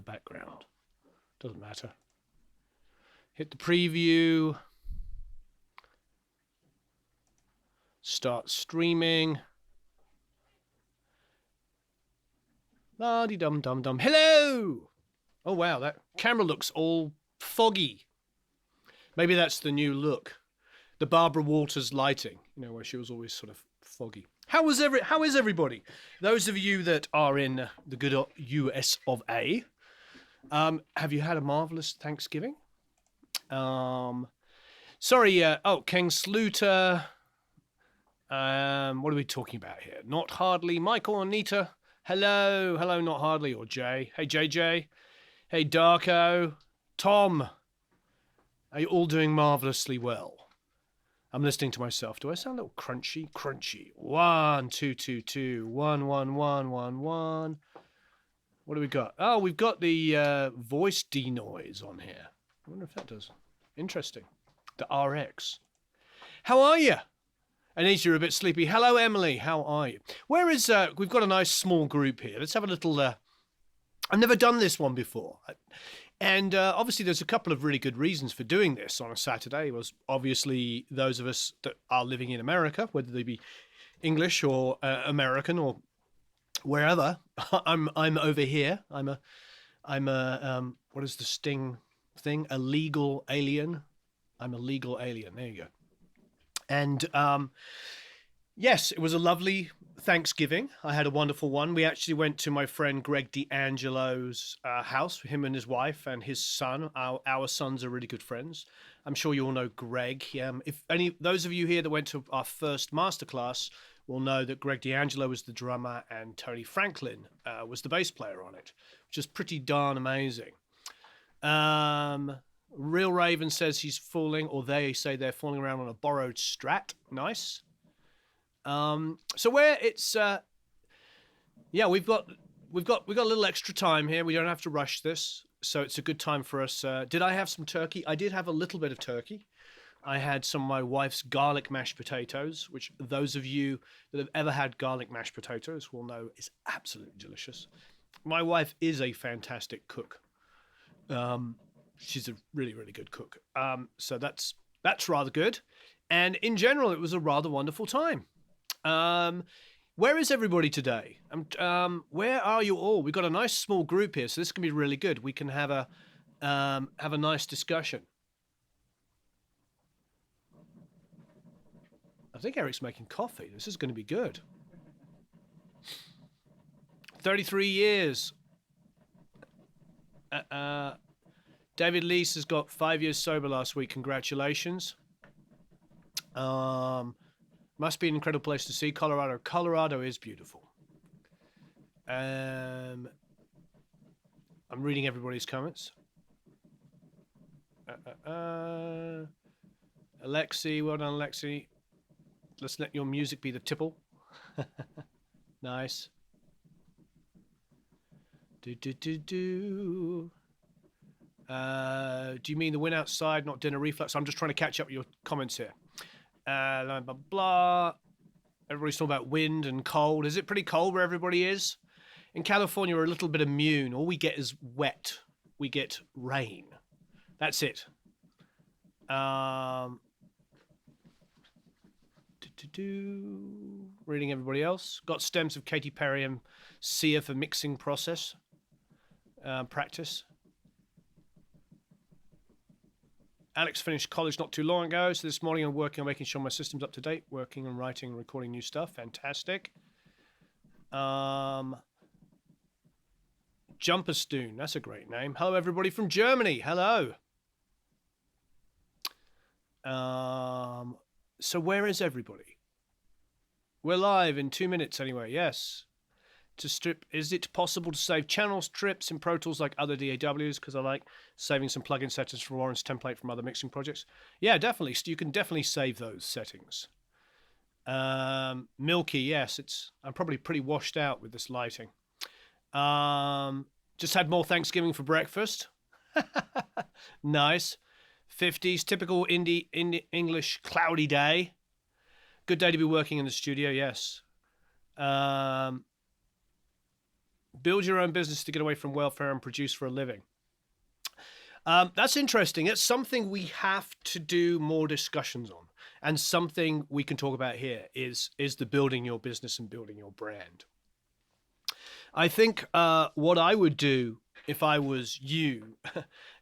the background. Doesn't matter. Hit the preview. Start streaming. La-di-dum-dum-dum. Hello! Oh, wow, that camera looks all foggy. Maybe that's the new look. The Barbara Walters lighting, where she was always sort of foggy. How is everybody? Those of you that are in the good US of A, have you had a marvelous Thanksgiving? King Sluter. What are we talking about here? Not Hardly. Michael, Anita. Hello, Not Hardly, or Jay. Hey, JJ. Hey, Darko. Tom. Are you all doing marvelously well? I'm listening to myself. Do I sound a little crunchy? Crunchy. 1, 2, 2, 2. 1, 1, 1, 1, 1. What do we got? Oh, we've got the voice denoise on here. I wonder if that does. Interesting. The RX. How are you? Anita, you're a bit sleepy. Hello, Emily. How are you? We've got a nice small group here. Let's have a little, I've never done this one before. And obviously there's a couple of really good reasons for doing this on a Saturday. It was obviously those of us that are living in America, whether they be English or American or wherever. I'm over here. I'm a what is the Sting thing? A legal alien. I'm a legal alien. There you go. And yes, it was a lovely Thanksgiving. I had a wonderful one. We actually went to my friend Greg D'Angelo's house, him and his wife and his son. Our sons are really good friends. I'm sure you all know Greg. If those of you here that went to our first masterclass will know that Greg D'Angelo was the drummer and Tony Franklin was the bass player on it, which is pretty darn amazing. Real Raven says he's falling, or they say they're falling around on a borrowed Strat. Nice. So where it's, we've got a little extra time here. We don't have to rush this, so it's a good time for us. Did I have some turkey? I did have a little bit of turkey. I had some of my wife's garlic mashed potatoes, which those of you that have ever had garlic mashed potatoes will know is absolutely delicious. My wife is a fantastic cook. She's a really, really good cook. So that's rather good. And in general, it was a rather wonderful time. Where is everybody today? Where are you all? We've got a nice small group here, so this can be really good. We can have a nice discussion. I think Eric's making coffee. This is going to be good. 33 years. David Lease has got 5 years sober last week. Congratulations. Must be an incredible place to see Colorado. Colorado is beautiful. I'm reading everybody's comments. Alexi, well done, Alexi. Let's let your music be the tipple. Nice. Do you mean the win outside, not dinner reflux? I'm just trying to catch up with your comments here. Blah, blah, blah. Everybody's talking about wind and cold. Is it pretty cold where everybody is? In California, we're a little bit immune. All we get is wet. We get rain. That's it. Reading everybody else. Got stems of Katy Perry and Sia for mixing process. Practice. Alex finished college not too long ago, so this morning I'm working on making sure my system's up to date, working on writing and recording new stuff. Fantastic. Jumperstoon, that's a great name. Hello, everybody from Germany. Hello. So where is everybody? We're live in 2 minutes anyway, yes. Is it possible to save channel strips in Pro Tools like other DAWs? Because I like saving some plugin settings from Warren's template from other mixing projects. Yeah, definitely. You can definitely save those settings. Milky, yes. I'm probably pretty washed out with this lighting. Just had more Thanksgiving for breakfast. Nice. 50s, typical indie English cloudy day. Good day to be working in the studio, yes. Build your own business to get away from welfare and produce for a living. That's interesting. It's something we have to do more discussions on, and something we can talk about here is the building your business and building your brand. I think what I would do if I was you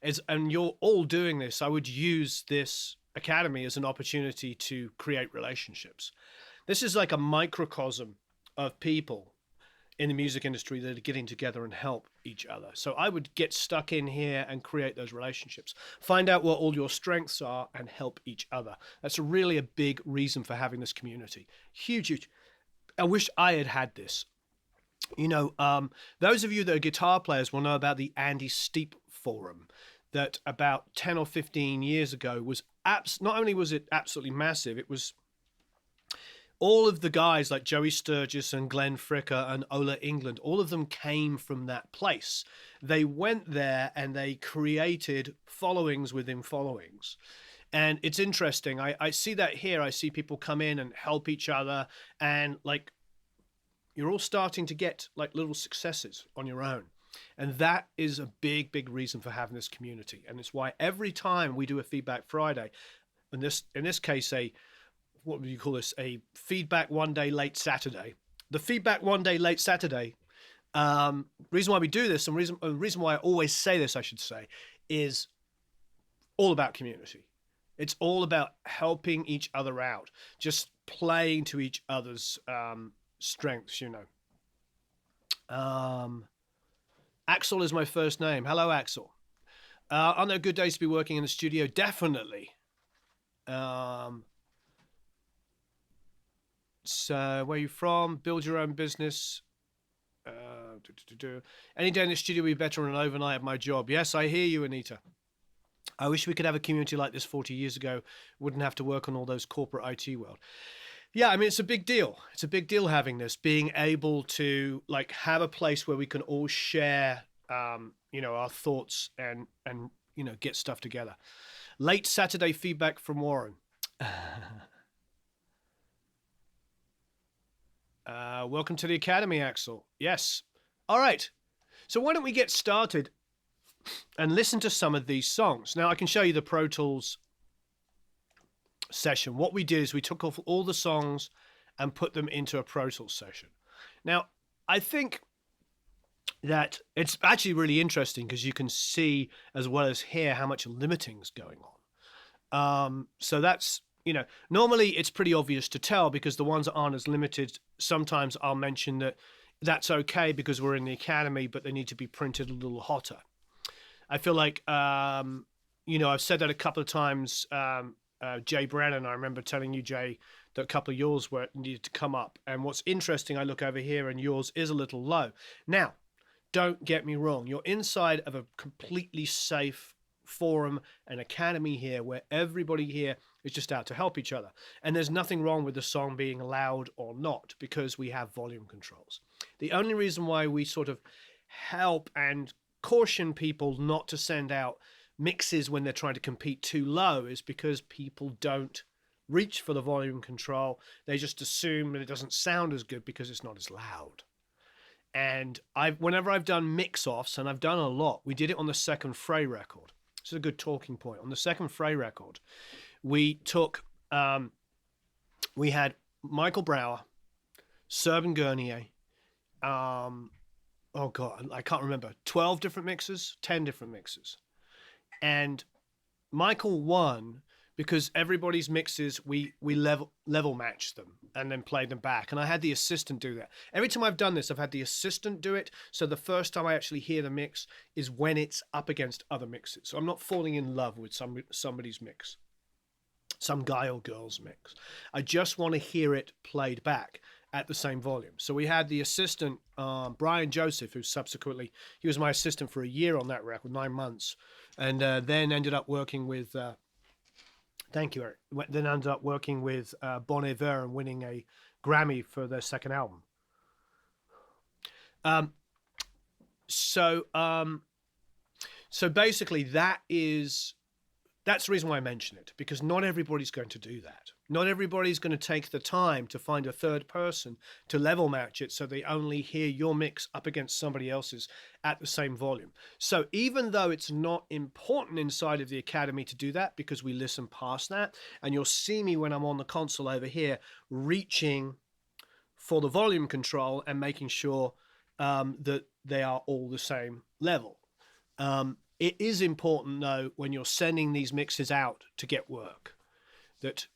is, and you're all doing this, I would use this academy as an opportunity to create relationships. This is like a microcosm of people in the music industry that are getting together and help each other. So I would get stuck in here and create those relationships. Find out what all your strengths are and help each other. That's really a big reason for having this community. Huge, huge. I wish I had had this. Those of you that are guitar players will know about the Andy Steep forum that about 10 or 15 years ago was not only was it absolutely massive, it was all of the guys like Joey Sturgis and Glenn Fricker and Ola England, all of them came from that place. They went there and they created followings within followings. And it's interesting. I see that here. I see people come in and help each other, and like you're all starting to get like little successes on your own. And that is a big, big reason for having this community. And it's why every time we do a Feedback Friday, in this case, what would you call this? A feedback one day late Saturday. The feedback one day late Saturday. Reason why we do this, and reason why I always say this, I should say, is all about community. It's all about helping each other out, just playing to each other's strengths. Axel is my first name. Hello, Axel. Aren't there good days to be working in the studio? Definitely. So where are you from? Build your own business. Any day in the studio would be better than an overnight at my job. Yes, I hear you, Anita. I wish we could have a community like this 40 years ago. Wouldn't have to work on all those corporate IT world. Yeah, I mean, it's a big deal. It's a big deal having this, being able to like have a place where we can all share, our thoughts and get stuff together. Late Saturday feedback from Warren. Welcome to the Academy, Axel. Yes. All right. So why don't we get started and listen to some of these songs? Now, I can show you the Pro Tools session. What we did is we took off all the songs and put them into a Pro Tools session. Now, I think that it's actually really interesting because you can see as well as hear how much limiting is going on. So that's, normally it's pretty obvious to tell because the ones that aren't as limited, sometimes I'll mention that that's okay because we're in the Academy, but they need to be printed a little hotter. I feel like, I've said that a couple of times. Jay Brennan, I remember telling you, Jay, that a couple of yours needed to come up. And what's interesting, I look over here and yours is a little low. Now, don't get me wrong. You're inside of a completely safe forum, an academy here where everybody here is just out to help each other. And there's nothing wrong with the song being loud or not because we have volume controls. The only reason why we sort of help and caution people not to send out mixes when they're trying to compete too low is because people don't reach for the volume control. They just assume that it doesn't sound as good because it's not as loud. And whenever I've done mix-offs, and I've done a lot, we did it on the second Frey record. This is a good talking point. On the second Frey record, we took, we had Michael Brower, Serban Gurnier, oh God, I can't remember, 12 different mixes, 10 different mixes. And Michael won because everybody's mixes, we level matched them and then played them back. And I had the assistant do that. Every time I've done this, I've had the assistant do it. So the first time I actually hear the mix is when it's up against other mixes. So I'm not falling in love with somebody's mix, some guy or girl's mix. I just want to hear it played back at the same volume. So we had the assistant, Brian Joseph, who subsequently, he was my assistant for a year on that record, 9 months. And then ended up working with, thank you, Eric. Then ended up working with Bon Iver and winning a Grammy for their second album. So basically that's the reason why I mention it, because not everybody's going to do that. Not everybody's going to take the time to find a third person to level match it so they only hear your mix up against somebody else's at the same volume. So even though it's not important inside of the Academy to do that, because we listen past that, and you'll see me when I'm on the console over here reaching for the volume control and making sure that they are all the same level. It is important, though, when you're sending these mixes out to get work, that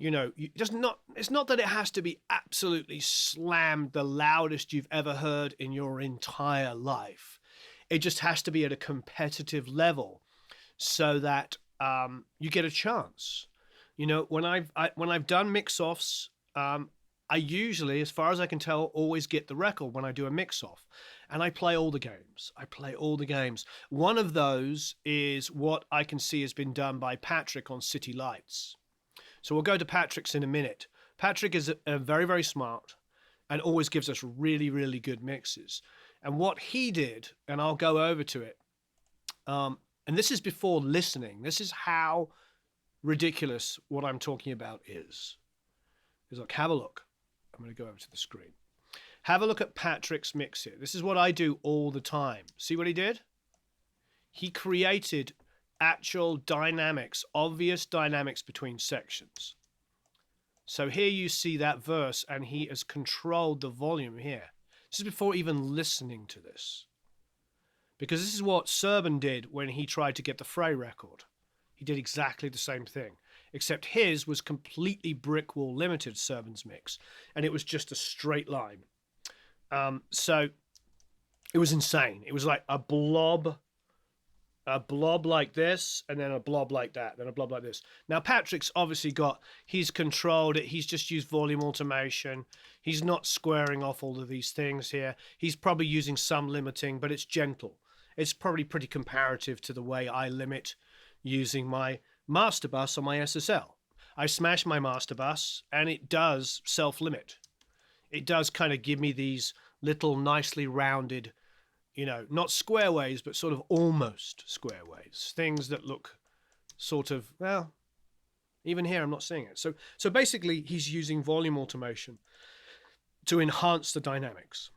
it's not that it has to be absolutely slammed the loudest you've ever heard in your entire life. It just has to be at a competitive level so that you get a chance. When I've done mix-offs, I usually, as far as I can tell, always get the record when I do a mix-off. And I play all the games. One of those is what I can see has been done by Patrick on City Lights. So we'll go to Patrick's in a minute. Patrick is very, very smart and always gives us really, really good mixes. And what he did, and I'll go over to it, and this is before listening. This is how ridiculous what I'm talking about is. Look, have a look. I'm going to go over to the screen. Have a look at Patrick's mix here. This is what I do all the time. See what he did? He created actual dynamics, obvious dynamics between sections. So here you see that verse, and he has controlled the volume here. This is before even listening to this. Because this is what Serban did when he tried to get the Frey record. He did exactly the same thing, except his was completely brick wall limited, Serban's mix, and it was just a straight line. So it was insane. It was like a blob like this, and then a blob like that, then a blob like this. Now Patrick's obviously he's controlled it. He's just used volume automation. He's not squaring off all of these things here. He's probably using some limiting, but it's gentle. It's probably pretty comparative to the way I limit using my master bus on my SSL. I smash my master bus, and it does self-limit. It does kind of give me these little nicely rounded, not square waves, but sort of almost square waves. Things that look sort of, well, even here I'm not seeing it. So basically he's using volume automation to enhance the dynamics.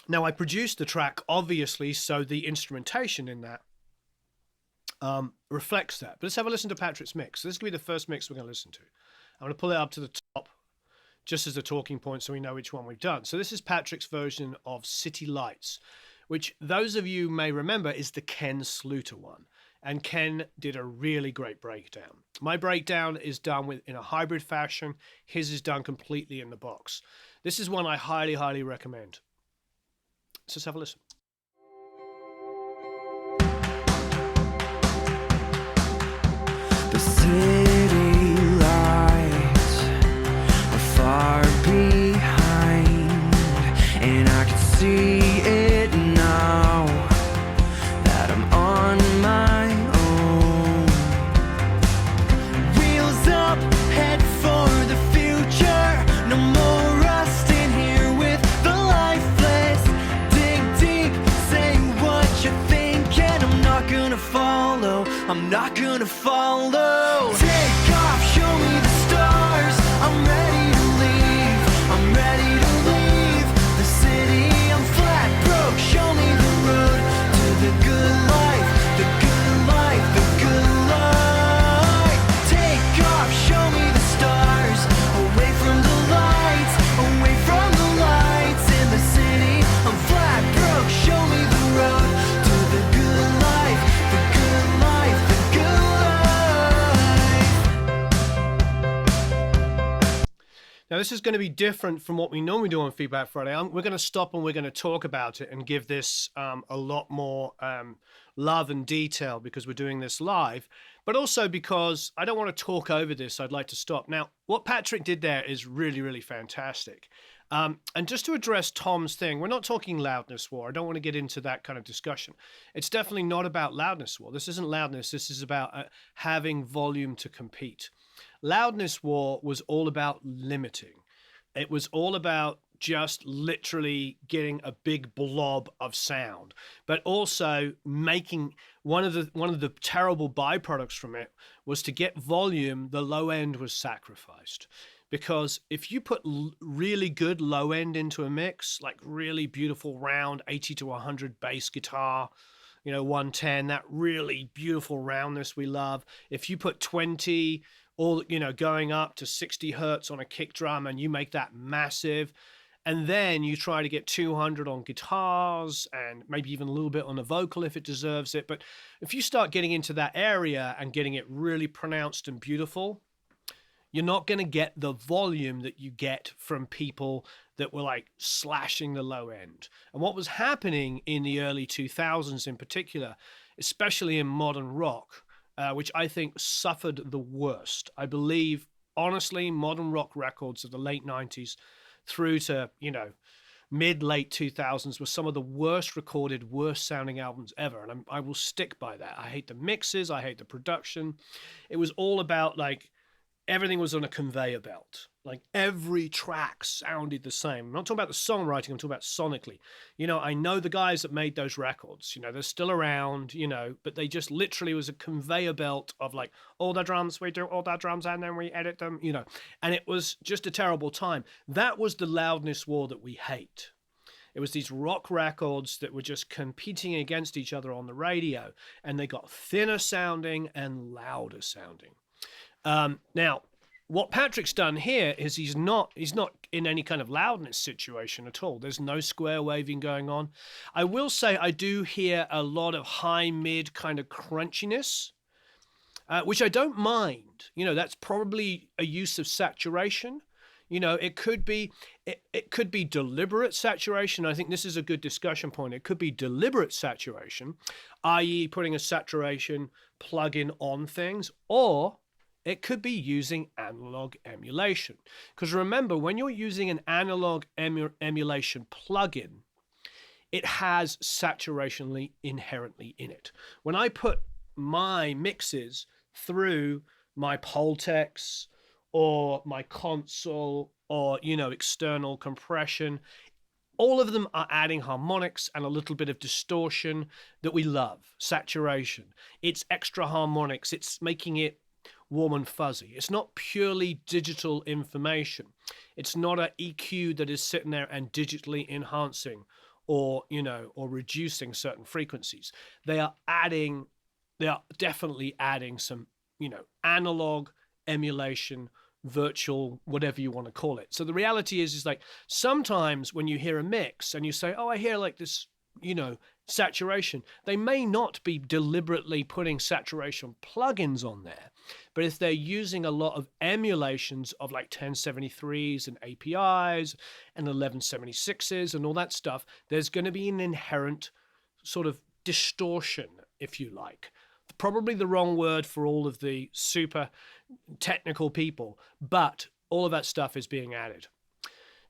Now I produced the track, obviously, so the instrumentation in that reflects that. But let's have a listen to Patrick's mix. This is going to be the first mix we're going to listen to. I'm going to pull it up to the top just as a talking point so we know which one we've done. So this is Patrick's version of City Lights, which those of you may remember is the Ken Sluter one. And Ken did a really great breakdown. My breakdown is done in a hybrid fashion. His is done completely in the box. This is one I highly, highly recommend. So let's have a listen. The city lights are far behind, and I can see it now that I'm on my own. Wheels up, head for the future. No more rust in here with the lifeless. Dig deep, say what you think, and I'm not gonna follow. I'm not gonna follow. Take off, show me the stars. I'm ready to leave. I'm ready to leave the city. I'm flat broke. Show me the road to the good life. The good life. The good life. Take off, show me the stars. Away from the lights. Away from the lights in the city. I'm flat broke. Show me the road to the good life. The good life. The good life. Now this is going to be different from what we normally do on Feedback Friday. We're going to stop and we're going to talk about it and give this a lot more love and detail because we're doing this live, but also because I don't want to talk over this. I'd like to stop. Now, what Patrick did there is really, really fantastic. And just to address Tom's thing, we're not talking loudness war. I don't want to get into that kind of discussion. It's definitely not about loudness war. This isn't loudness. This is about having volume to compete. Loudness war was all about limiting. It was all about just literally getting a big blob of sound, but also making one of the terrible byproducts from it was to get volume, the low end was sacrificed. Because if you put really good low end into a mix, like really beautiful round 80 to 100 bass guitar, 110, that really beautiful roundness we love. If you put 20 or, going up to 60 hertz on a kick drum and you make that massive, and then you try to get 200 on guitars and maybe even a little bit on the vocal if it deserves it. But if you start getting into that area and getting it really pronounced and beautiful, you're not going to get the volume that you get from people that were like slashing the low end. And what was happening in the early 2000s in particular, especially in modern rock, which I think suffered the worst. I believe, honestly, modern rock records of the late 90s through to, mid-late 2000s were some of the worst recorded, worst sounding albums ever. And I will stick by that. I hate the mixes. I hate the production. It was all about like, everything was on a conveyor belt. Like every track sounded the same. I'm not talking about the songwriting, I'm talking about sonically. I know the guys that made those records, they're still around, but they just literally was a conveyor belt of like all the drums, we do all the drums and then we edit them, and it was just a terrible time. That was the loudness war that we hate. It was these rock records that were just competing against each other on the radio, and they got thinner sounding and louder sounding. Now, what Patrick's done here is he's not in any kind of loudness situation at all. There's no square waving going on. I will say I do hear a lot of high mid kind of crunchiness, which I don't mind. That's probably a use of saturation. It could be deliberate saturation. I think this is a good discussion point. It could be deliberate saturation, i.e. putting a saturation plug-in on things, or it could be using analog emulation. Because remember, when you're using an analog emulation plugin, it has saturation inherently in it. When I put my mixes through my Pultex or my console or, external compression, all of them are adding harmonics and a little bit of distortion that we love, saturation. It's extra harmonics. It's making it warm and fuzzy. It's not purely digital information. It's not an EQ that is sitting there and digitally enhancing or reducing certain frequencies. They are definitely adding some, analog emulation, virtual, whatever you want to call it. So the reality is like sometimes when you hear a mix and you say, oh, I hear like this, saturation, they may not be deliberately putting saturation plugins on there, but if they're using a lot of emulations of like 1073s and APIs and 1176s and all that stuff, there's going to be an inherent sort of distortion, if you like. Probably the wrong word for all of the super technical people, but all of that stuff is being added.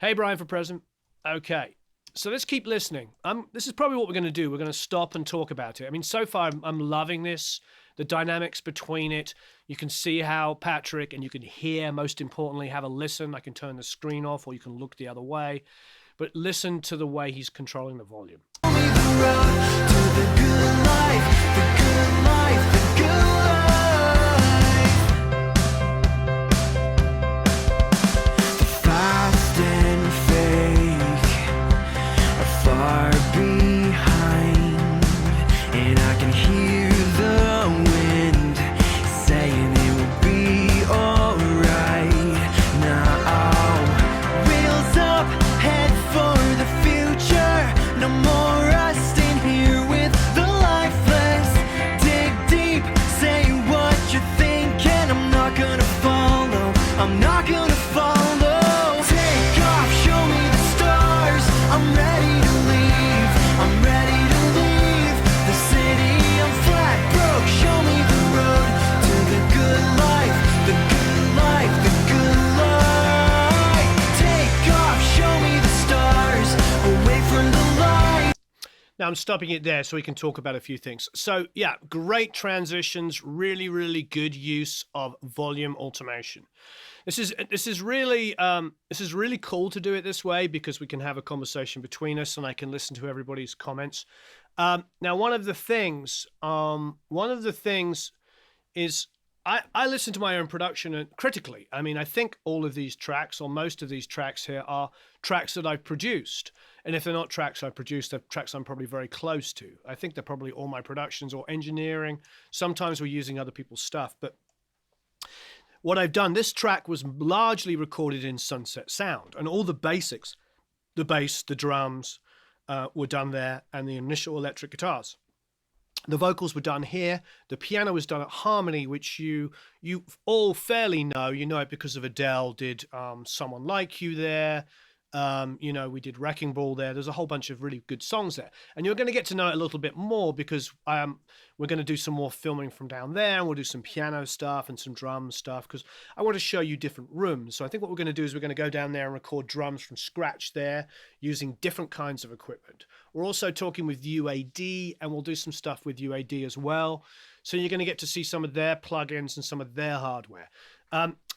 Hey, Brian for President. Okay. So let's keep listening. This is probably what we're going to do. We're going to stop and talk about it. I mean, so far, I'm loving this, the dynamics between it. You can see how Patrick, and you can hear, most importantly, have a listen. I can turn the screen off or you can look the other way. But listen to the way he's controlling the volume. I'm ready to leave the city I'm from. I'm stopping it there so we can talk about a few things. So yeah, great transitions, really, really good use of volume automation. This is really cool to do it this way because we can have a conversation between us and I can listen to everybody's comments. Now, one of the things is I listen to my own production and critically. I mean, I think all of these tracks or most of these tracks here are tracks that I've produced. And if they're not tracks I've produced, they're tracks I'm probably very close to. I think they're probably all my productions or engineering. Sometimes we're using other people's stuff. But what I've done, this track was largely recorded in Sunset Sound. And all the basics, the bass, the drums, were done there, and the initial electric guitars. The vocals were done here. The piano was done at Harmony, which you all fairly know. You know it because of Adele did Someone Like You there. We did Wrecking Ball there. There's a whole bunch of really good songs there. And you're going to get to know it a little bit more because we're going to do some more filming from down there. And we'll do some piano stuff and some drum stuff because I want to show you different rooms. So I think what we're going to do is we're going to go down there and record drums from scratch there using different kinds of equipment. We're also talking with UAD and we'll do some stuff with UAD as well. So you're going to get to see some of their plugins and some of their hardware.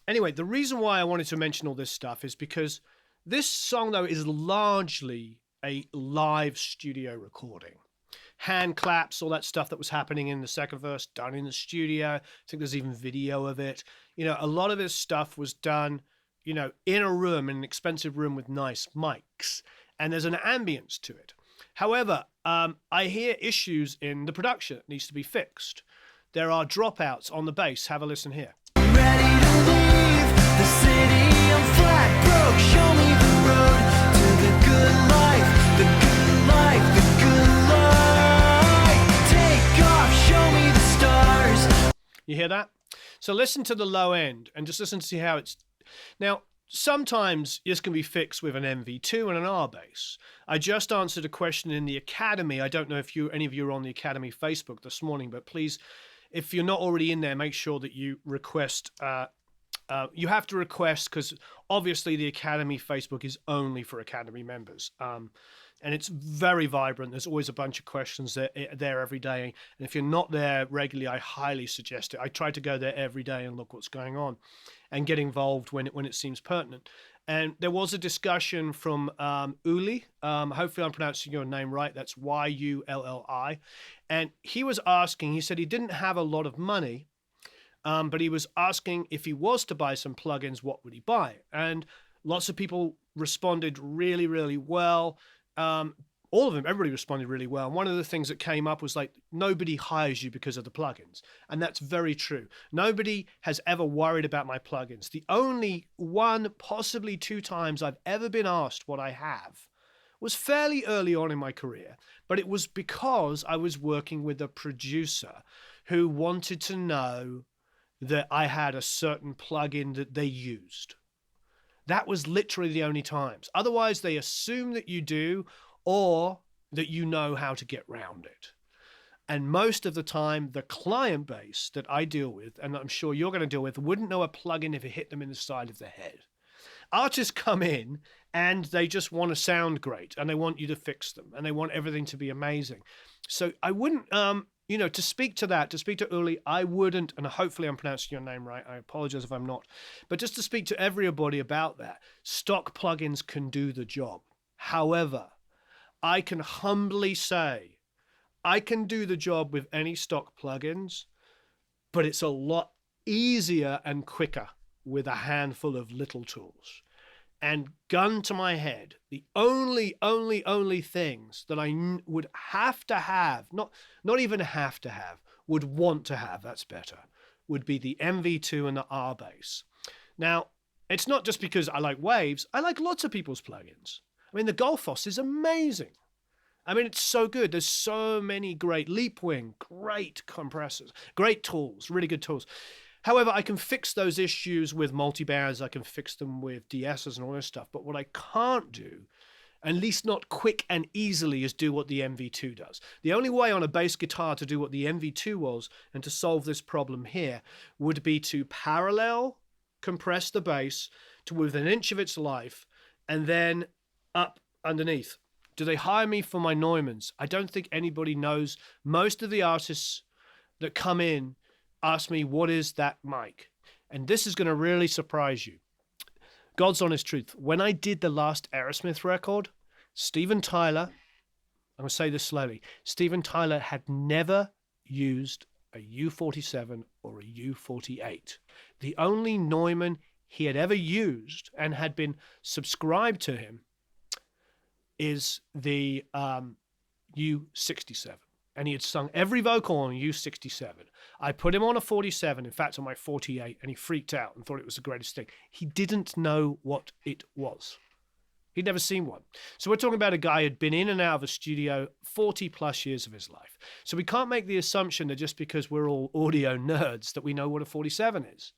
Anyway, the reason why I wanted to mention all this stuff is because this song, though, is largely a live studio recording. Hand claps, all that stuff that was happening in the second verse, done in the studio. I think there's even video of it. A lot of this stuff was done, in a room, in an expensive room with nice mics. And there's an ambience to it. However, I hear issues in the production that needs to be fixed. There are dropouts on the bass. Have a listen here. Ready to leave the city, I'm flat broke. Show me the road to the good life, the good life, the good life. Take off, show me the stars. You hear that? So listen to the low end and just listen to see how it's... Now, sometimes this can be fixed with an MV2 and an R bass. I just answered a question in the Academy. I don't know if any of you are on the Academy Facebook this morning, but please, if you're not already in there, make sure that you request... you have to request because obviously the Academy Facebook is only for Academy members. And it's very vibrant. There's always a bunch of questions there every day. And if you're not there regularly, I highly suggest it. I try to go there every day and look what's going on and get involved when it seems pertinent. And there was a discussion from Uli. Hopefully I'm pronouncing your name right. That's Yulli. And he was asking, he said he didn't have a lot of money, but he was asking if he was to buy some plugins, what would he buy? And lots of people responded really, really well. All of them, everybody responded really well. And one of the things that came up was like, nobody hires you because of the plugins. And that's very true. Nobody has ever worried about my plugins. The only one, possibly two times I've ever been asked what I have was fairly early on in my career, but it was because I was working with a producer who wanted to know that I had a certain plugin that they used. That was literally the only times. Otherwise, they assume that you do or that you know how to get round it. And most of the time, the client base that I deal with, and I'm sure you're going to deal with, wouldn't know a plugin if it hit them in the side of the head. Artists come in and they just want to sound great and they want you to fix them and they want everything to be amazing. So I wouldn't... to speak to Uli, I wouldn't, and hopefully I'm pronouncing your name right, I apologize if I'm not, but just to speak to everybody about that, stock plugins can do the job. However, I can humbly say, I can do the job with any stock plugins, but it's a lot easier and quicker with a handful of little tools. And gun to my head, the only things that I would have to have, not even have to have, would want to have, that's better, would be the MV2 and the R bass. Now, it's not just because I like Waves, I like lots of people's plugins. I mean, the Golfos is amazing. I mean, it's so good. There's so many great Leapwing, great compressors, great tools, really good tools. However, I can fix those issues with multibands, I can fix them with DSs and all this stuff, but what I can't do, at least not quick and easily, is do what the MV2 does. The only way on a bass guitar to do what the MV2 was, and to solve this problem here, would be to parallel compress the bass to within an inch of its life, and then up underneath. Do they hire me for my Neumanns? I don't think anybody knows. Most of the artists that come in ask me, what is that mic? And this is going to really surprise you. God's honest truth. When I did the last Aerosmith record, Steven Tyler, I'm going to say this slowly, Steven Tyler had never used a U47 or a U48. The only Neumann he had ever used and had been subscribed to him is the U67. And he had sung every vocal on a U67. I put him on a 47, in fact on my 48, and he freaked out and thought it was the greatest thing. He didn't know what it was. He'd never seen one. So we're talking about a guy who had been in and out of a studio 40 plus years of his life. So we can't make the assumption that just because we're all audio nerds that we know what a 47 is,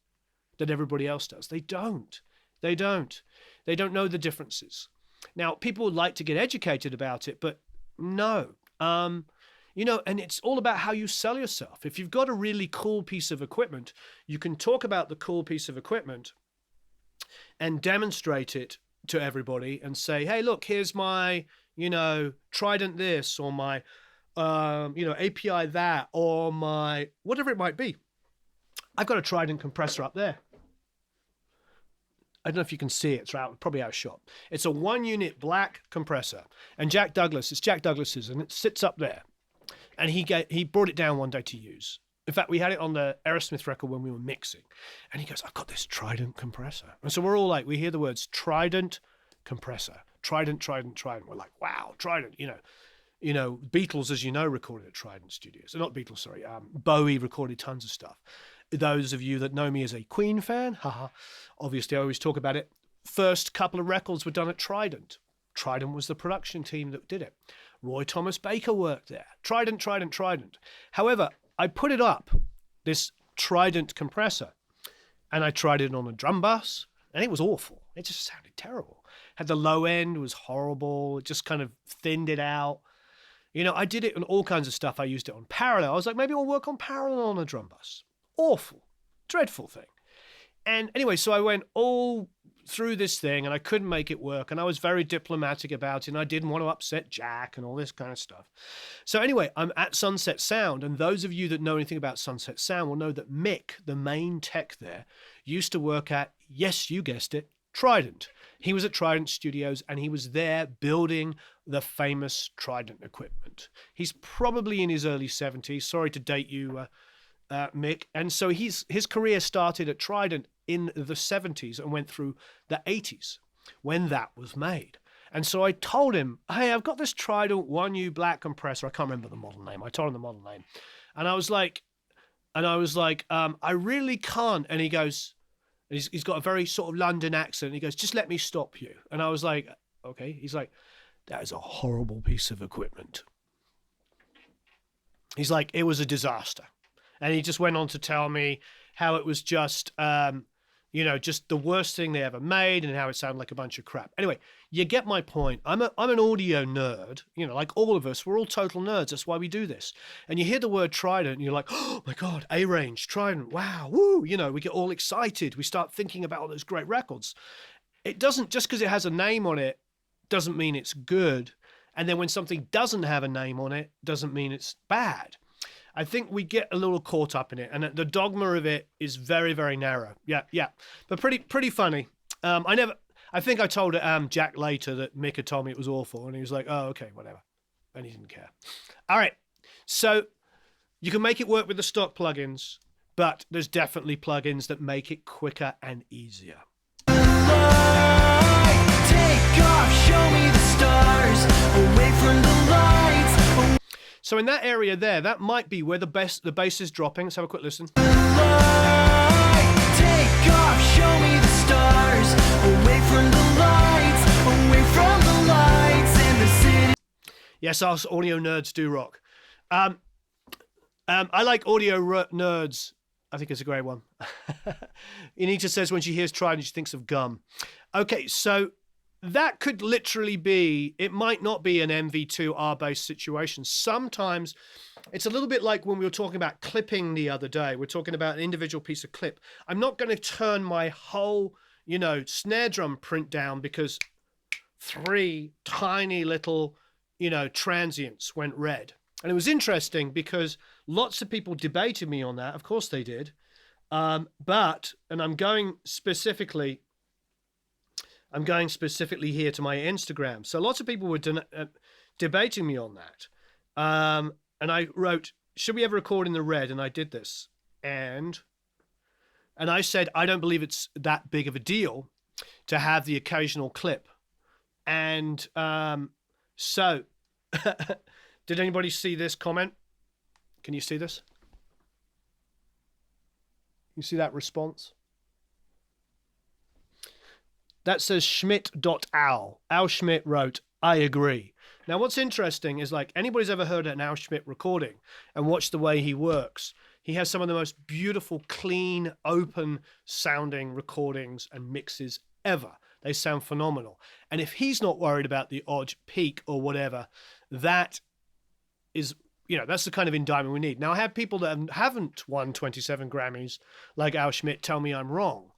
that everybody else does. They don't. They don't. They don't know the differences. Now, people would like to get educated about it, but no. You know, and it's all about how you sell yourself. If you've got a really cool piece of equipment, you can talk about the cool piece of equipment and demonstrate it to everybody and say, hey, look, here's my, you know, Trident this, or my, you know, API that, or my, whatever it might be. I've got a Trident compressor up there. I don't know if you can see it. It's probably out of shot. It's a 1-unit black compressor. And it's Jack Douglas's, and it sits up there. And he brought it down one day to use. In fact, we had it on the Aerosmith record when we were mixing. And he goes, I've got this Trident compressor. And so we're all like, we hear the words Trident compressor. Trident, Trident, Trident. We're like, wow, Trident, you know, Beatles, as you know, recorded at Trident Studios. Not Beatles, sorry. Bowie recorded tons of stuff. Those of you that know me as a Queen fan, haha, obviously I always talk about it. First couple of records were done at Trident. Trident was the production team that did it. Roy Thomas Baker worked there. Trident, Trident, Trident. However, I put it up, this Trident compressor, and I tried it on a drum bus, and it was awful. It just sounded terrible. Had the low end, was horrible. It just kind of thinned it out. You know, I did it on all kinds of stuff. I used it on parallel. I was like, maybe I'll work on parallel on a drum bus. Awful, dreadful thing. And anyway, so I went all through this thing and I couldn't make it work. And I was very diplomatic about it. And I didn't want to upset Jack and all this kind of stuff. So anyway, I'm at Sunset Sound. And those of you that know anything about Sunset Sound will know that Mick, the main tech there, used to work at, yes, you guessed it, Trident. He was at Trident Studios and he was there building the famous Trident equipment. He's probably in his early 70s. Sorry to date you, Mick. And so his career started at Trident in the 70s and went through the 80s when that was made. And so I told him, hey, I've got this Trident 1U black compressor. I can't remember the model name. I told him the model name. And I was like, I really can't. And he goes, he's got a very sort of London accent. He goes, just let me stop you. And I was like, okay. He's like, that is a horrible piece of equipment. He's like, it was a disaster. And he just went on to tell me how it was just, just the worst thing they ever made and how it sounded like a bunch of crap. Anyway, you get my point. I'm an audio nerd, like all of us. We're all total nerds. That's why we do this. And you hear the word Trident and you're like, oh my God, A-Range, Trident, wow, woo. We get all excited. We start thinking about all those great records. It doesn't, just because it has a name on it, doesn't mean it's good. And then when something doesn't have a name on it, doesn't mean it's bad. I think we get a little caught up in it, and the dogma of it is very, very narrow. Yeah, but pretty funny. I think I told Jack later that Mick had told me it was awful, and he was like, "Oh, okay, whatever," and he didn't care. All right, so you can make it work with the stock plugins, but there's definitely plugins that make it quicker and easier. Take off, show me the stars, away from the lights. So in that area there, that might be where the bass is dropping. Let's have a quick listen. Take off, show me the stars, away from the lights in the city. Yes, us audio nerds do rock. I like audio nerds. I think it's a great one. Anita says when she hears Trident, she thinks of gum. Okay, so that could literally be, it might not be an MV2 R-based situation. Sometimes it's a little bit like when we were talking about clipping the other day. We're talking about an individual piece of clip. I'm not going to turn my whole, snare drum print down because 3 tiny little transients went red. And it was interesting because lots of people debated me on that. Of course they did. But I'm going specifically here to my Instagram. So lots of people were debating me on that. And I wrote, should we ever record in the red? And I did this. And I said, I don't believe it's that big of a deal to have the occasional clip. And so did anybody see this comment? Can you see this? You see that response? That says Schmidt.Al. Al Schmidt wrote, I agree. Now, what's interesting is, like, anybody's ever heard an Al Schmidt recording and watched the way he works, he has some of the most beautiful, clean, open sounding recordings and mixes ever. They sound phenomenal. And if he's not worried about the odd peak or whatever, that is, that's the kind of indictment we need. Now, I have people that haven't won 27 Grammys, like Al Schmidt, tell me I'm wrong.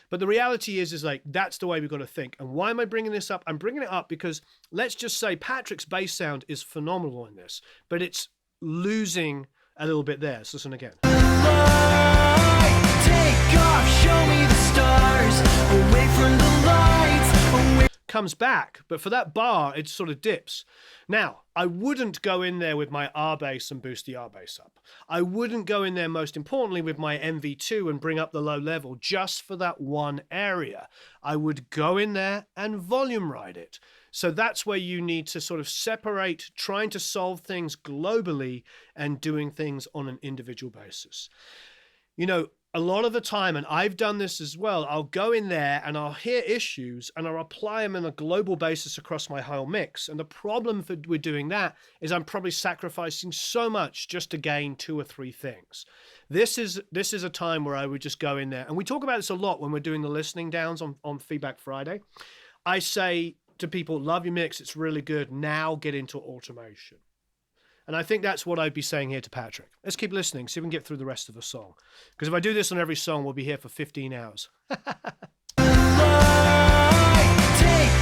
But the reality is like, that's the way we've got to think. And why am I bringing this up? I'm bringing it up because let's just say Patrick's bass sound is phenomenal in this, but it's losing a little bit there. Let's listen again. Take off, show me the stars, away from the lights, away. Comes back, but for that bar, it sort of dips. Now, I wouldn't go in there with my R bass and boost the R bass up. I wouldn't go in there, most importantly, with my MV2 and bring up the low level just for that one area. I would go in there and volume ride it. So that's where you need to sort of separate trying to solve things globally and doing things on an individual basis. A lot of the time, and I've done this as well, I'll go in there and I'll hear issues and I'll apply them on a global basis across my whole mix. And the problem with doing that is I'm probably sacrificing so much just to gain 2 or 3 things. This is a time where I would just go in there. And we talk about this a lot when we're doing the listening downs on Feedback Friday. I say to people, love your mix, it's really good. Now get into automation. And I think that's what I'd be saying here to Patrick. Let's keep listening, see if we can get through the rest of the song. Because if I do this on every song, we'll be here for 15 hours. Take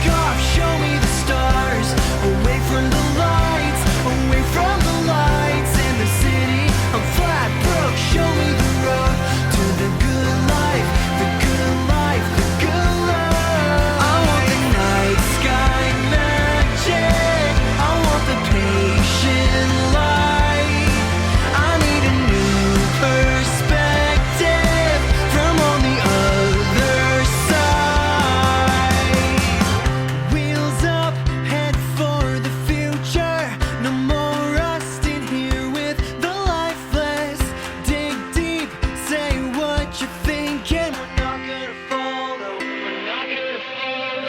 off, show me the stars, away from the lights, away from the lights in the city. I'm flat broke, show me the road to the good life, the good life, the good life. I want the night sky magic, I want the patient light. I need a new perspective from on the other side. Wheels up, head for the future. No more rust in here with the lifeless. Dig deep, say what you're thinking. We're not gonna fall, no, we're not gonna fall.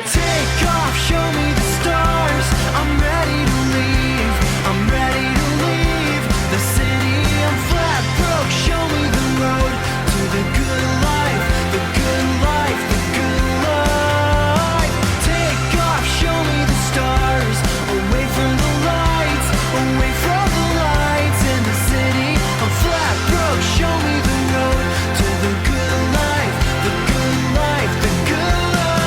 Take off, show me the stars. I'm ready to leave. I'm ready to leave the city. I'm flat broke. Show me the road to the good life, the good life, the good life. Take off, show me the stars, away from the lights, away from the lights in the city. I'm flat broke. Show me the road to the good life, the good life, the good life.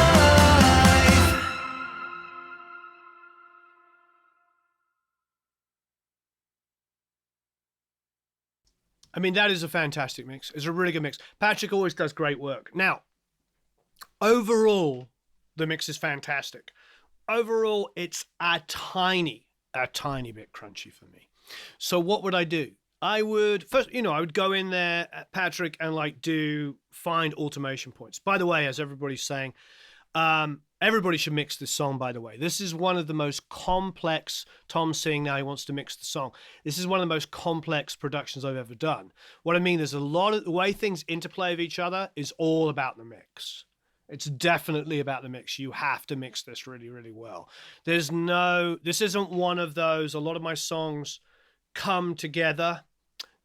I mean, that is a fantastic mix. It's a really good mix. Patrick always does great work. Now, overall, the mix is fantastic. Overall, it's a tiny bit crunchy for me. So what would I do? I would first, I would go in there, Patrick, and find automation points. By the way, as everybody's saying, everybody should mix this song, by the way. This is one of the most complex, Tom's saying now he wants to mix the song. This is one of the most complex productions I've ever done. What I mean, there's a lot of the way things interplay with each other is all about the mix. It's definitely about the mix. You have to mix this really, really well. This isn't one of those, a lot of my songs come together,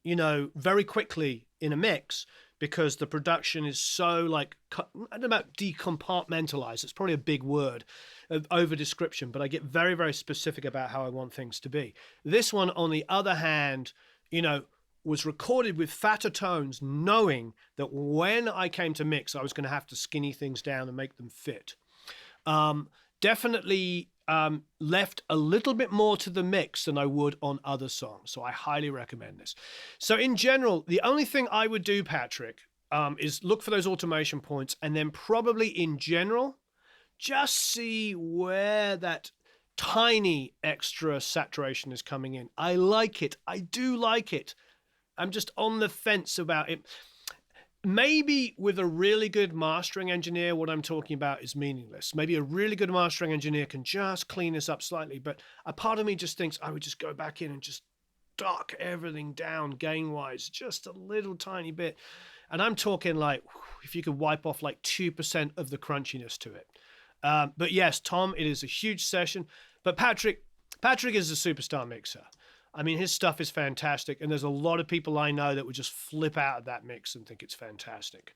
very quickly in a mix because the production is so I don't know about decompartmentalized. It's probably a big word of over description, but I get very, very specific about how I want things to be. This one, on the other hand, was recorded with fatter tones, knowing that when I came to mix, I was going to have to skinny things down and make them fit. Definitely left a little bit more to the mix than I would on other songs. So I highly recommend this. So in general, the only thing I would do, Patrick, is look for those automation points, and then probably in general, just see where that tiny extra saturation is coming in. I like it. I do like it. I'm just on the fence about it. Maybe with a really good mastering engineer, what I'm talking about is meaningless. Maybe a really good mastering engineer can just clean this up slightly, but a part of me just thinks I would just go back in and just duck everything down gain-wise, just a little tiny bit. And I'm talking like, if you could wipe off like 2% of the crunchiness to it. But yes, Tom, it is a huge session. But Patrick is a superstar mixer. I mean, his stuff is fantastic, and there's a lot of people I know that would just flip out of that mix and think it's fantastic.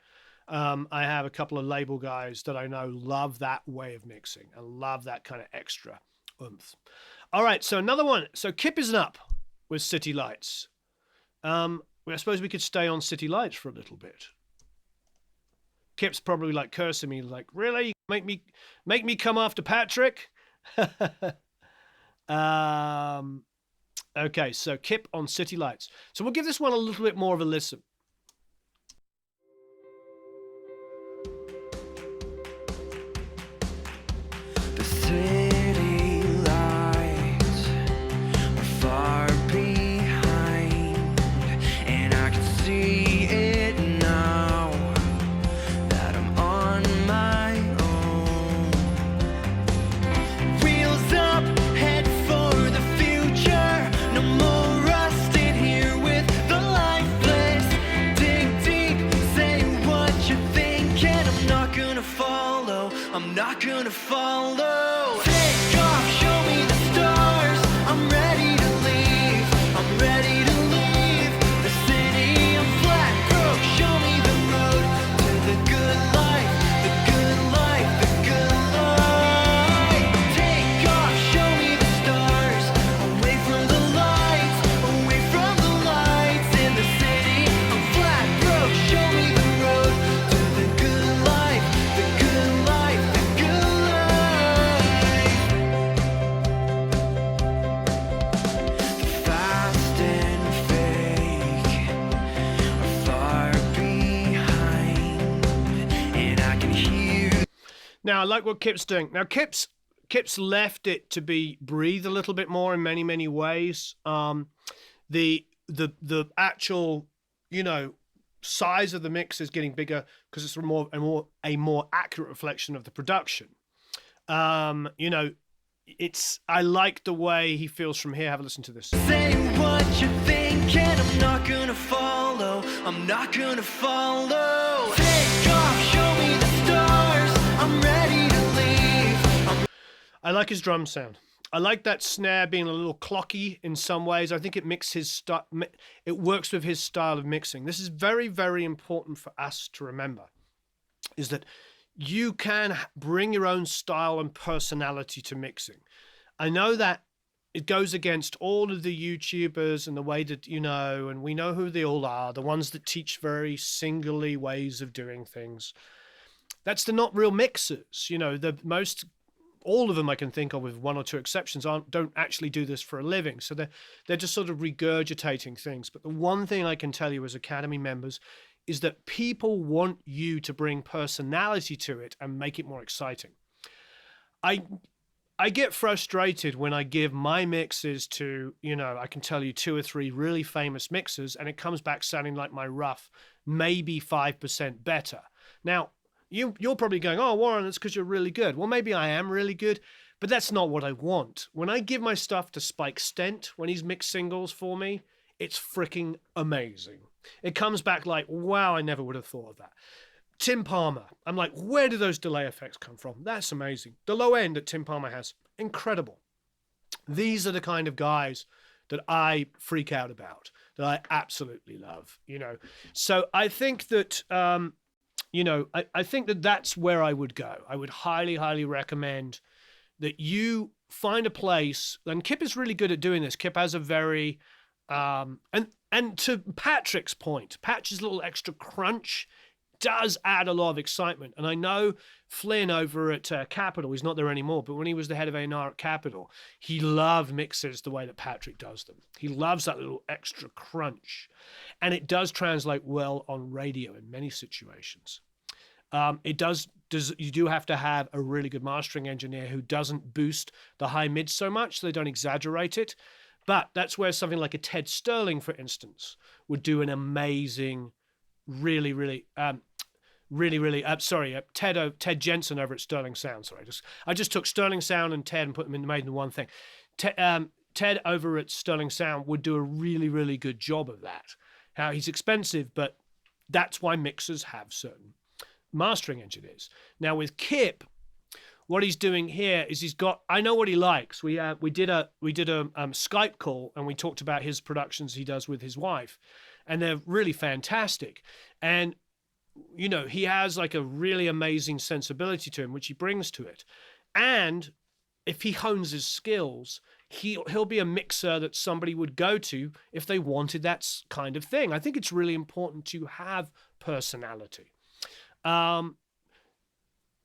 I have a couple of label guys that I know love that way of mixing and love that kind of extra oomph. All right, so another one. So Kip is up with City Lights. I suppose we could stay on City Lights for a little bit. Kip's probably like cursing me, like, really? Make me come after Patrick? Okay, so Kip on City Lights. So we'll give this one a little bit more of a listen. The city lights are far behind, and I can see it now that I'm on my own. Wheels up, head for the future. No more rust in here with the lifeless. Dig deep, say what you think, and I'm not gonna follow. I'm not gonna follow. Take off, show me the stars. I'm ready to leave. I'm ready to leave the city. I'm flat broke. Show me the road to the good life, the good life, the good life. Take off, show me the stars. Away from the lights, away from the lights in the city. I'm flat broke. Show me the road to the good life, the good life, the good life. Fast and fake are far behind, and I can hear. Now, I like what Kip's doing. Now, Kip's left it to be breathe a little bit more in many ways. The actual, size of the mix is getting bigger because it's a more accurate reflection of the production. I like the way he feels from here. Have a listen to this. Say what you think, and I'm not gonna follow. I'm not gonna follow. Take off, show me the stars. I'm ready to leave. I like his drum sound. I like that snare being a little clocky in some ways. I think it it works with his style of mixing. This is very, very important for us to remember, is that you can bring your own style and personality to mixing. I know that it goes against all of the YouTubers and the way that, and we know who they all are, the ones that teach very singularly ways of doing things. That's not real mixers. All of them I can think of, with one or two exceptions, don't actually do this for a living. So they're just sort of regurgitating things. But the one thing I can tell you as Academy members is that people want you to bring personality to it and make it more exciting. I get frustrated when I give my mixes to, I can tell you 2 or 3 really famous mixers, and it comes back sounding like my rough, maybe 5% better. Now, you're probably going, oh, Warren, it's because you're really good. Well, maybe I am really good, but that's not what I want. When I give my stuff to Spike Stent, when he's mixed singles for me, it's freaking amazing. It comes back like, wow, I never would have thought of that. Tim Palmer, I'm like, where do those delay effects come from? That's amazing. The low end that Tim Palmer has, incredible. These are the kind of guys that I freak out about, that I absolutely love, So I think that, I think that that's where I would go. I would highly, highly recommend that you find a place, and Kip is really good at doing this. Kip has a very, and to Patrick's point, Patch's little extra crunch does add a lot of excitement. And I know Flynn over at Capitol, he's not there anymore, but when he was the head of A&R at Capitol, he loved mixes the way that Patrick does them. He loves that little extra crunch. And it does translate well on radio in many situations. It does, you do have to have a really good mastering engineer who doesn't boost the high mids so much, so they don't exaggerate it. But that's where something like a Ted Sterling, for instance, would do an amazing, Ted Jensen over at Sterling Sound. Sorry, I just took Sterling Sound and Ted and put them made into one thing. Ted over at Sterling Sound would do a really good job of that. How he's expensive, but that's why mixers have certain mastering engineers. Now with Kip, what he's doing here is I know what he likes. We did a Skype call and we talked about his productions he does with his wife, and they're really fantastic. And you know, he has like a really amazing sensibility to him, which he brings to it. And if he hones his skills, he'll be a mixer that somebody would go to if they wanted that kind of thing. I think it's really important to have personality.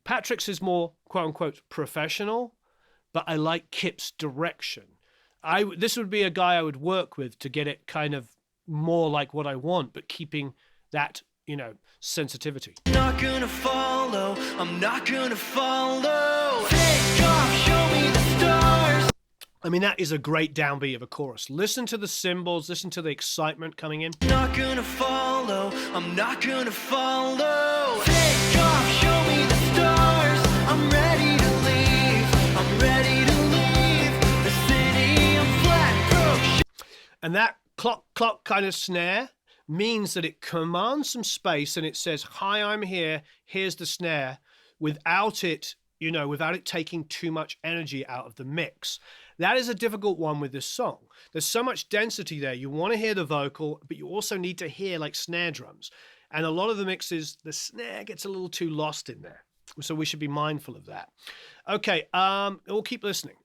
Patrick's is more quote unquote professional, but I like Kip's direction. This would be a guy I would work with to get it kind of more like what I want, but keeping that, you know, sensitivity. Not gonna follow, I'm not gonna follow. Take off, show me the stars. I mean, that is a great downbeat of a chorus. Listen to the cymbals, listen to the excitement coming in. Not gonna follow, I'm not gonna follow. Take off, show me the stars. I'm ready to leave, I'm ready to leave the city of flat broke. And that clock kind of snare means that it commands some space and it says, hi, I'm here, here's the snare, without it, you know, without it taking too much energy out of the mix. That is a difficult one with this song. There's so much density there. You want to hear the vocal, but you also need to hear like snare drums. And a lot of the mixes, the snare gets a little too lost in there. So we should be mindful of that. Okay, we'll keep listening.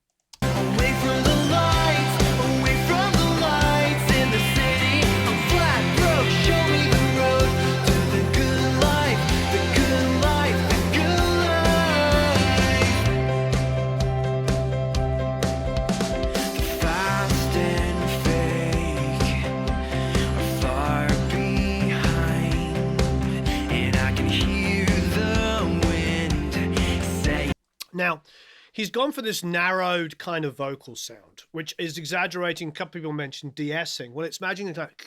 Away from the lights, away from the lights in the city. I'm flat broke, show me the road to the good life, the good life, the good life. Fast and fake are far behind, and I can hear the wind say. Now, he's gone for this narrowed kind of vocal sound, which is exaggerating. A couple people mentioned de-essing. Well, it's imagining like,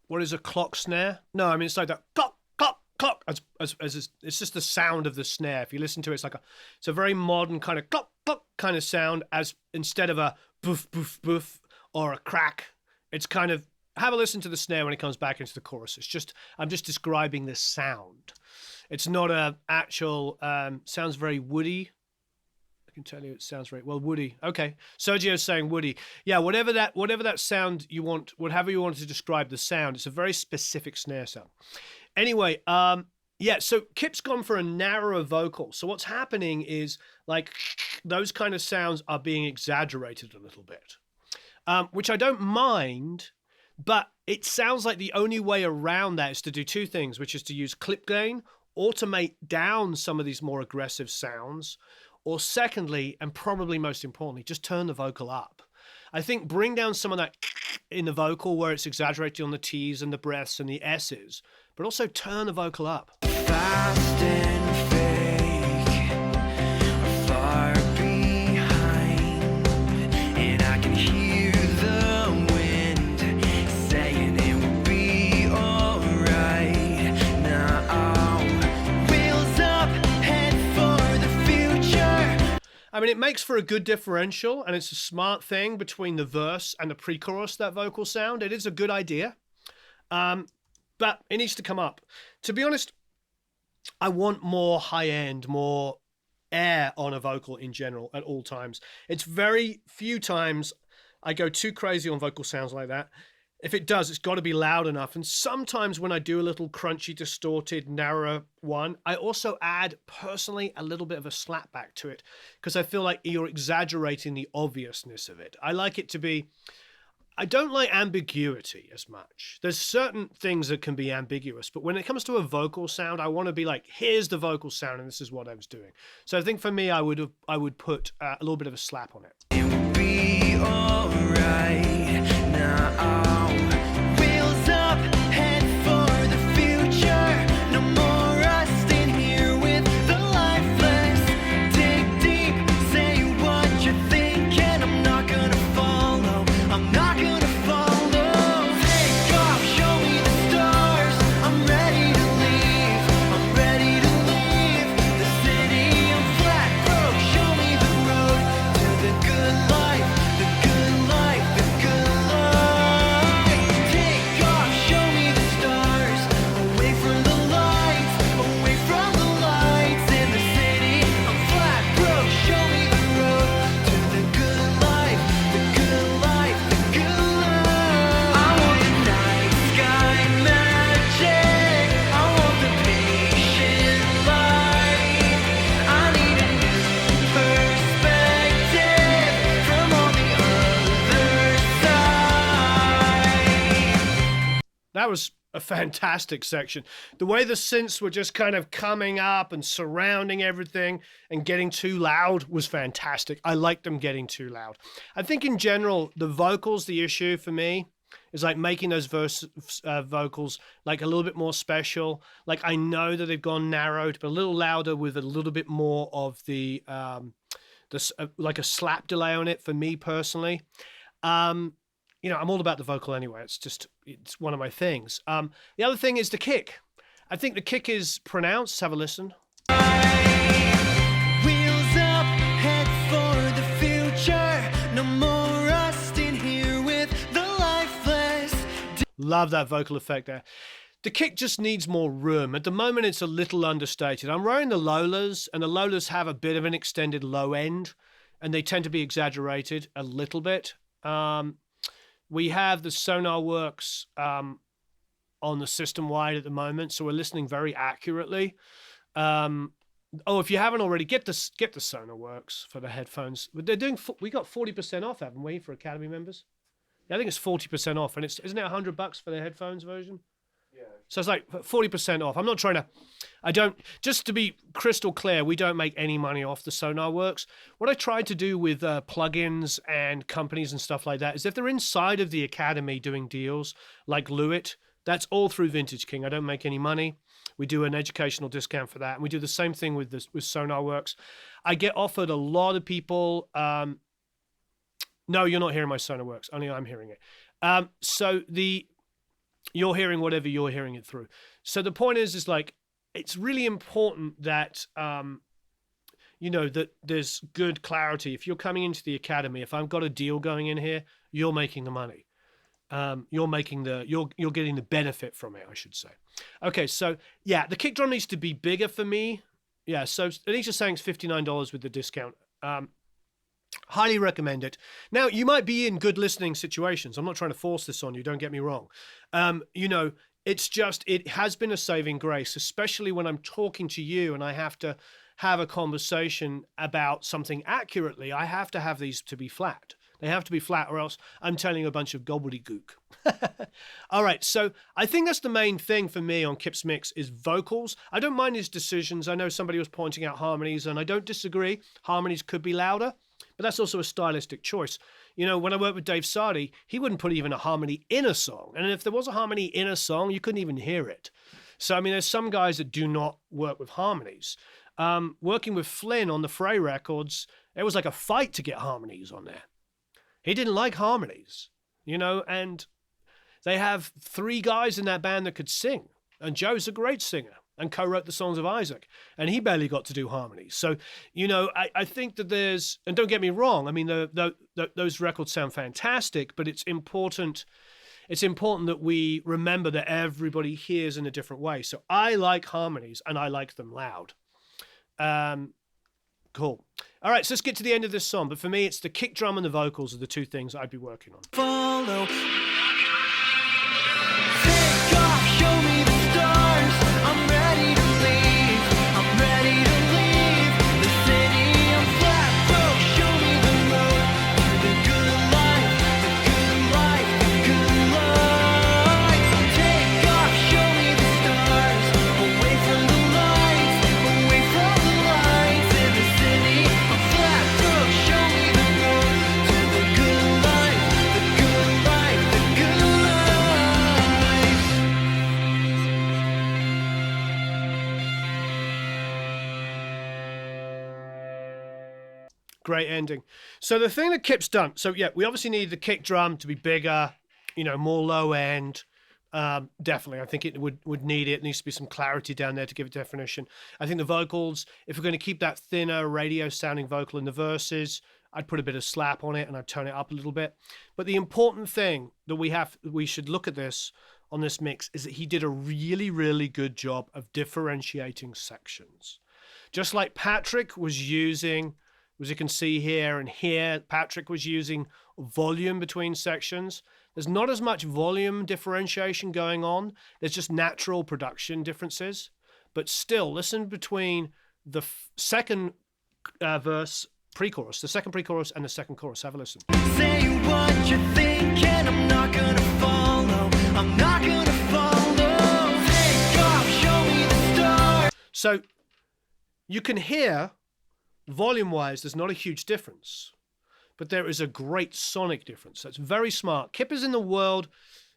what is a clock snare? No, I mean, it's like that clock, clock, clock. It's just the sound of the snare. If you listen to it, it's a very modern kind of clock, clock kind of sound, as instead of a boof, boof, boof or a crack. It's kind of, have a listen to the snare when it comes back into the chorus. I'm just describing the sound. It's not a actual, sounds very woody. I can tell you it sounds very, well, woody. Okay. Sergio's saying woody. Yeah, whatever that sound you want, whatever you want to describe the sound, it's a very specific snare sound. Anyway, yeah, so Kip's gone for a narrower vocal. So what's happening is like those kind of sounds are being exaggerated a little bit, which I don't mind. But it sounds like the only way around that is to do two things, which is to use clip gain, automate down some of these more aggressive sounds, or secondly, and probably most importantly, just turn the vocal up. I think bring down some of that in the vocal where it's exaggerated on the T's and the breaths and the S's, but also turn the vocal up. Fast and fake are far behind, and I can hear the wind saying it will be alright now. Wheels up, head for the future. I mean, it makes for a good differential, and it's a smart thing between the verse and the pre-chorus, that vocal sound. It is a good idea, but it needs to come up. To be honest, I want more high-end, more air on a vocal in general at all times. It's very few times I go too crazy on vocal sounds like that. If it does, it's got to be loud enough. And sometimes when I do a little crunchy, distorted, narrow one, I also add, personally, a little bit of a slapback to it because I feel like you're exaggerating the obviousness of it. I like it to be, I don't like ambiguity as much. There's certain things that can be ambiguous, but when it comes to a vocal sound, I want to be like, here's the vocal sound, and this is what I was doing. So I think for me, I would put a little bit of a slap on it. It'll be alright now. Wheels up, head for the future. No more rust in here with the lifeless. Dig deep, say what you're thinking. I'm not gonna follow. I'm not gonna follow. Take off, show me the stars. I'm ready to leave. I'm ready to leave the city. I'm flat broke. Show me the road to the good life. The good life. The good life. Take off, show me the stars. Away from the lights. Away from the lights in the city. I'm flat broke. Show me the road to the good life. The good life. The good life. I want the night sky magic. I want the patient light. I need a new perspective from on the other side. That was a fantastic section. The way the synths were just kind of coming up and surrounding everything and getting too loud was fantastic. I liked them getting too loud. I think in general, the vocals, the issue for me is like making those vocals like a little bit more special. Like I know that they've gone narrowed, but a little louder with a little bit more of the like a slap delay on it for me personally. You know, I'm all about the vocal anyway. It's one of my things. The other thing is the kick. I think the kick is pronounced. Have a listen. Wheels up, head for the future. No more rust in here with the lifeless. Love that vocal effect there. The kick just needs more room. At the moment, it's a little understated. I'm wearing the Lolas, and the Lolas have a bit of an extended low end, and they tend to be exaggerated a little bit. We have the Sonar Works on the system wide at the moment, so we're listening very accurately. If you haven't already, get the Sonar Works for the headphones. They're doing. We got 40% off, haven't we, for Academy members? Yeah, I think it's 40% off, and isn't it $100 for the headphones version? Yeah. So it's like 40% off. I'm not trying to. Just to be crystal clear, we don't make any money off the Sonar Works. What I tried to do with plugins and companies and stuff like that is if they're inside of the Academy doing deals like Lewitt, that's all through Vintage King. I don't make any money. We do an educational discount for that. And we do the same thing with Sonar Works. I get offered a lot of people. No, you're not hearing my Sonar Works. Only I'm hearing it. You're hearing whatever you're hearing it through. So the point is like, it's really important that, that there's good clarity. If you're coming into the Academy, if I've got a deal going in here, you're making the money. You're getting the benefit from it, I should say. Okay, so yeah, the kick drum needs to be bigger for me. Yeah, so Anisha's saying it's $59 with the discount. Highly recommend it. Now, you might be in good listening situations. I'm not trying to force this on you, don't get me wrong. It's just, it has been a saving grace, especially when I'm talking to you and I have to have a conversation about something accurately. I have to have these to be flat. They have to be flat or else I'm telling you a bunch of gobbledygook. All right, so I think that's the main thing for me on Kip's mix is vocals. I don't mind his decisions. I know somebody was pointing out harmonies, and I don't disagree. Harmonies could be louder, but that's also a stylistic choice. You know, when I worked with Dave Sardi, he wouldn't put even a harmony in a song. And if there was a harmony in a song, you couldn't even hear it. So, I mean, there's some guys that do not work with harmonies. Working with Flynn on the Frey records, it was like a fight to get harmonies on there. He didn't like harmonies, and they have 3 guys in that band that could sing. And Joe's a great singer and co-wrote the songs of Isaac, and he barely got to do harmonies. So, I think that there's, and don't get me wrong, I mean, those records sound fantastic, but it's important that we remember that everybody hears in a different way. So I like harmonies, and I like them loud. Cool. All right, so let's get to the end of this song. But for me, it's the kick drum and the vocals are the 2 things I'd be working on. Follow. Take off, show me the stars. I'm ready to leave. I'm ready to leave the city. I'm flat broke. Show me the road to the good life, the good life, Great ending. So the thing that Kip's done, so yeah, we obviously need the kick drum to be bigger, more low end. Definitely, I think it would need it. It needs to be some clarity down there to give it definition. I think the vocals, if we're going to keep that thinner radio sounding vocal in the verses, I'd put a bit of slap on it and I'd tone it up a little bit. But the important thing that we should look at this on this mix is that he did a really, really good job of differentiating sections. Just like Patrick was using, as you can see here and here, Patrick was using volume between sections. There's not as much volume differentiation going on. There's just natural production differences. But still, listen between the second verse, pre-chorus, the second pre-chorus and the second chorus. Have a listen. Say what you think and I'm not gonna follow. I'm not gonna follow. Take off, show me the stars. So you can hear, volume-wise, there's not a huge difference. But there is a great sonic difference. That's very smart. Kip is in the world.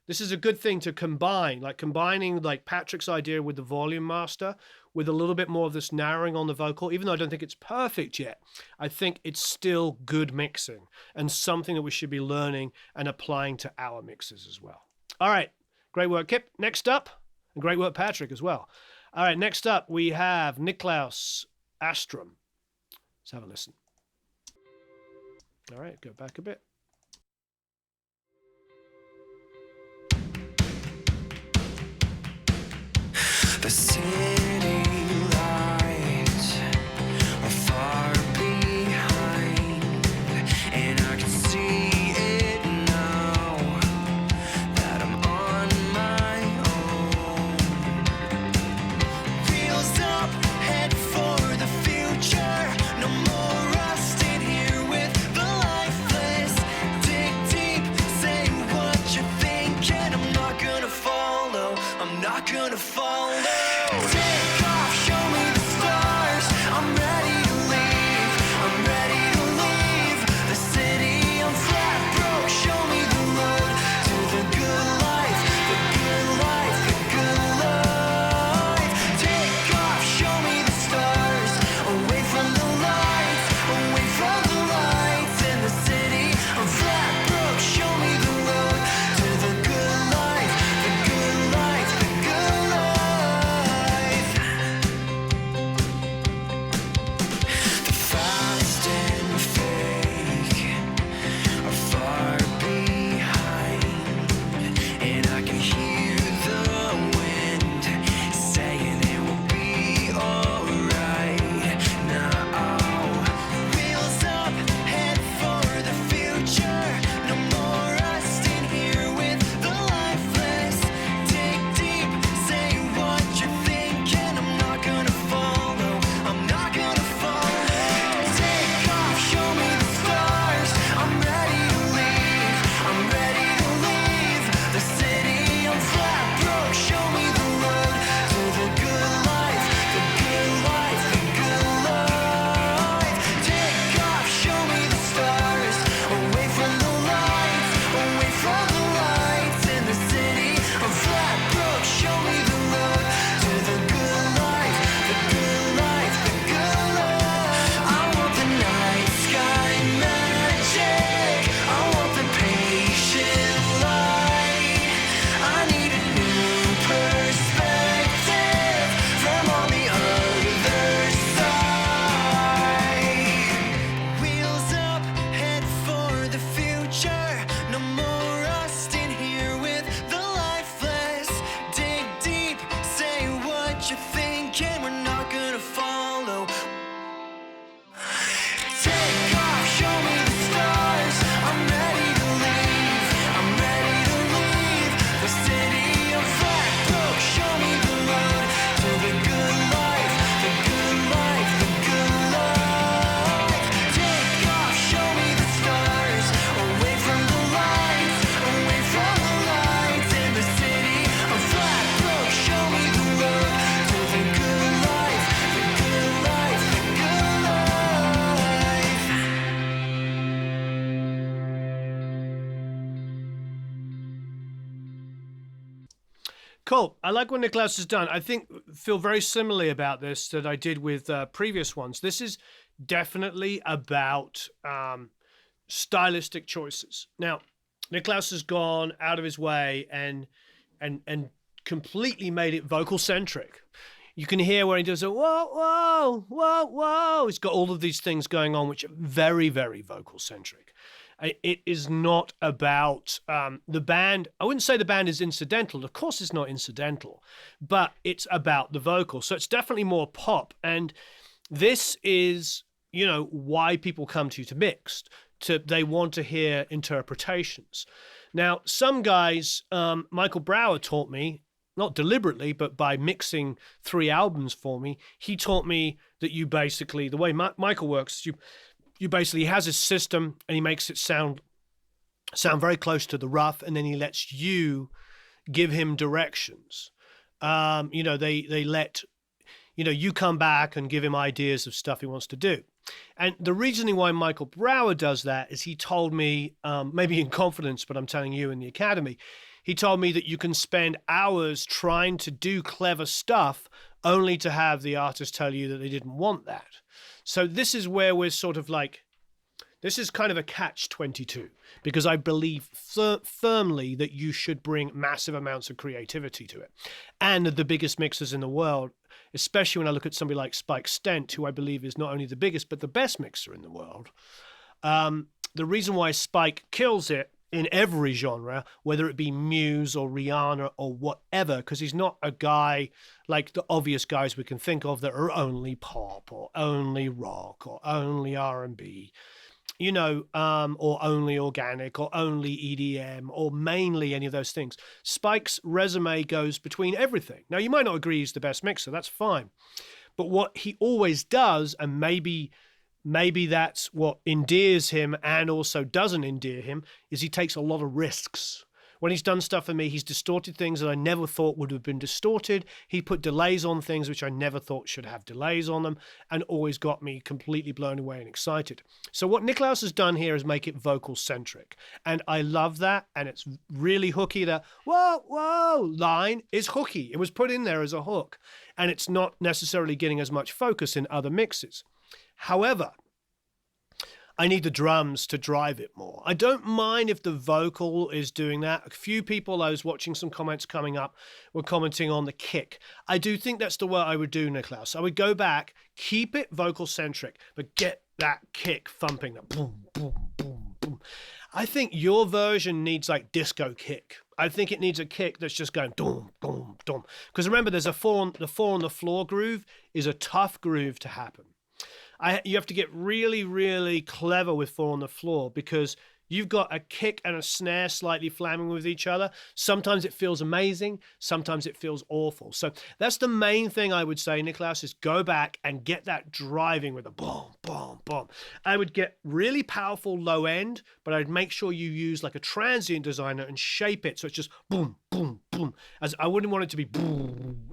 This is a good thing to combine, combining Patrick's idea with the volume master with a little bit more of this narrowing on the vocal. Even though I don't think it's perfect yet, I think it's still good mixing and something that we should be learning and applying to our mixes as well. All right, great work, Kip. Next up, and great work, Patrick, as well. All right, next up, we have Niklaus Astrom. Let's have a listen. All right, go back a bit. The city lights are far behind, and I can see it now that I'm on my own. Wheels up, head for the future. No more rust in here with the lifeless. Dig deep, say what you think, and I'm not gonna follow. I'm not gonna follow. Take off, show me the stars. I'm ready to leave. I'm ready to leave the city. I'm flat broke. Show me the road to the good life, the good life, the good life. Take off, show me the stars. Away from the lights, away from the lights in the city. I'm flat broke. Show me the road to the good life, the good life, the good life. The fast and fake are far behind, and I can hear the wind saying it will be alright now. Wheels up, head for the future. No more rust in here with the lifeless. Dig deep, say what you think, and I'm not gonna follow. I'm not gonna follow. Take off, show me the stars. I'm ready to leave. I'm ready to leave the city. I'm flat broke. Show me the road to the good life, the good life, the good life. Take off, show me the stars. Away from the lights, away from the lights in the city. I'm flat broke. Show me the road to the good life, the good life, the good life. I want the night sky magic. I want the patient light. I need a new perspective from on the other side. Wheels up, head for the future. No more rust in here with the lifeless. Dig deep, say what you think, and we're not gonna follow. Take off, show me the stars. I'm ready to leave. I'm ready to leave the city. I'm flat broke. Show me the road to the good life, the good life, the good life. Take off, show me the stars. Away from the lights, away from the lights in the city. I'm flat broke. Show me the road to the good life, the good life, the good life. Cool. I like what Niklaus has done. I feel very similarly about this that I did with previous ones. This is definitely about stylistic choices. Now, Niklaus has gone out of his way and completely made it vocal centric. You can hear where he does a whoa, whoa, whoa, whoa. He's got all of these things going on, which are very, very vocal centric. It is not about the band. I wouldn't say the band is incidental. Of course, it's not incidental, but it's about the vocals. So it's definitely more pop. And this is, why people come to you to mixed. They want to hear interpretations. Now, some guys, Michael Brower taught me, not deliberately, but by mixing 3 albums for me, he taught me that you basically, the way Michael works, you basically, he has his system and he makes it sound very close to the rough, and then he lets you give him directions. They let, you come back and give him ideas of stuff he wants to do. And the reasoning why Michael Brower does that is he told me, maybe in confidence, but I'm telling you in the academy, he told me that you can spend hours trying to do clever stuff only to have the artist tell you that they didn't want that. So this is where we're sort of like, this is kind of a catch-22, because I believe firmly that you should bring massive amounts of creativity to it. And the biggest mixers in the world, especially when I look at somebody like Spike Stent, who I believe is not only the biggest, but the best mixer in the world. The reason why Spike kills it in every genre, whether it be Muse or Rihanna or whatever, because he's not a guy like the obvious guys we can think of that are only pop or only rock or only R&B, or only organic or only EDM or mainly any of those things. Spike's resume goes between everything. Now, you might not agree he's the best mixer, that's fine. But what he always does, and maybe that's what endears him and also doesn't endear him, is he takes a lot of risks. When he's done stuff for me, he's distorted things that I never thought would have been distorted. He put delays on things which I never thought should have delays on them, and always got me completely blown away and excited. So what Niklaus has done here is make it vocal centric. And I love that. And it's really hooky. The whoa, whoa line is hooky. It was put in there as a hook, and it's not necessarily getting as much focus in other mixes. However, I need the drums to drive it more. I don't mind if the vocal is doing that. A few people, I was watching some comments coming up, were commenting on the kick. I do think that's the way I would do, Niklaus. I would go back, keep it vocal centric, but get that kick thumping, that boom, boom, boom, boom. I think your version needs like disco kick. I think it needs a kick that's just going dum, dum, dum. Because remember, there's the four on the floor groove is a tough groove to happen. You have to get really, really clever with 4 on the floor, because you've got a kick and a snare slightly flamming with each other. Sometimes it feels amazing. Sometimes it feels awful. So that's the main thing I would say, Niklaus, is go back and get that driving with a boom, boom, boom. I would get really powerful low end, but I'd make sure you use like a transient designer and shape it so it's just boom, boom, boom. As I wouldn't want it to be boom,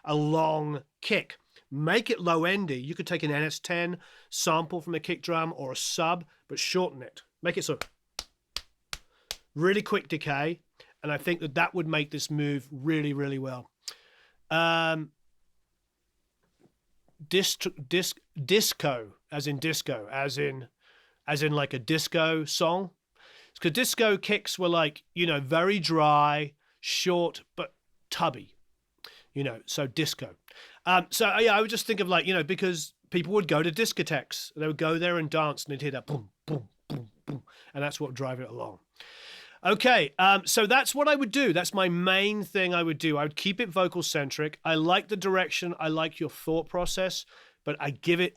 a long kick. Make it low-endy. You could take an NS10 sample from a kick drum or a sub, but shorten it. Make it so really quick decay, and I think that would make this move really, really well. Disco, as in like a disco song. Because disco kicks were like, very dry, short, but tubby. So disco. I would just think of like, because people would go to discotheques. They would go there and dance, and they'd hear that boom, boom, boom, boom. And that's what would drive it along. Okay, so that's what I would do. That's my main thing I would do. I would keep it vocal centric. I like the direction. I like your thought process, but I give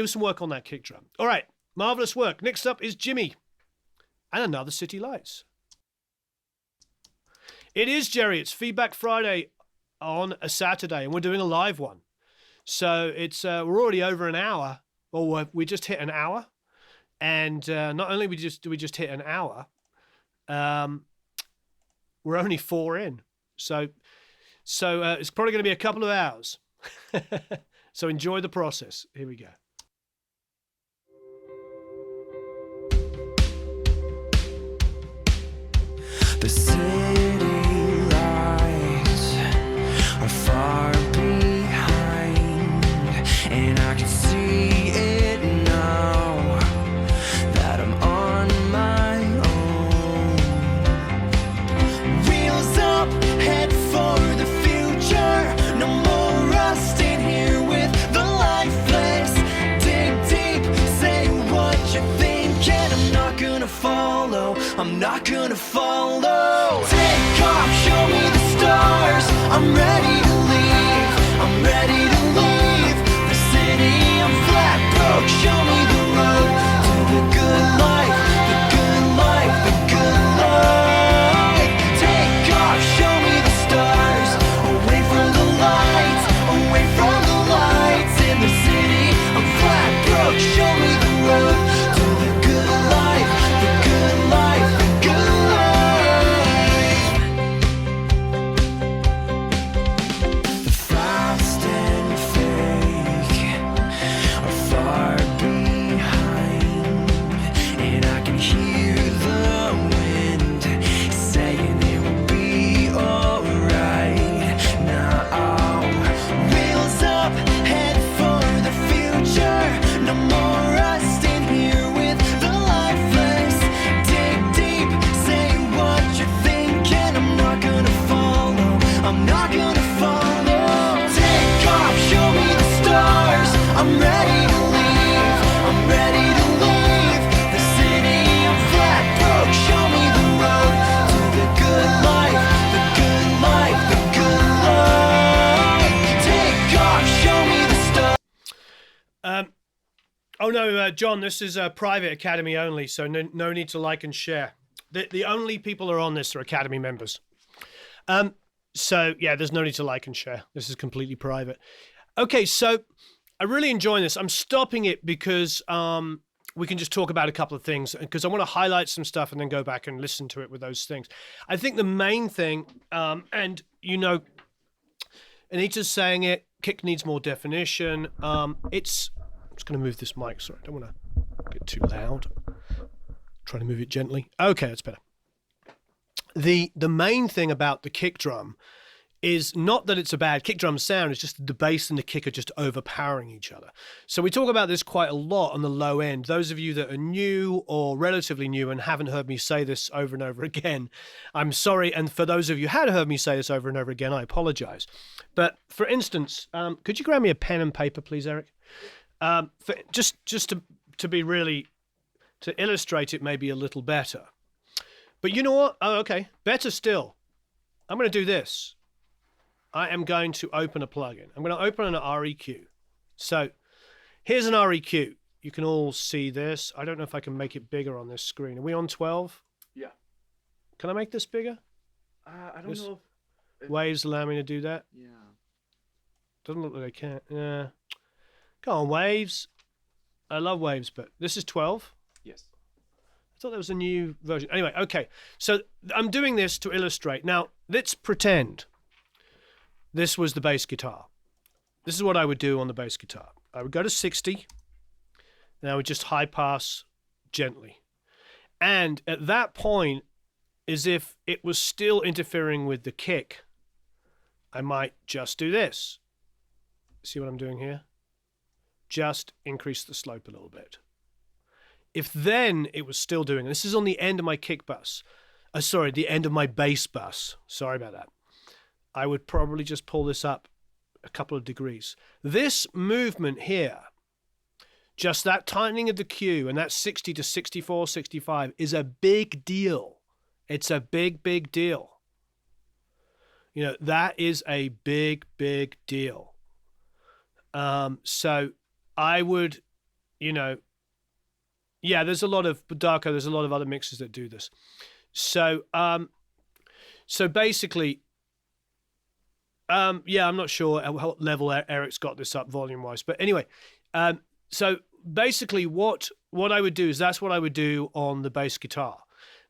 some work on that kick drum. All right, marvelous work. Next up is Jimmy and Another City Lights. It is, Jerry. It's Feedback Friday on a Saturday, and we're doing a live one. So it's we're already over an hour, or we just hit an hour, and not only do we just hit an hour, we're only 4 in. So it's probably going to be a couple of hours. So enjoy the process. Here we go. The city lights are far behind, and I can see it Oh no, John, this is a private Academy only, so no need to like and share. The only people who are on this are Academy members. So yeah, there's no need to like and share. This is completely private. Okay, so I'm really enjoying this. I'm stopping it because we can just talk about a couple of things, because I want to highlight some stuff and then go back and listen to it with those things. I think the main thing, and you know, Anita's saying it, kick needs more definition. I'm just going to move this mic. Sorry, I don't want to get too loud. Try to move it gently. Okay, that's better. The main thing about the kick drum is not that it's a bad kick drum sound, it's just the bass and the kick are just overpowering each other. So we talk about this quite a lot on the low end. Those of you that are new or relatively new and haven't heard me say this over and over again, I'm sorry. And for those of you who had heard me say this over and over again, I apologize. But for instance, could you grab me a pen and paper, please, Eric? Just to be really, to illustrate it maybe a little better. But you know what? Oh, okay. Better still. I'm going to do this. I am going to open a plugin. I'm going to open an REQ. So here's an REQ. You can all see this. I don't know if I can make it bigger on this screen. Are we on 12? Yeah. Can I make this bigger? I don't know if... Waves allow me to do that? Yeah. Doesn't look like I can. Yeah. Go on, Waves. I love Waves, but this is 12? Yes. I thought there was a new version. Anyway, okay. So I'm doing this to illustrate. Now, let's pretend this was the bass guitar. This is what I would do on the bass guitar. I would go to 60, and I would just high pass gently. And at that point, as if it was still interfering with the kick, I might just do this. See what I'm doing here? Just increase the slope a little bit. If then it was still doing, this is on the end of my kick bus, the end of my bass bus. Sorry about that. I would probably just pull this up a couple of degrees. This movement here, just that tightening of the cue and that 60 to 64, 65 is a big deal. It's a big, big deal. You know, that is a big, big deal. So I would, you know, yeah, there's a lot of other mixers that do this. So, so basically, yeah, I'm not sure at what level Eric's got this up volume-wise, but anyway, so basically what I would do is that's what I would do on the bass guitar.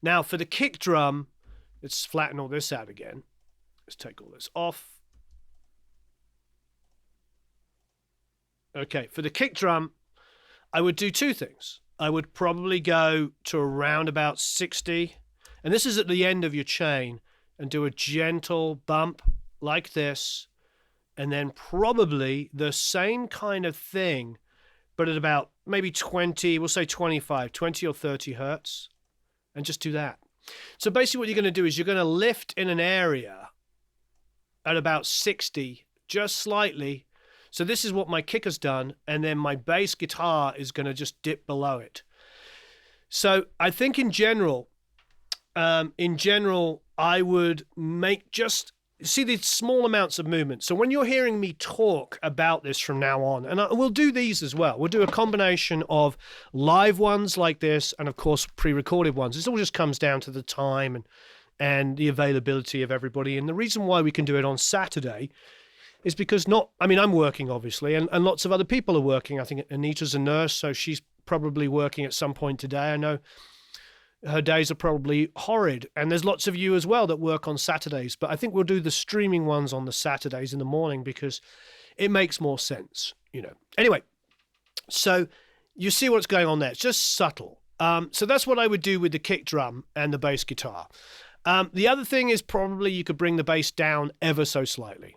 Now for the kick drum, let's flatten all this out again. Let's take all this off. Okay, for the kick drum, I would do two things. I would probably go to around about 60, and this is at the end of your chain, and do a gentle bump like this, and then probably the same kind of thing, but at about maybe 20, we'll say 25, 20 or 30 hertz, and just do that. So basically what you're going to do is you're going to lift in an area at about 60, just slightly. So this is what my kicker's done, and then my bass guitar is going to just dip below it. So I think in general, I would make just, see these small amounts of movement. So when you're hearing me talk about this from now on, and we'll do these as well. We'll do a combination of live ones like this and, of course, pre-recorded ones. This all just comes down to the time and the availability of everybody. And the reason why we can do it on Saturday is because I'm working, obviously, and lots of other people are working. I think Anita's a nurse, so she's probably working at some point today. I know her days are probably horrid, and there's lots of you as well that work on Saturdays, but I think we'll do the streaming ones on the Saturdays in the morning because it makes more sense, you know. Anyway, so you see what's going on there. It's just subtle. So that's what I would do with the kick drum and the bass guitar. The other thing is probably you could bring the bass down ever so slightly.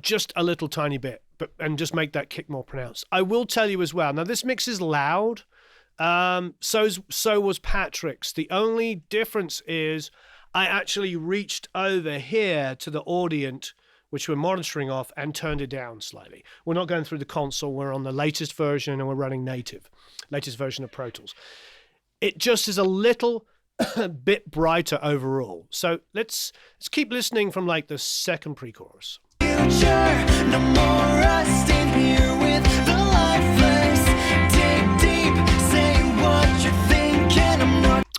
Just a little tiny bit, and just make that kick more pronounced. I will tell you as well, now this mix is loud, so was Patrick's. The only difference is I actually reached over here to the Audient, which we're monitoring off, and turned it down slightly. We're not going through the console, we're on the latest version and we're running latest version of Pro Tools. It just is a little bit brighter overall. So let's keep listening from like the second pre-chorus. Future, no more rust in here with the lifeless.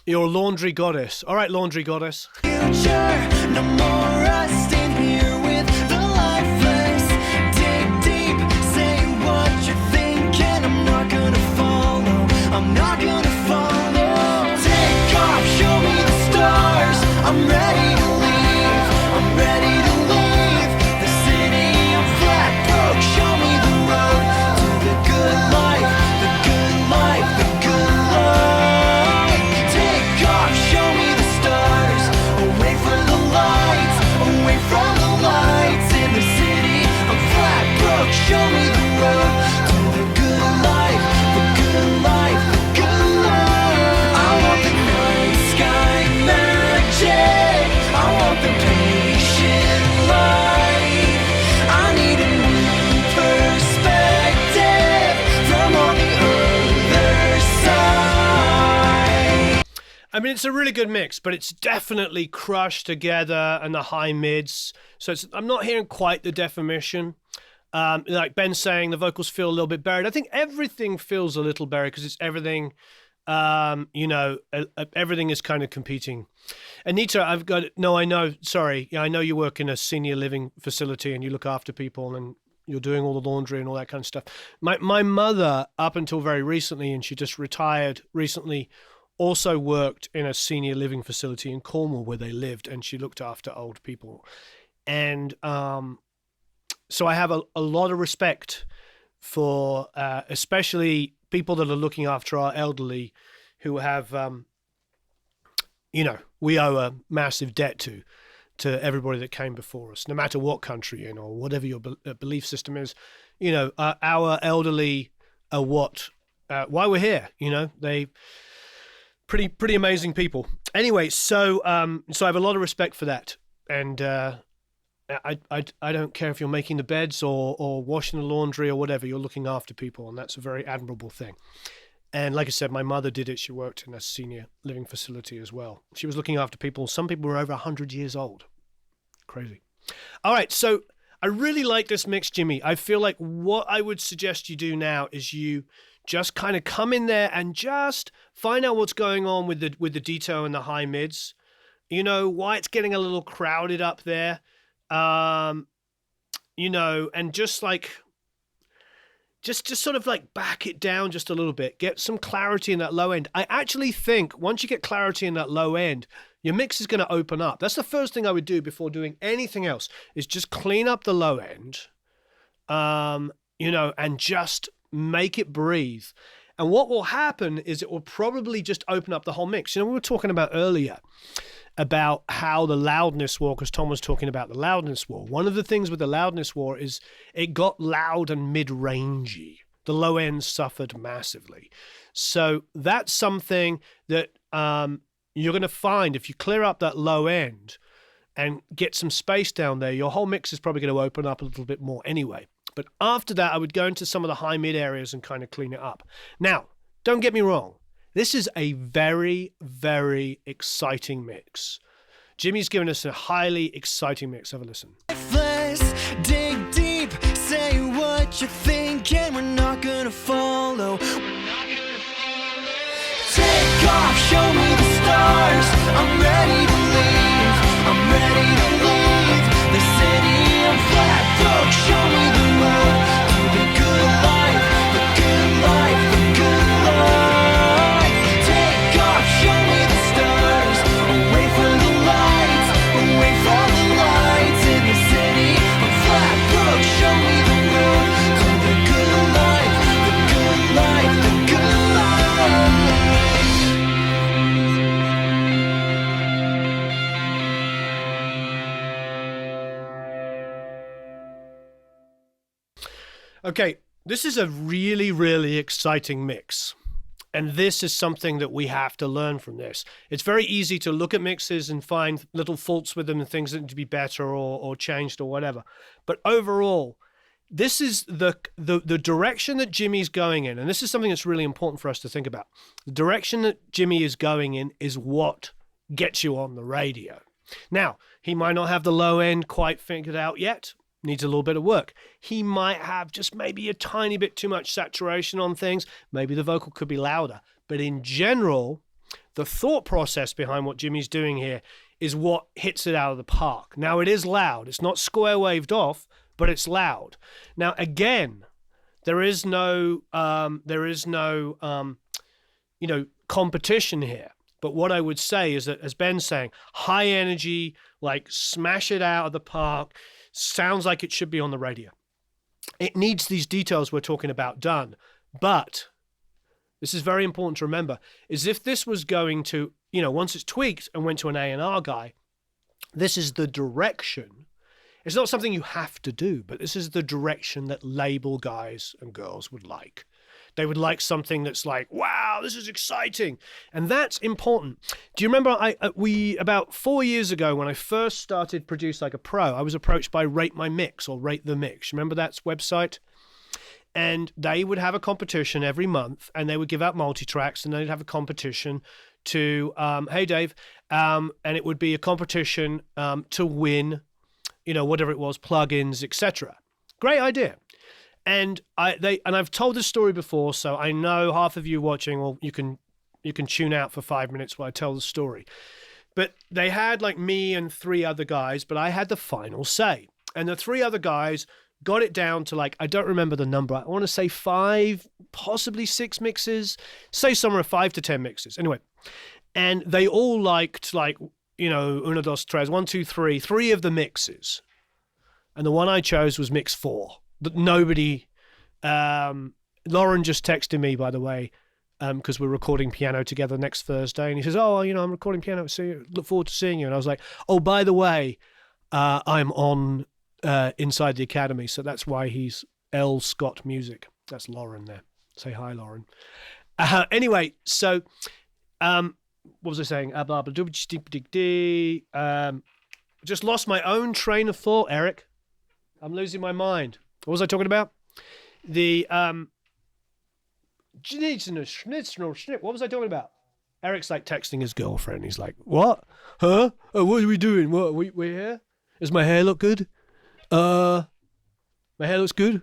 You're a laundry goddess. All right, laundry goddess. future. No more rust in here with the lifeless. Dig deep, say what you're thinking. I'm not gonna follow. I'm not gonna follow. Take off, show me the stars. I'm ready to leave. I'm ready to leave the city. I'm flat broke. Show me the road to the good life. The good life. The good life. Take off, show me the stars. Away from the lights. Away from the lights in the city. I'm flat broke. Show me the road to the good life. The good life. The good life. I want the night sky magic. I want the patient light. I need a new perspective from on the other side. I mean, it's a really good mix, but it's definitely crushed together and the high mids. So I'm not hearing quite the definition. Like Ben's saying, the vocals feel a little bit buried. I think everything feels a little buried because it's everything, everything is kind of competing. Anita, I know, sorry. Yeah, I know you work in a senior living facility and you look after people and you're doing all the laundry and all that kind of stuff. My mother, up until very recently, and she just retired recently, also worked in a senior living facility in Cornwall where they lived, and she looked after old people. And so I have a lot of respect for especially people that are looking after our elderly who have, we owe a massive debt to everybody that came before us, no matter what country you're in or whatever your belief system is. Our elderly are why we're here. They pretty amazing people. Anyway, so I have a lot of respect for that, and I don't care if you're making the beds or washing the laundry or whatever. You're looking after people, and that's a very admirable thing. And like I said, my mother did it. She worked in a senior living facility as well. She was looking after people. Some people were over 100 years old. Crazy. All right, so I really like this mix, Jimmy. I feel like what I would suggest you do now is you just kind of come in there and just find out what's going on with the detail and the high mids. Why it's getting a little crowded up there. And just sort of like back it down just a little bit, get some clarity in that low end. I actually think once you get clarity in that low end, your mix is going to open up. That's the first thing I would do before doing anything else, is just clean up the low end, and just make it breathe. And what will happen is it will probably just open up the whole mix. We were talking about earlier about how the loudness war, because Tom was talking about the loudness war. One of the things with the loudness war is it got loud and mid-rangey. The low end suffered massively. So that's something that you're going to find if you clear up that low end and get some space down there, your whole mix is probably going to open up a little bit more anyway. But after that, I would go into some of the high mid areas and kind of clean it up. Now, don't get me wrong. This is a very, very exciting mix. Jimmy's given us a highly exciting mix. Have a listen. Lifeless, dig deep, say what you're thinking. We're not gonna follow. Take off, show me the stars. I'm ready to leave. I'm ready to leave the city. I'm flat broke. Show me the road to the good life. The good life. The good life. Take off, show me the stars. Away from the lights. Away from the lights in the city. I'm flat broke. Show me the road to the good life. The good life. The good life. Okay, this is a really, really exciting mix. And this is something that we have to learn from this. It's very easy to look at mixes and find little faults with them and things that need to be better or changed or whatever. But overall, this is the direction that Jimmy's going in. And this is something that's really important for us to think about. The direction that Jimmy is going in is what gets you on the radio. Now, he might not have the low end quite figured out yet. Needs a little bit of work. He might have just maybe a tiny bit too much saturation on things. Maybe the vocal could be louder. But in general, the thought process behind what Jimmy's doing here is what hits it out of the park. Now, it is loud. It's not square waved off, but it's loud. Now, again, there is no competition here. But what I would say is that, as Ben's saying, high energy, like smash it out of the park, sounds like it should be on the radio. It needs these details we're talking about done. But this is very important to remember, is if this was going to, once it's tweaked and went to an A&R guy, this is the direction. It's not something you have to do, but this is the direction that label guys and girls would like. They would like something that's like, wow, this is exciting. And that's important. Do you remember about 4 years ago when I first started Produce Like a Pro, I was approached by Rate My Mix or Rate the Mix. Remember that website? And they would have a competition every month and they would give out multi-tracks and they'd have a competition to, hey, Dave, and it would be a competition to win, whatever it was, plugins, etc. Great idea. And I've told this story before, so I know half of you watching, well, you can tune out for 5 minutes while I tell the story. But they had like me and 3 other guys, but I had the final say. And the 3 other guys got it down to like, I don't remember the number. I want to say 5, possibly 6 mixes, say somewhere 5 to 10 mixes. Anyway, and they all liked like, uno, dos, tres, 1, 2, 3, 3 of the mixes. And the one I chose was mix 4. That nobody, Lauren just texted me, by the way, because we're recording piano together next Thursday. And he says, oh, I'm recording piano. Look forward to seeing you. And I was like, oh, by the way, I'm on Inside the Academy. So that's why he's L. Scott Music. That's Lauren there. Say hi, Lauren. Anyway, so what was I saying? Just lost my own train of thought, Eric. I'm losing my mind. What was I talking about? What was I talking about? Eric's like texting his girlfriend. He's like, what? Huh? Oh, what are we doing? What? We're here? Does my hair look good? My hair looks good?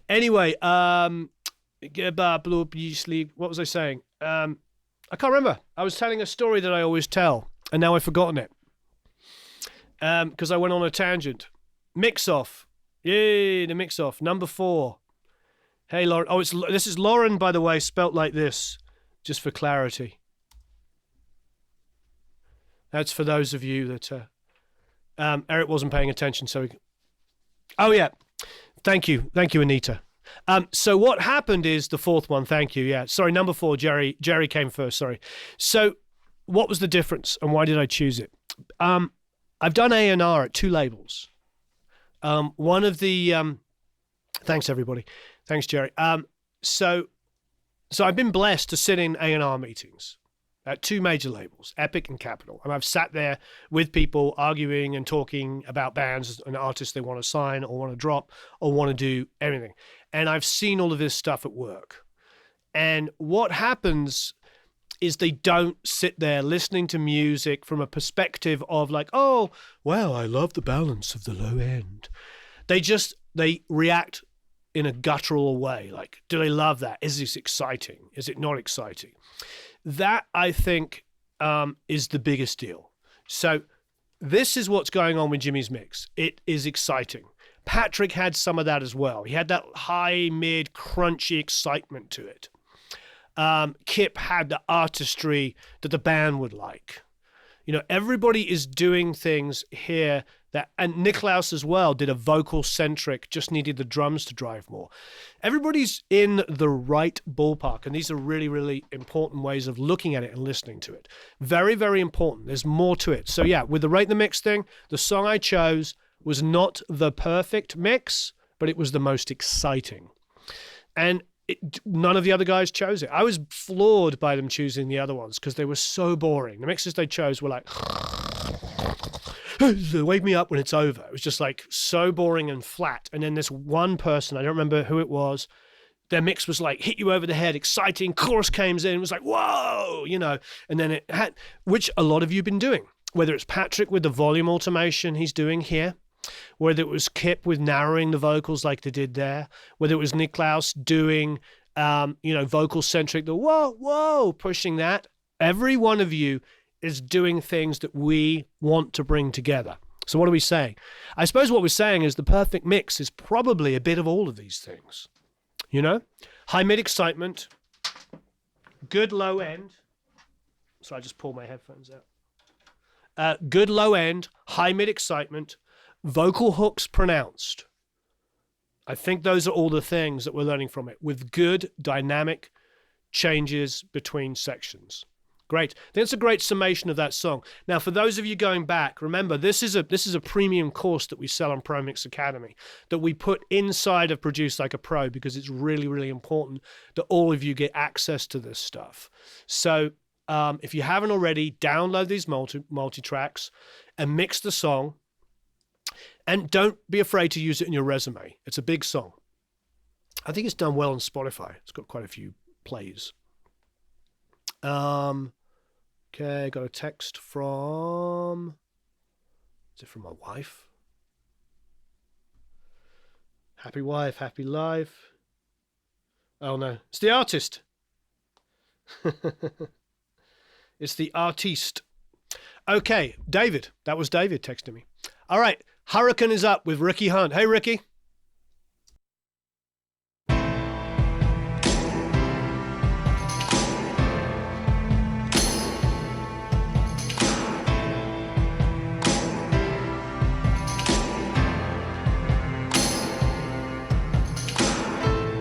Anyway, what was I saying? I can't remember. I was telling a story that I always tell, and now I've forgotten it. Because I went on a tangent. Mix-off. Yay, the mix-off. Number 4. Hey, Lauren. Oh, this is Lauren, by the way, spelt like this, just for clarity. That's for those of you that... Eric wasn't paying attention, so... Oh, yeah. Thank you, Anita. So what happened is the 4th one. Thank you, yeah. Sorry, number 4, Jerry came first, sorry. So what was the difference, and why did I choose it? I've done A&R at 2 labels. One of the thanks everybody, thanks Jerry. So I've been blessed to sit in A&R meetings at 2 major labels, Epic and Capitol, and I've sat there with people arguing and talking about bands and artists they want to sign or want to drop or want to do anything. And I've seen all of this stuff at work. And what happens is they don't sit there listening to music from a perspective of like, oh, well, I love the balance of the low end. They react in a guttural way. Like, do they love that? Is this exciting? Is it not exciting? That, I think, is the biggest deal. So this is what's going on with Jimmy's mix. It is exciting. Patrick had some of that as well. He had that high, mid, crunchy excitement to it. Kip had the artistry that the band would like. Everybody is doing things here and Niklaus as well did a vocal centric, just needed the drums to drive more. Everybody's in the right ballpark, and these are really, really important ways of looking at it and listening to it. Very, very important. There's more to it. So yeah, with the Rate the Mix thing, the song I chose was not the perfect mix, but it was the most exciting. And none of the other guys chose it. I was floored by them choosing the other ones because they were so boring. The mixes they chose were like, wake me up when it's over. It was just like so boring and flat. And then this one person, I don't remember who it was, their mix was like, hit you over the head, exciting, chorus came in, it was like, whoa, and then it had, which a lot of you have been doing, whether it's Patrick with the volume automation he's doing here, whether it was Kip with narrowing the vocals like they did there, whether it was Niklaus doing vocal centric, the whoa, whoa, pushing that. Every one of you is doing things that we want to bring together. So what are we saying? I suppose what we're saying is the perfect mix is probably a bit of all of these things. High mid excitement, good low end. So I just pulled my headphones out. Good low end, high mid excitement, vocal hooks pronounced. I think those are all the things that we're learning from it, with good dynamic changes between sections. Great. I think it's a great summation of that song. Now, for those of you going back, remember, this is a premium course that we sell on ProMix Academy that we put inside of Produce Like a Pro because it's really, really important that all of you get access to this stuff. So if you haven't already, download these multi-tracks and mix the song. And don't be afraid to use it in your resume. It's a big song. I think it's done well on Spotify. It's got quite a few plays. Okay, I got a text from... Is it from my wife? Happy wife, happy life. Oh no, it's the artist. It's the artiste. Okay, David. That was David texting me. All right, Hurricane is up with Ricky Hunt. Hey, Ricky.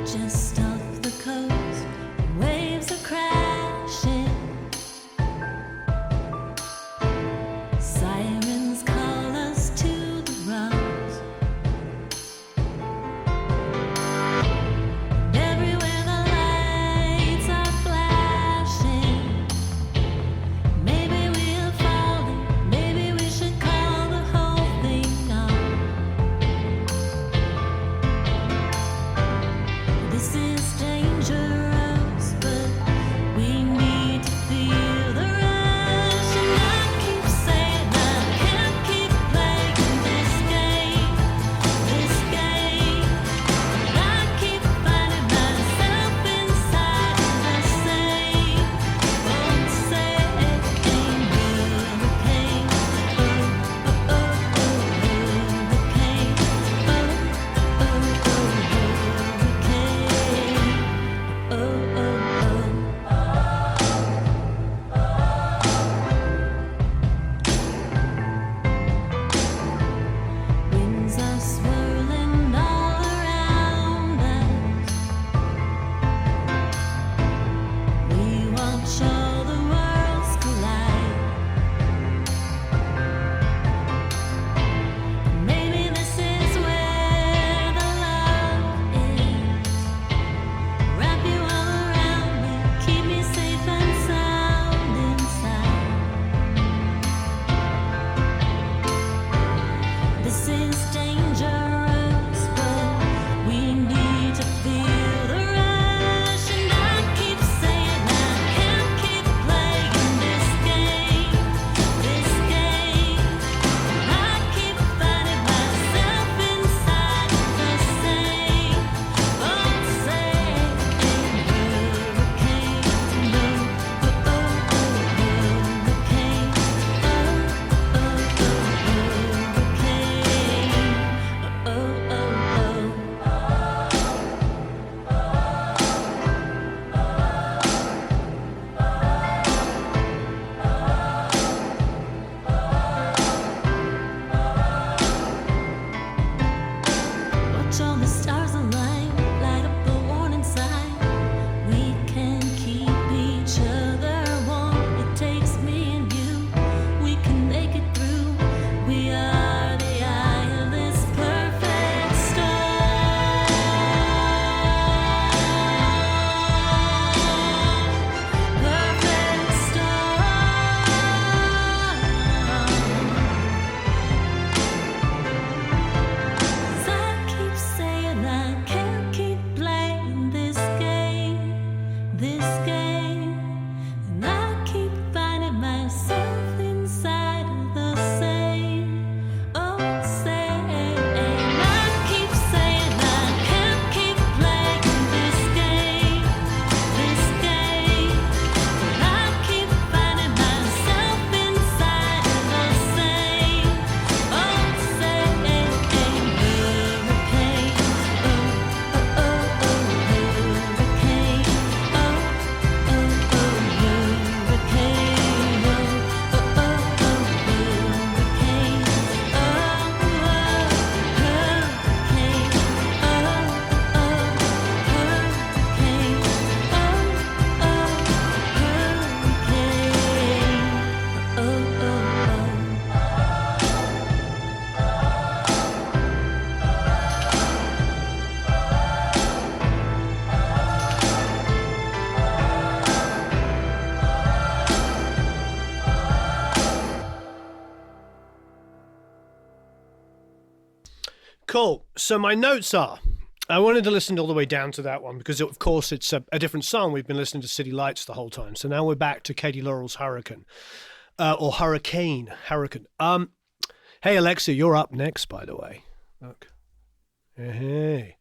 Just off the coast, waves are crashing. Sirens call us to the rocks. Cool. So my notes are, I wanted to listen all the way down to that one because, of course, it's a different song. We've been listening to City Lights the whole time. So now we're back to Katie Laurel's Hurricane, or Hurricane. Hey, Alexa, you're up next, by the way. Look. Hey.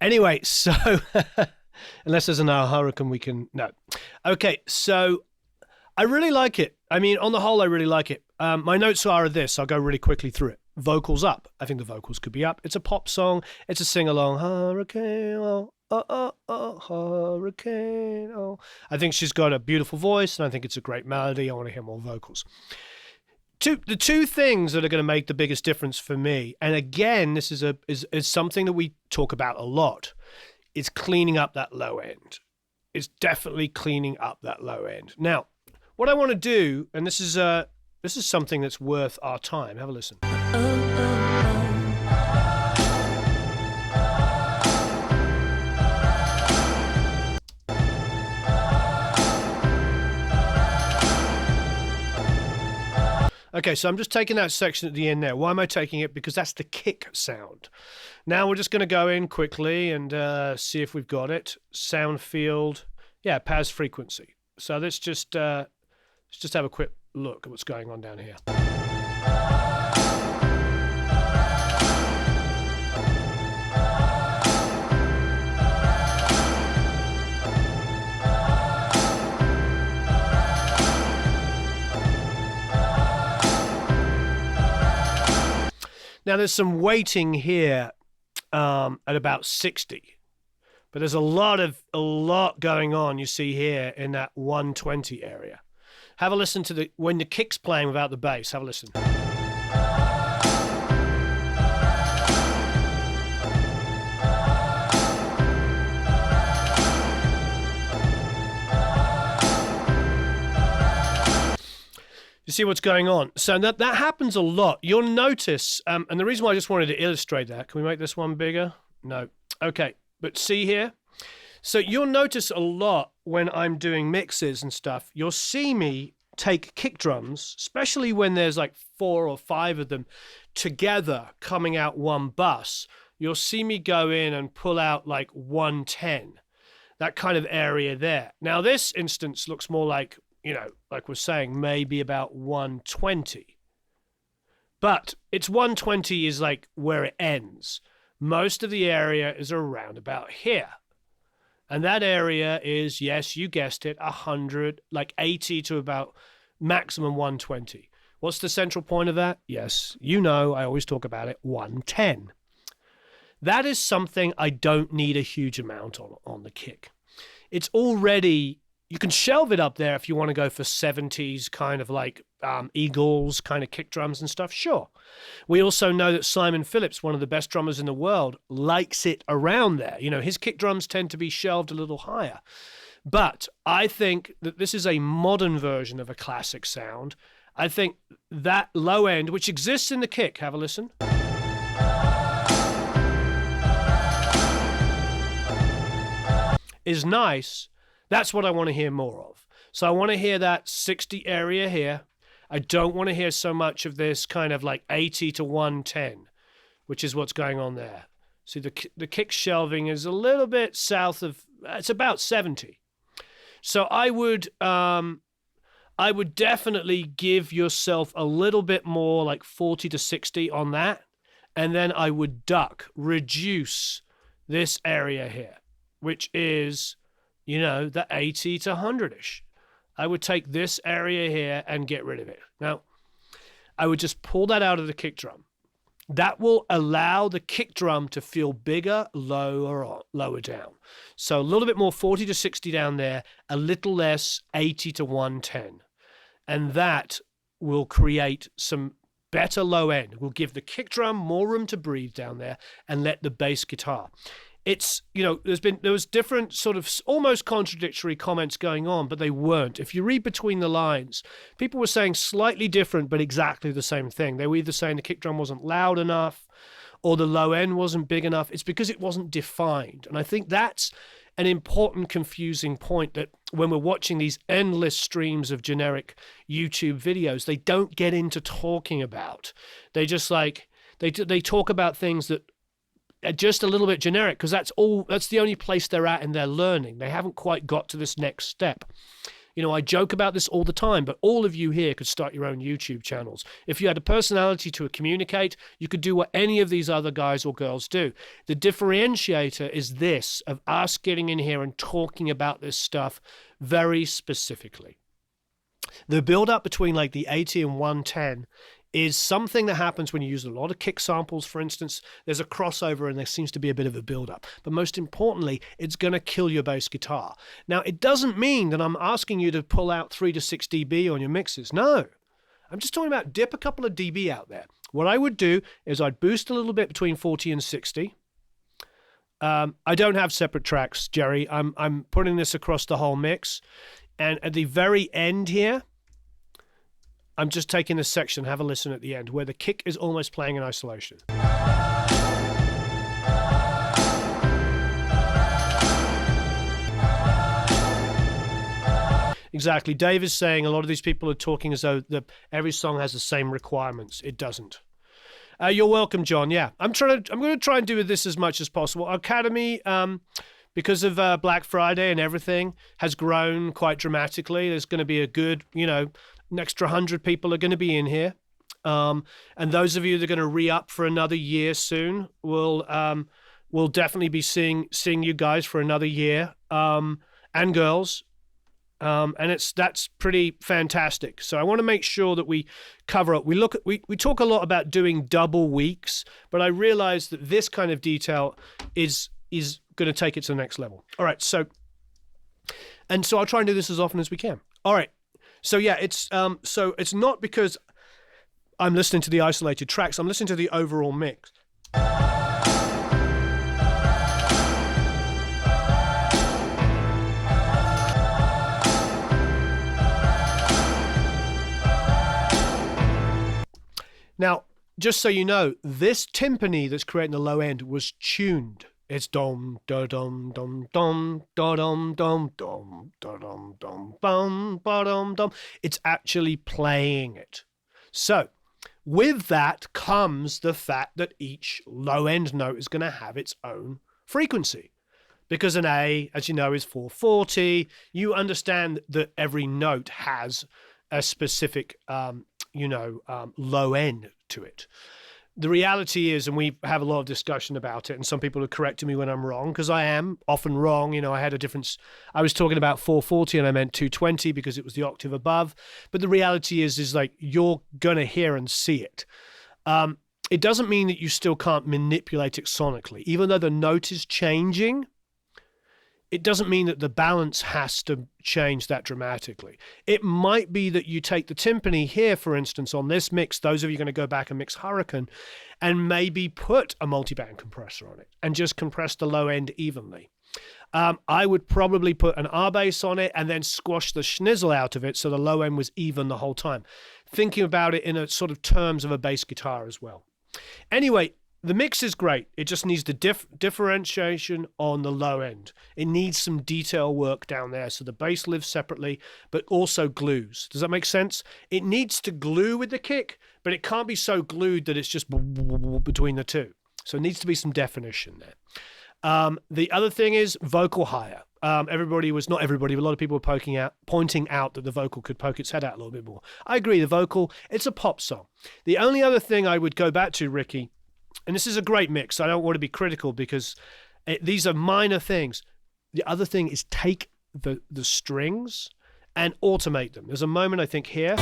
Anyway, so unless there's another hurricane, we can... No. Okay, so I really like it. I mean, on the whole, I really like it. My notes are this. I'll go really quickly through it. Vocals up. I think the vocals could be up. It's a pop song. It's a sing-along. Hurricane, oh, oh, oh, hurricane, oh. I think she's got a beautiful voice, and I think it's a great melody. I want to hear more vocals. The two things that are going to make the biggest difference for me, and again, this is something that we talk about a lot, is cleaning up that low end. It's definitely cleaning up that low end. Now, what I want to do, and this is something that's worth our time. Have a listen. Okay, so I'm just taking that section at the end there. Why am I taking it? Because that's the kick sound. Now we're just going to go in quickly and see if we've got it. Sound field. Yeah, Paz frequency. So let's just have a quick look at what's going on down here. Now, there's some weighting here at about 60, but there's a lot going on, you see here, in that 120 area. Have a listen to when the kick's playing without the bass. Have a listen. You see what's going on? So that happens a lot. You'll notice, and the reason why I just wanted to illustrate that, can we make this one bigger? No. Okay, but see here? So you'll notice a lot when I'm doing mixes and stuff, you'll see me take kick drums, especially when there's like 4 or 5 of them together coming out one bus. You'll see me go in and pull out like 110, that kind of area there. Now this instance looks more like, like we're saying, maybe about 120. But it's 120 is like where it ends. Most of the area is around about here. And that area is, yes, you guessed it, 100, like 80 to about maximum 120. What's the central point of that? Yes, I always talk about it, 110. That is something I don't need a huge amount on the kick. It's already... You can shelve it up there if you want to go for 70s kind of like Eagles kind of kick drums and stuff. Sure. We also know that Simon Phillips, one of the best drummers in the world, likes it around there. His kick drums tend to be shelved a little higher. But I think that this is a modern version of a classic sound. I think that low end, which exists in the kick, have a listen. Is nice. That's what I want to hear more of. So I want to hear that 60 area here. I don't want to hear so much of this kind of like 80 to 110, which is what's going on there. See, the kick shelving is a little bit south of, it's about 70. So I would definitely give yourself a little bit more, like 40 to 60 on that. And then I would reduce this area here, which is... the 80 to 100-ish. I would take this area here and get rid of it. Now, I would just pull that out of the kick drum. That will allow the kick drum to feel bigger, lower down. So a little bit more 40 to 60 down there, a little less 80 to 110. And that will create some better low end. It will give the kick drum more room to breathe down there and let the bass guitar. It's, there was different sort of almost contradictory comments going on, but they weren't. If you read between the lines, people were saying slightly different, but exactly the same thing. They were either saying the kick drum wasn't loud enough or the low end wasn't big enough. It's because it wasn't defined. And I think that's an important confusing point, that when we're watching these endless streams of generic YouTube videos, they don't get into talking about. They just they talk about things that just a little bit generic, because that's the only place they're at in their learning. They haven't quite got to this next step. You know, I joke about this all the time, but all of you here could start your own YouTube channels. If you had a personality to communicate, you could do what any of these other guys or girls do. The differentiator is this, of us getting in here and talking about this stuff very specifically. The build-up between like the 80 and 110 is something that happens when you use a lot of kick samples, for instance. There's a crossover and there seems to be a bit of a build-up. But most importantly, it's going to kill your bass guitar. Now, it doesn't mean that I'm asking you to pull out 3 to 6 dB on your mixes. No. I'm just talking about dip a couple of dB out there. What I would do is I'd boost a little bit between 40 and 60. I don't have separate tracks, Jerry. I'm putting this across the whole mix. And at the very end here, I'm just taking this section, have a listen at the end, where the kick is almost playing in isolation. Exactly. Dave is saying a lot of these people are talking as though every song has the same requirements. It doesn't. You're welcome, John. Yeah, I'm going to try and do this as much as possible. Academy, because of Black Friday and everything, has grown quite dramatically. There's going to be a good, an extra 100 people are going to be in here. And those of you that are going to re-up for another year soon will definitely be seeing you guys for another year, and girls. And that's pretty fantastic. So I want to make sure that we cover up. We talk a lot about doing double weeks, but I realize that this kind of detail is going to take it to the next level. All right. So I'll try and do this as often as we can. All right. So yeah, it's not because I'm listening to the isolated tracks. I'm listening to the overall mix. Now, just so you know, this timpani that's creating the low end was tuned. It's dom da dom dom dom da dom dom dom da dom dom bum ba dom dom. It's actually playing it. So, with that comes the fact that each low end note is going to have its own frequency. Because an A, as you know, is 440. You understand that every note has a specific low end to it. The reality is, and we have a lot of discussion about it, and some people are correcting me when I'm wrong, because I am often wrong. I had a difference. I was talking about 440 and I meant 220 because it was the octave above. But the reality is like you're going to hear and see it. It doesn't mean that you still can't manipulate it sonically. Even though the note is changing, it doesn't mean that the balance has to change that dramatically. It might be that you take the timpani here, for instance, on this mix, those of you going to go back and mix Hurricane, and maybe put a multiband compressor on it and just compress the low end evenly. I would probably put an R bass on it and then squash the schnizzle out of it so the low end was even the whole time. Thinking about it in a sort of terms of a bass guitar as well. Anyway, the mix is great. It just needs the differentiation on the low end. It needs some detail work down there so the bass lives separately, but also glues. Does that make sense? It needs to glue with the kick, but it can't be so glued that it's just between the two. So it needs to be some definition there. The other thing is vocal higher. Not everybody, but a lot of people were pointing out that the vocal could poke its head out a little bit more. I agree, the vocal, it's a pop song. The only other thing I would go back to, Ricky, and this is a great mix. I don't want to be critical because these are minor things. The other thing is take the strings and automate them. There's a moment, I think, here.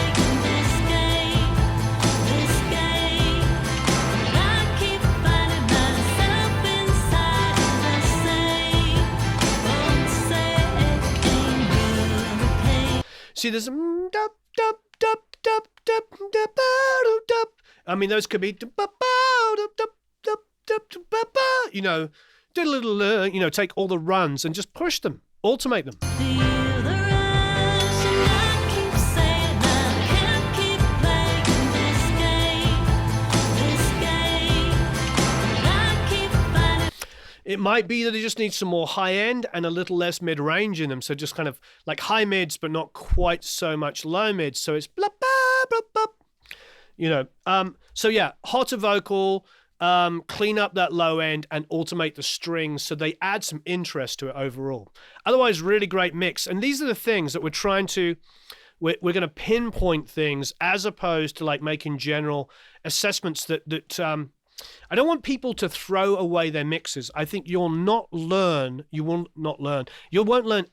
See, there's a I mean, those could be take all the runs and just push them, automate them. It might be that it just needs some more high end and a little less mid range in them. So just kind of like high mids, but not quite so much low mids. So it's blah, blah, blah, blah. So yeah, hotter vocal, clean up that low end and automate the strings so they add some interest to it overall. Otherwise, really great mix. And these are the things that we're going to pinpoint things as opposed to like making general assessments that I don't want people to throw away their mixes. I think you won't learn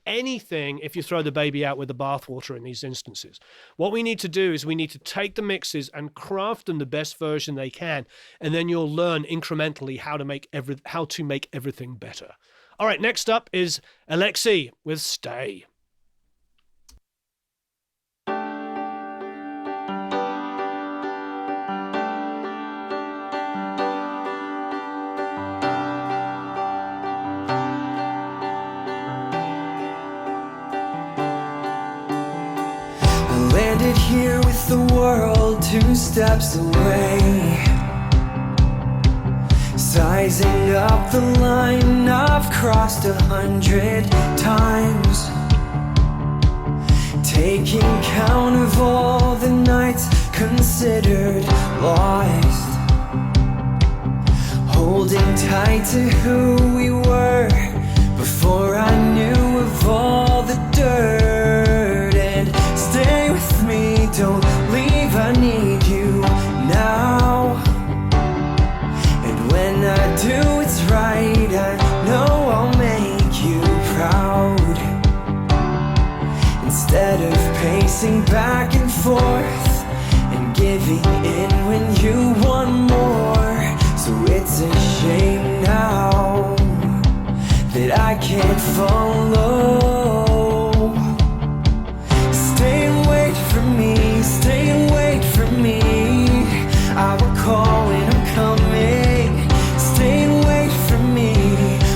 anything if you throw the baby out with the bathwater in these instances. What we need to do is we need to take the mixes and craft them the best version they can, and then you'll learn incrementally how to make everything better. All right, next up is Alexi with Stay. Landed here with the world 2 steps away, sizing up the line I've crossed 100 times, taking count of all the nights considered lost, holding tight to who we were before I knew of all the dirt. And stay with me, don't leave, I need you now. And when I do, it's right, I know I'll make you proud. Instead of pacing back and forth and giving in when you want more. So it's a shame now that I can't follow. Stay and wait for me, stay and wait for me. I will call when I'm coming. Stay and wait for me,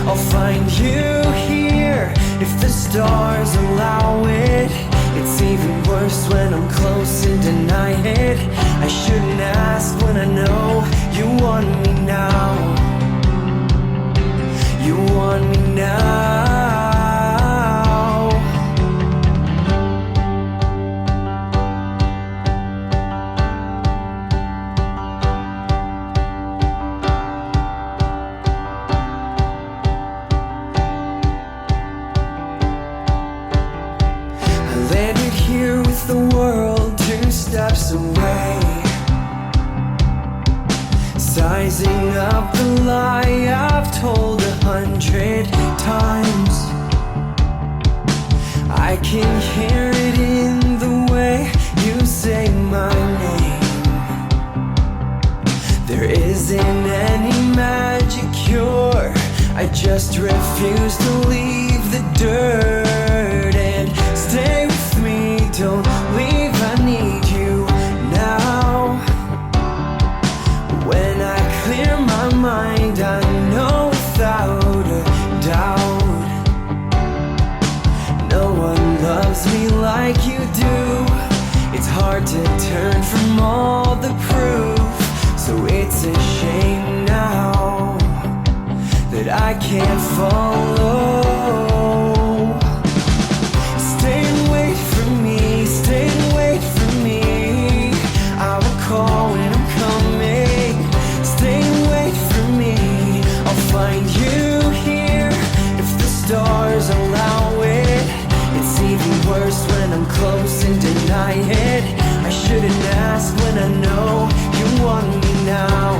I'll find you here if the stars allow it. It's even worse when I'm close and deny it. I shouldn't ask when I know you want me now. You want me now. I landed here with the world 2 steps away, sizing up the lie I've told 100 times. I can hear it in the way you say my name. There isn't any magic cure, I just refuse to leave the dirt. And stay with me, don't leave, I need you now. When I clear my mind, I know without a doubt no one loves me like you do. It's hard to turn from all the proof, so it's a shame now that I can't follow. Stay and wait for me, stay and wait for me. I will call when I'm coming. Stay and wait for me, I'll find you here if the stars allow it. It's even worse when I'm close and deny it. I shouldn't ask when I know you want me now.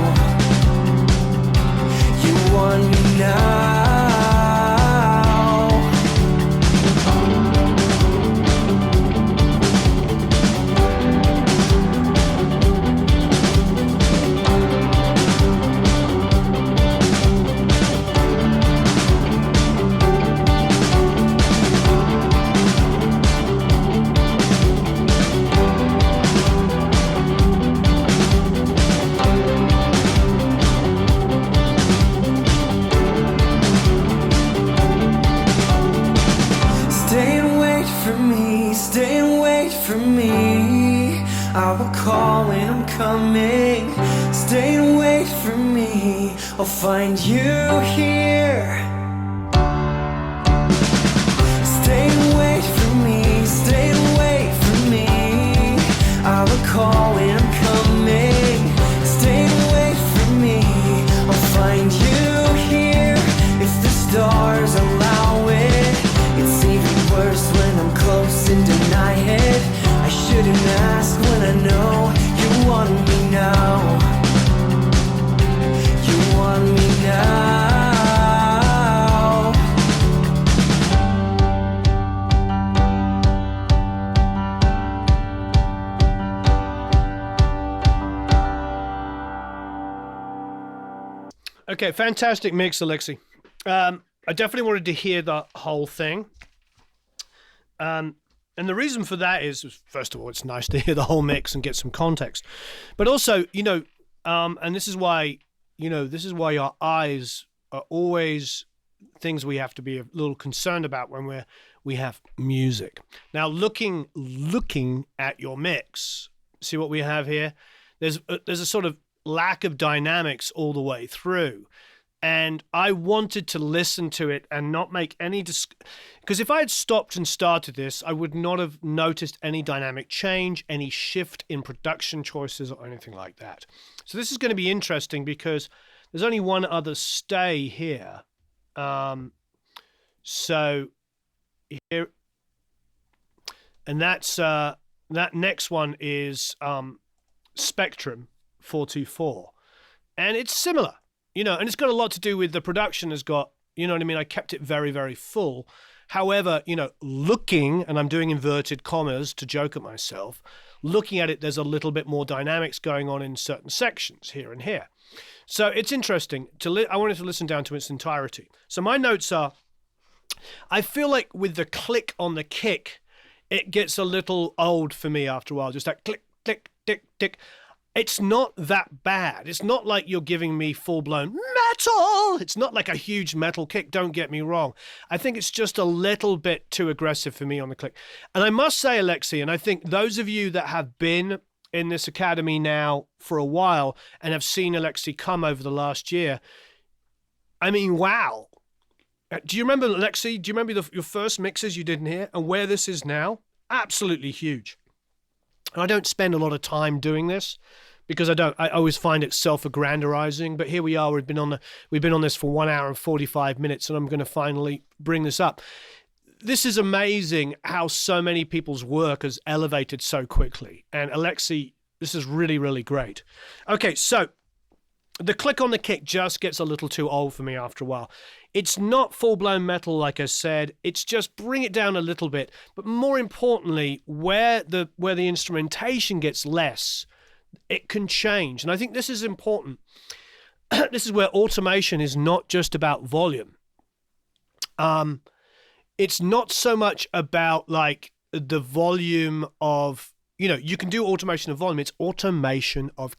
You want me now. Stay and wait for me, stay and wait for me. I will call when I'm coming. Stay and wait for me, I'll find you here. Stay and wait for me, stay and wait for me. I will call when I'm coming. Stay and wait for me, Okay, fantastic mix, Alexi. I definitely wanted to hear the whole thing. And the reason for that is, first of all, it's nice to hear the whole mix and get some context. But also, and this is why, this is why our eyes are always things we have to be a little concerned about when we have music. Now, looking at your mix, see what we have here? There's a sort of lack of dynamics all the way through. And I wanted to listen to it and not make any because if I had stopped and started this, I would not have noticed any dynamic change, any shift in production choices or anything like that. So this is going to be interesting because there's only one other stay here. So here, and that's that next one is Spectrum 424, and it's similar. And it's got a lot to do with the production has got, I kept it very, very full. However, looking, and I'm doing inverted commas to joke at myself, looking at it, there's a little bit more dynamics going on in certain sections here and here. So it's interesting. I wanted to listen down to its entirety. So my notes are, I feel like with the click on the kick, it gets a little old for me after a while. Just that click, click, tick, tick. It's not that bad. It's not like you're giving me full-blown metal. It's not like a huge metal kick, don't get me wrong. I think it's just a little bit too aggressive for me on the click. And I must say, Alexi, and I think those of you that have been in this academy now for a while and have seen Alexi come over the last year, I mean, wow. Do you remember, Alexi, do you remember your first mixes you did in here and where this is now? Absolutely huge. And I don't spend a lot of time doing this because I always find it self-aggrandizing. But here we are. We've been on this for 1 hour and 45 minutes, and I'm going to finally bring this up. This is amazing how so many people's work has elevated so quickly. And Alexi, this is really, really great. Okay, so the click on the kick just gets a little too old for me after a while. It's not full-blown metal, like I said. It's just bring it down a little bit. But more importantly, where the instrumentation gets less, it can change. And I think this is important. This is where automation is not just about volume. It's not so much about like the volume of, you can do automation of volume. It's automation of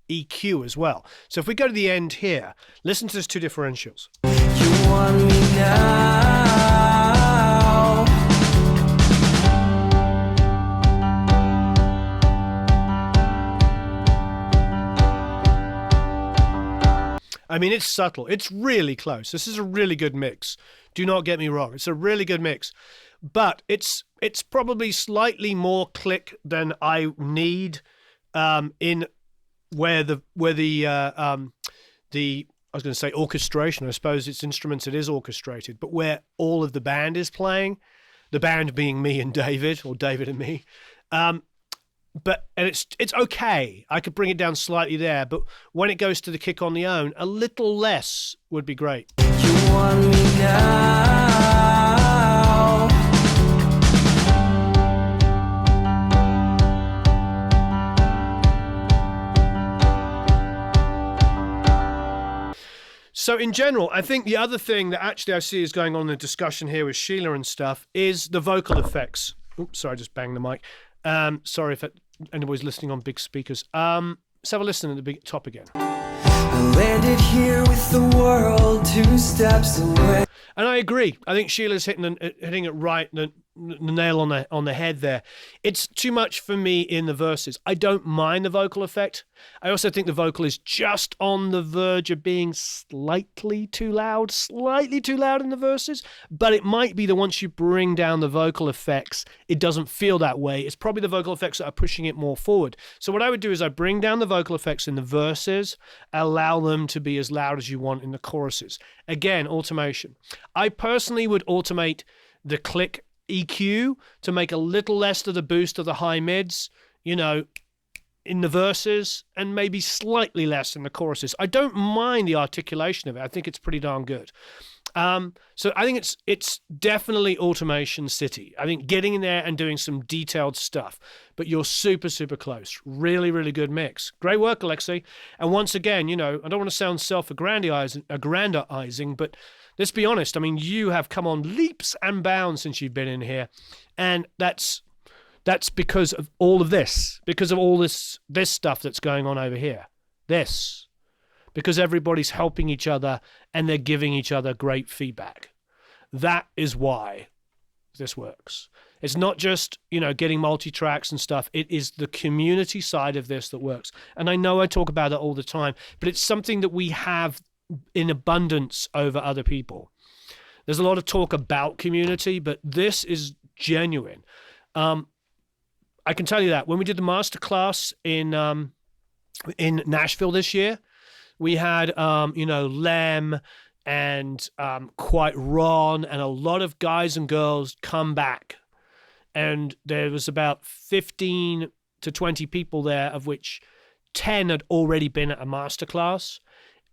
EQ as well. So if we go to the end here, listen to those two differentials. You want me now. I mean, it's subtle. It's really close. This is a really good mix. Do not get me wrong. It's a really good mix. But it's probably slightly more click than I need in where the I was going to say orchestration. I suppose it's instruments. It is orchestrated, but where all of the band is playing, the band being me and David, or David and me. But it's okay. I could bring it down slightly there, but when it goes to the kick on the own, a little less would be great. You want me now. So in general, I think the other thing that actually I see is going on in the discussion here with Sheila and stuff is the vocal effects. Oops, sorry, I just banged the mic. Sorry if anybody's listening on big speakers. Let's have a listen at the top again. I landed here with the world 2 steps away. And I agree. I think Sheila's hitting it right, the nail on the head there. It's too much for me in the verses. I don't mind the vocal effect. I also think the vocal is just on the verge of being slightly too loud in the verses. But it might be that once you bring down the vocal effects, it doesn't feel that way. It's probably the vocal effects that are pushing it more forward. So what I would do is I bring down the vocal effects in the verses, allow them to be as loud as you want in the choruses. Again, automation. I personally would automate the click EQ to make a little less of the boost of the high mids, in the verses, and maybe slightly less in the choruses. I don't mind the articulation of it. I think it's pretty darn good. So I think it's definitely automation city. I think getting in there and doing some detailed stuff, but you're super, super close. Really, really good mix. Great work, Alexei. And once again, I don't want to sound aggrandizing, but let's be honest. I mean, you have come on leaps and bounds since you've been in here. And that's because of all of this, because of all this stuff that's going on over here. Because everybody's helping each other and they're giving each other great feedback. That is why this works. It's not just, getting multi-tracks and stuff. It is the community side of this that works. And I know I talk about it all the time, but it's something that we have in abundance over other people. There's a lot of talk about community, but this is genuine. I can tell you that when we did the masterclass in Nashville this year, we had, Lem and quite Ron and a lot of guys and girls come back. And there was about 15 to 20 people there, of which 10 had already been at a masterclass.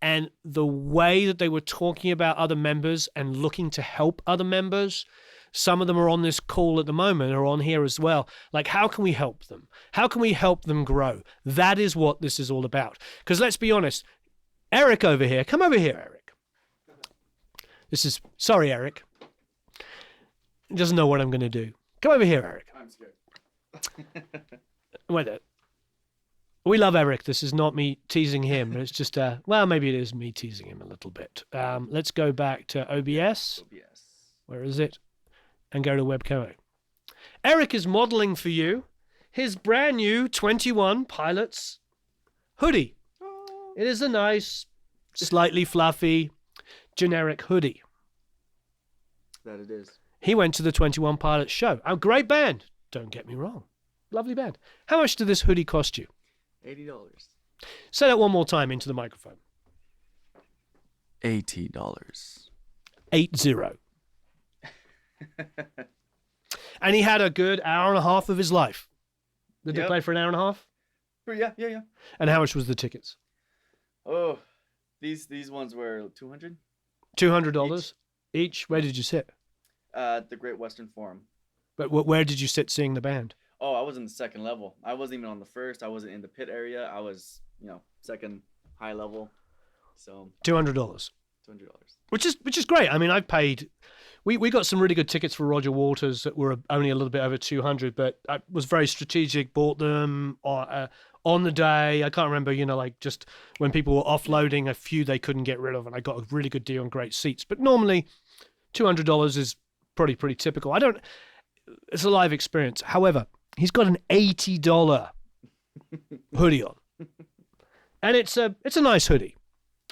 And the way that they were talking about other members and looking to help other members, some of them are on this call at the moment, are on here as well. Like, how can we help them? How can we help them grow? That is what this is all about. Because let's be honest, Eric over here. Come over here, Eric. Sorry, Eric. He doesn't know what I'm going to do. Come over here, Eric. I'm scared. Wait there. We love Eric. This is not me teasing him. It's just, maybe it is me teasing him a little bit. Let's go back to OBS. Where is it? And go to webcam. Eric is modeling for you his brand new 21 Pilots hoodie. It is a nice, slightly fluffy, generic hoodie. That it is. He went to the 21 Pilots show. A great band. Don't get me wrong. Lovely band. How much did this hoodie cost you? $80. Say that one more time into the microphone. $80. 80. And he had a good hour and a half of his life. Did they play for an hour and a half? Yeah. And how much was the tickets? Oh, these ones were $200. $200 each. Where did you sit? The Great Western Forum. But where did you sit seeing the band? Oh, I was in the second level. I wasn't even on the first. I wasn't in the pit area. I was, second high level. So $200. $200. Which is great. I mean, I've paid. We got some really good tickets for Roger Waters that were only a little bit over 200, but I was very strategic. Bought them on the day. I can't remember, just when people were offloading a few they couldn't get rid of, and I got a really good deal on great seats. But normally, $200 is pretty typical. It's a live experience. However, he's got an $80 hoodie on, and it's a nice hoodie.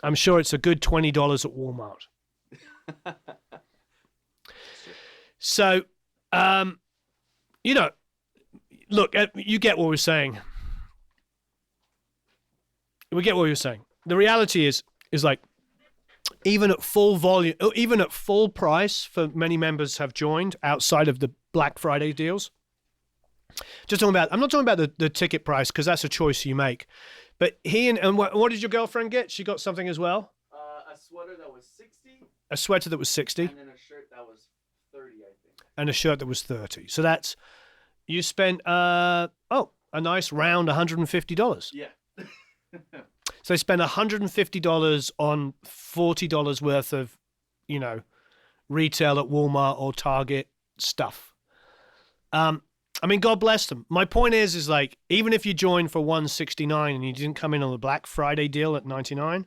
I'm sure it's a good $20 at Walmart. So, look, you get what we're saying. We get what you're saying. The reality is like, even at full volume, even at full price, for many members have joined outside of the Black Friday deals. I'm not talking about the ticket price, because that's a choice you make. But and what did your girlfriend get? She got something as well? A sweater that was $60. A sweater that was $60. And then a shirt that was $30, I think. And a shirt that was $30. So that's, you spent, a nice round $150. Yeah. So they spend $150 on $40 worth of, retail at Walmart or Target stuff. I mean, God bless them. My point is like, even if you joined for $169 and you didn't come in on the Black Friday deal at $99,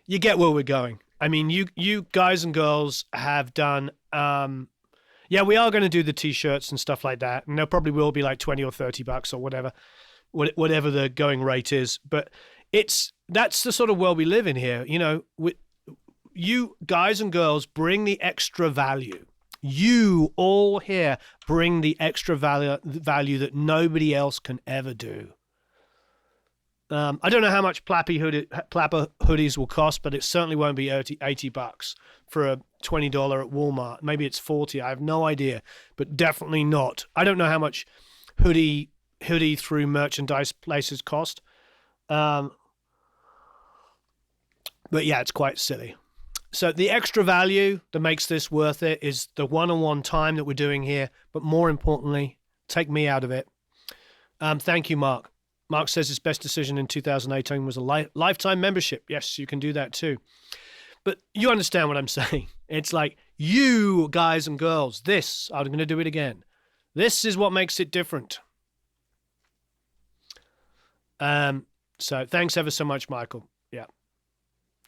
you get where we're going. I mean, you guys and girls have done, we are going to do the T-shirts and stuff like that. And there probably will be like $20 or $30 or whatever the going rate is. But that's the sort of world we live in here. You guys and girls bring the extra value. You all here bring the extra value that nobody else can ever do. I don't know how much Plapper hoodies will cost, but it certainly won't be $80 for a $20 at Walmart. Maybe it's $40. I have no idea, but definitely not. I don't know how much hoodie through merchandise places cost. But yeah, it's quite silly. So the extra value that makes this worth it is the one-on-one time that we're doing here, but more importantly, take me out of it. Thank you, Mark. Mark says his best decision in 2018 was a lifetime membership. Yes, you can do that too. But you understand what I'm saying. It's like, you guys and girls, I'm going to do it again. This is what makes it different. So thanks ever so much, Michael. Yeah.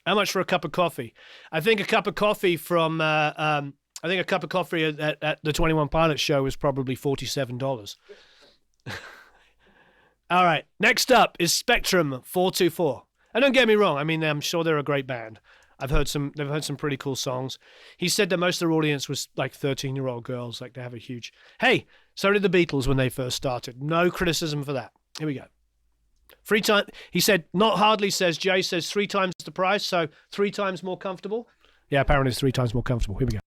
How much for a cup of coffee? I think a cup of coffee from at the 21 Pilots show was probably $47. All right. Next up is Spectrum 424. And don't get me wrong. I mean, I'm sure they're a great band. They've heard some pretty cool songs. He said that most of their audience was like 13-year-old girls. Like, they have a huge. Hey, so did the Beatles when they first started. No criticism for that. Here we go. Free time. He said, not hardly says, Jay says 3 times the price, so 3 times more comfortable. Yeah, apparently it's 3 times more comfortable. Here we go.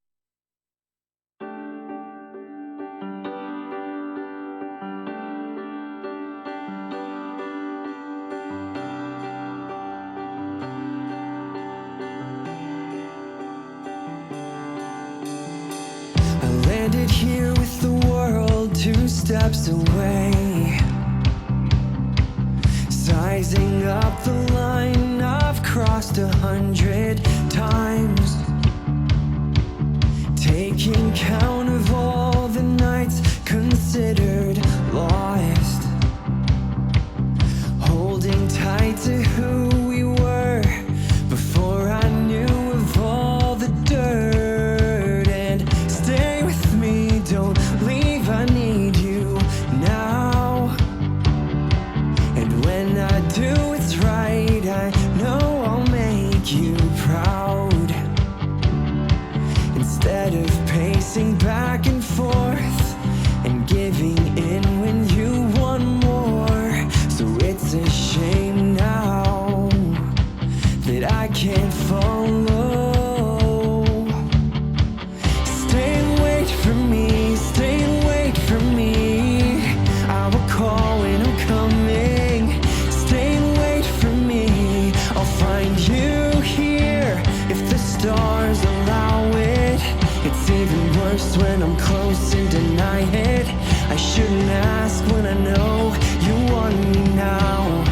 I landed here with the world 2 steps away. Sizing up the line I've crossed 100 times. Taking count of all the nights considered lost. Holding tight to who we were before I knew of all the dirt. And stay with me, don't leave, I need you now. And when I do what's right, I know I'll make you proud. Instead of pacing back and forth and giving in when you want more. So it's a shame now that I can't follow. Stay and wait for me, stay and wait for me. I will call when I'm coming. Stay and wait for me, I'll find you here if the stars allow it. It's even worse when I'm close and deny it. I shouldn't ask when I know you want me now.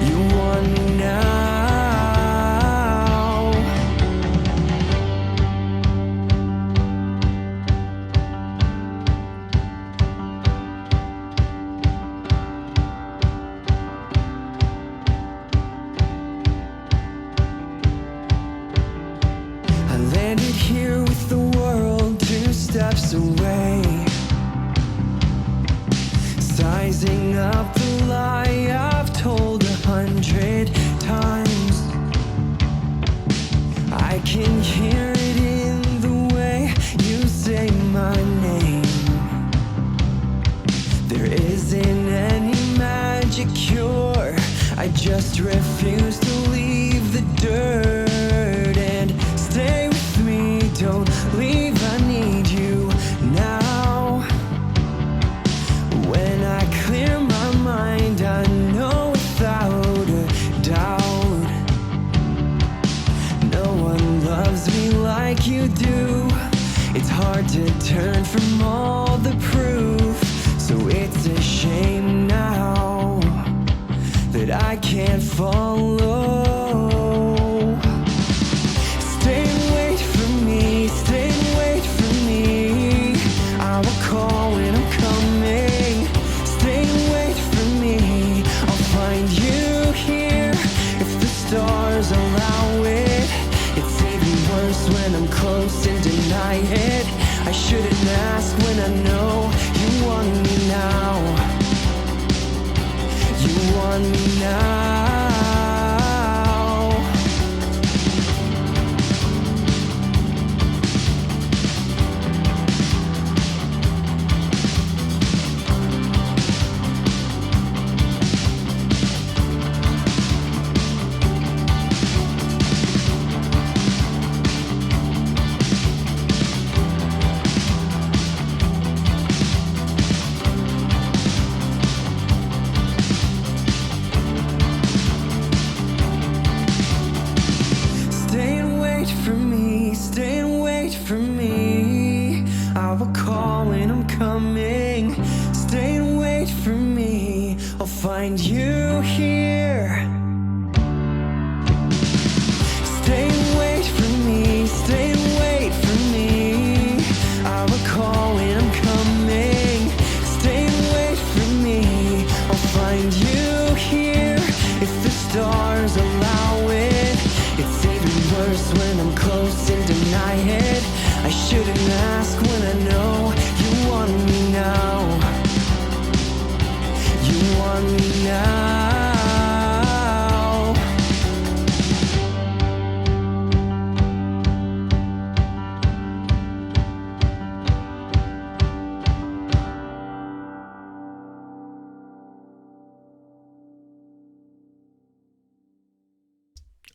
You want me now. I landed here with the world 2 steps away. Sizing up the lie I've told 100 times. I can hear it in the way you say my name. There isn't any magic cure, I just refuse to leave the dirt. And stay with me, don't leave, I need you now. When I clear my mind, I know without a doubt no one loves me like you do. It's hard to turn from all the proof. So it's a shame now that I can't follow. Stay and wait for me, stay and wait for me. I will call when I'm coming. Stay and wait for me, I'll find you here if the stars allow it. It's even worse when I'm close and deny it. I shouldn't ask when I know you want me now. You want me now. for me. I will call when I'm coming. Stay and wait for me. I'll find you here. Stay and wait for me. Stay and wait for me. I will call when I'm coming. Stay and wait for me. I'll find you here if the stars allow it. It's even worse when I'm close and deny it. I shouldn't ask when I know you want me now. You want me now.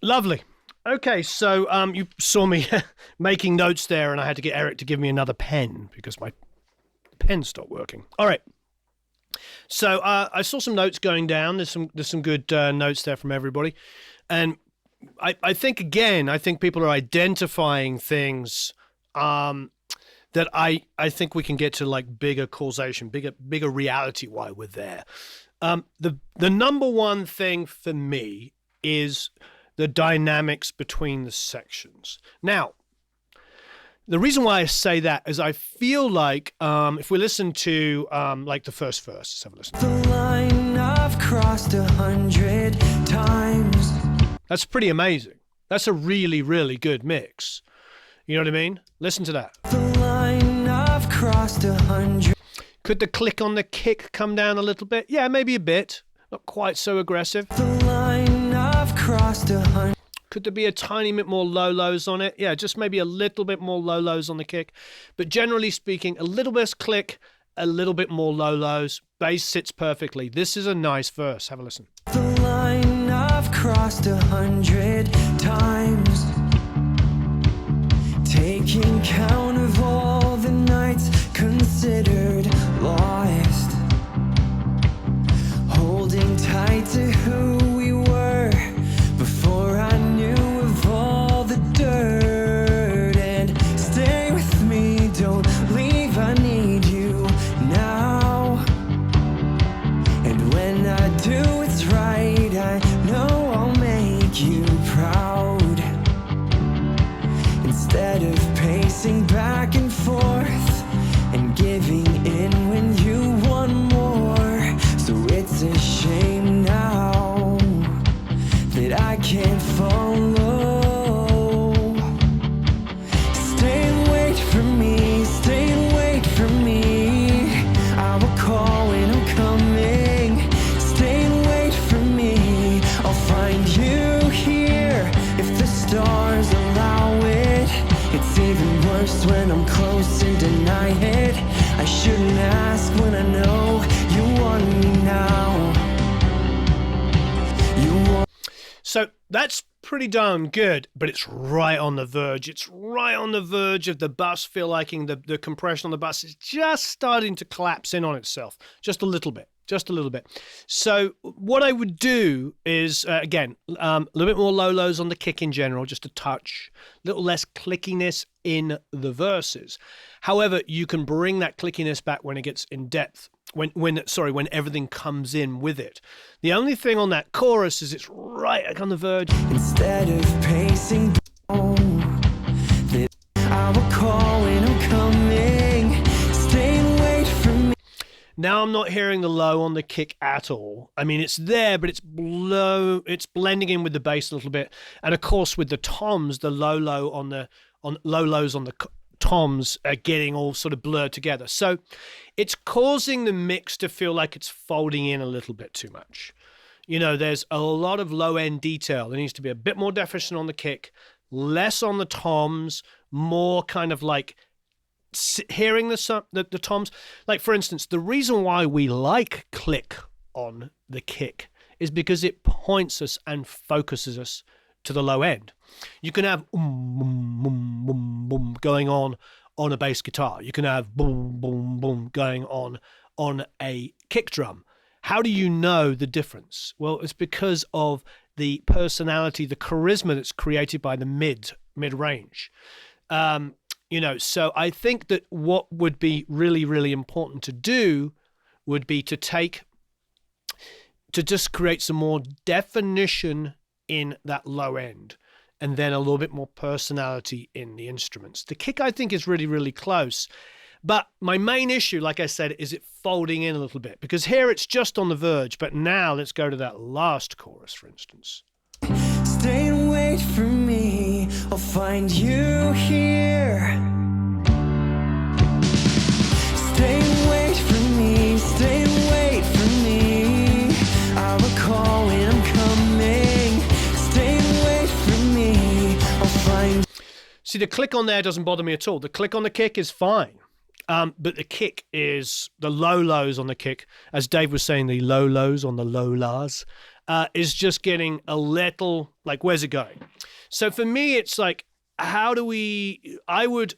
Lovely. Okay, so you saw me making notes there, and I had to get Eric to give me another pen because my pen stopped working. All right. So I saw some notes going down. There's some good notes there from everybody, and I think people are identifying things that I think we can get to, like bigger causation, bigger reality why we're there. The number one thing for me is the dynamics between the sections. Now, the reason why I say that is I feel like if we listen to like the first verse, let's have a listen. The line I've crossed 100 times. That's pretty amazing. That's a really, really good mix. You know what I mean? Listen to that. The line I've crossed 100. Could the click on the kick come down a little bit? Yeah, maybe a bit. Not quite so aggressive. The line I've crossed 100. Could there be a tiny bit more low-lows on it? Yeah, just maybe a little bit more low-lows on the kick. But generally speaking, a little bit click, a little bit more low-lows. Bass sits perfectly. This is a nice verse. Have a listen. The line I've crossed 100 times. Taking count of all the nights considered lost. Holding tight to who we were before I knew of all the dirt. And stay with me, don't leave, I need you now. And when I do it's right, I know I'll make you proud. Instead of pacing back and forth and giving in when you want more. So it's a shame now that I can't follow. Stay and wait for me, stay and wait for me. I will call when I'm coming. Stay and wait for me. I'll find you here if the stars allow it. It's even worse when I'm close and deny it. I shouldn't ask when I know you want me now. You want. So that's pretty darn good, but it's right on the verge. It's right on the verge of the bus feeling the compression on the bus is just starting to collapse in on itself. Just a little bit. So what I would do is, again, a little bit more low-lows on the kick in general, just a touch, a little less clickiness in the verses. However, you can bring that clickiness back when it gets in depth, when everything comes in with it. The only thing on that chorus is it's right on the verge. Instead of pacing down, that I will call when I'm coming. Stay and wait for me. Now I'm not hearing the low on the kick at all. I mean, it's there, but it's low. It's blending in with the bass a little bit, and of course with the toms, the low-lows on the toms are getting all sort of blurred together. So it's causing the mix to feel like it's folding in a little bit too much. You know, there's a lot of low-end detail. There needs to be a bit more definition on the kick, less on the toms, more kind of like hearing the toms. Like, for instance, the reason why we like click on the kick is because it points us and focuses us to the low end. You can have boom, boom, boom, boom going on a bass guitar. You can have boom, boom, boom going on a kick drum. How do you know the difference? Well, it's because of the personality, the charisma that's created by the mid range. So I think that what would be really, really important to do would be to just create some more definition in that low end, and then a little bit more personality in the instruments. The kick, I think, is really, really close. But my main issue, like I said, is it folding in a little bit, because here it's just on the verge. But now let's go to that last chorus, for instance. Stay and wait for me, I'll find you here. Stay and wait for me, stay and wait for me. I will call when I'm coming. Stay and wait for me, I'll find. See, the click on there doesn't bother me at all. The click on the kick is fine. But the kick is, the low lows on the kick, as Dave was saying, the low lows on the low las, is just getting a little, like, where's it going? So for me, it's like, how do we, I would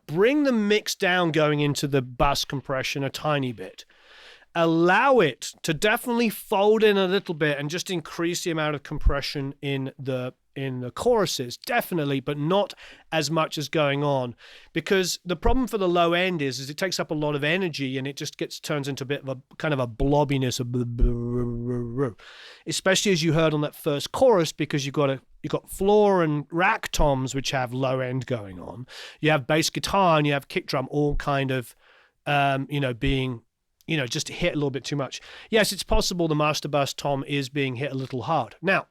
bring the mix down going into the bass compression a tiny bit. Allow it to definitely fold in a little bit and just increase the amount of compression in the choruses, definitely, but not as much as going on, because the problem for the low end is it takes up a lot of energy and it just turns into a bit of a kind of a blobbiness, especially as you heard on that first chorus, because you've got floor and rack toms which have low end going on. You have bass guitar and you have kick drum all kind of being just hit a little bit too much. Yes, it's possible the master bass tom is being hit a little hard. Now,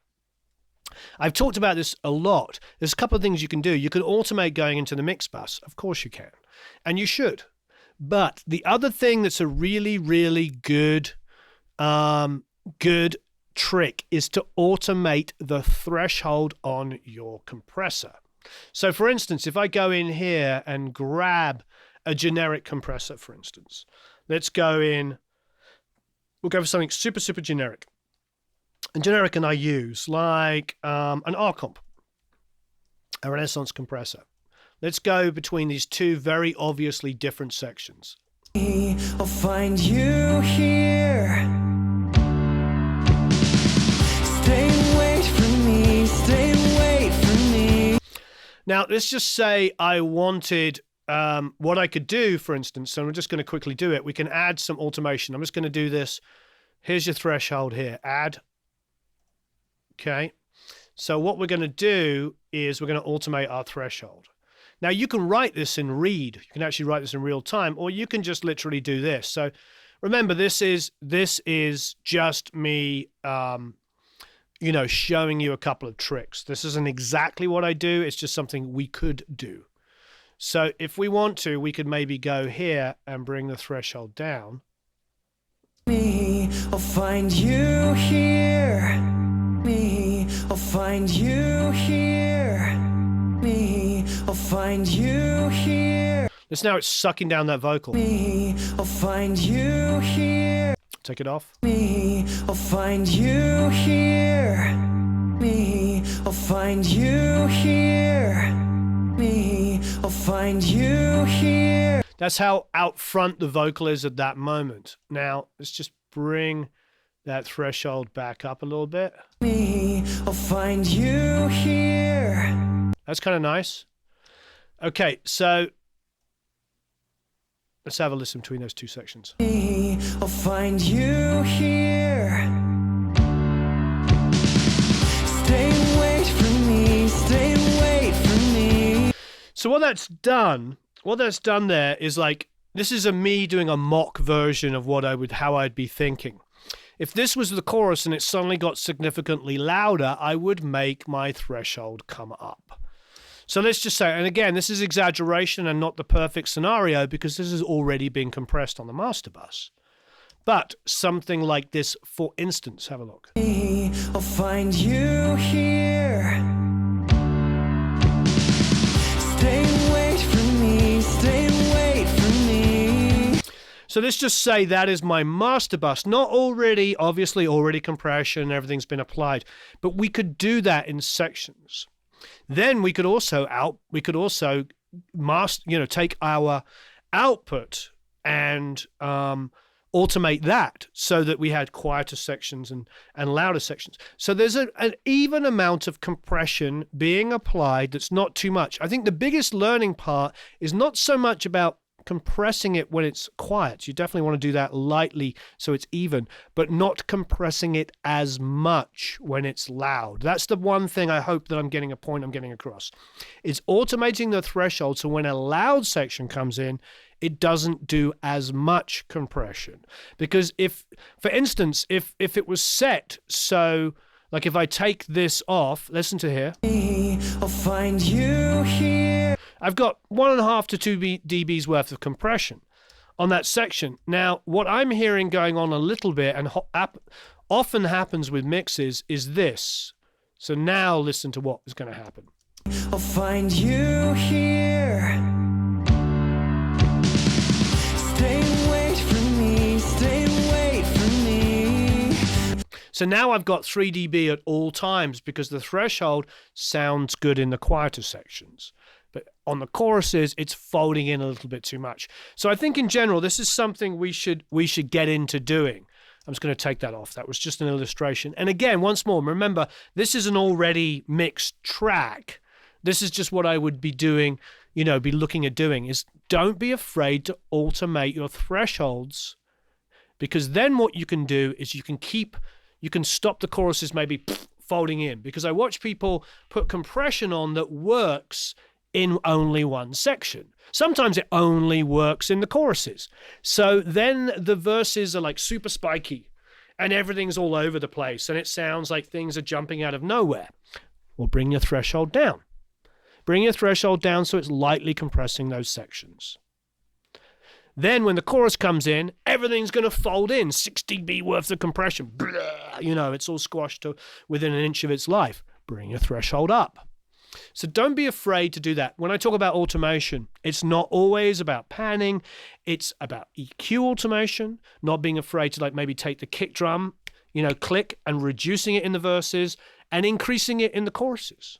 I've talked about this a lot. There's a couple of things you can do. You can automate going into the mix bus. Of course you can. And you should. But the other thing that's a really, really good trick is to automate the threshold on your compressor. So for instance, if I go in here and grab a generic compressor, for instance, let's go in, we'll go for something super, super generic. And generic and I use like an R-comp, a Renaissance compressor. Let's go between these two very obviously different sections. I'll find you here. Stay and wait for me, stay and wait for me. Now, let's just say I wanted what I could do, for instance, so I'm just going to quickly do it. We can add some automation. I'm just going to do this. Here's your threshold here. Add. Okay. So what we're going to do is we're going to automate our threshold. Now, you can write this in Read. You can actually write this in real time, or you can just literally do this. So remember, this is just me, showing you a couple of tricks. This isn't exactly what I do. It's just something we could do. So if we want to, we could maybe go here and bring the threshold down. I'll find you here. I'll find you here. I'll find you here. Listen how it's sucking down that vocal. I'll find you here. Take it off. I'll find you here. I'll find you here. I'll find you here. That's how out front the vocal is at that moment. Now, let's just bring that threshold back up a little bit. I'll find you here. That's kind of nice. Okay, so let's have a listen between those two sections. I'll find you here. Stay and wait for me, stay and wait for me. So what that's done there is like, this is me doing a mock version of how I'd be thinking. If this was the chorus and it suddenly got significantly louder, I would make my threshold come up. So let's just say, and again, this is exaggeration and not the perfect scenario because this has already been compressed on the master bus. But something like this, for instance, have a look. I'll find you here. Stay and wait for me, stay and wait for me. So let's just say that is my master bus, not obviously already compression, everything's been applied, but we could do that in sections. Then we could also take our output and automate that so that we had quieter sections and louder sections. So there's an even amount of compression being applied that's not too much. I think the biggest learning part is not so much about compressing it when it's quiet. You definitely want to do that lightly so it's even, but not compressing it as much when it's loud. That's the one thing I hope that I'm getting across. It's automating the threshold so when a loud section comes in, it doesn't do as much compression. Because if, for instance, if it was set so, like if I take this off, listen to here. I'll find you here. I've got 1.5 to 2 dBs worth of compression on that section. Now, what I'm hearing going on a little bit and often happens with mixes is this. So now listen to what is going to happen. I'll find you here. Stay and wait for me. Stay and wait for me. So now I've got 3 dB at all times because the threshold sounds good in the quieter sections. But on the choruses, it's folding in a little bit too much. So I think in general, this is something we should get into doing. I'm just going to take that off. That was just an illustration. And again, once more, remember, this is an already mixed track. This is just what I would be doing, be looking at doing, is don't be afraid to automate your thresholds, because then what you can do is you can stop the choruses maybe folding in, because I watch people put compression on that works in only one section. Sometimes it only works in the choruses. So then the verses are like super spiky and everything's all over the place and it sounds like things are jumping out of nowhere. Well, bring your threshold down. Bring your threshold down so it's lightly compressing those sections. Then when the chorus comes in, everything's going to fold in, 6 dB worth of compression. It's all squashed to within an inch of its life. Bring your threshold up. So don't be afraid to do that. When I talk about automation, it's not always about panning. It's about EQ automation, not being afraid to maybe take the kick drum, click and reducing it in the verses and increasing it in the choruses.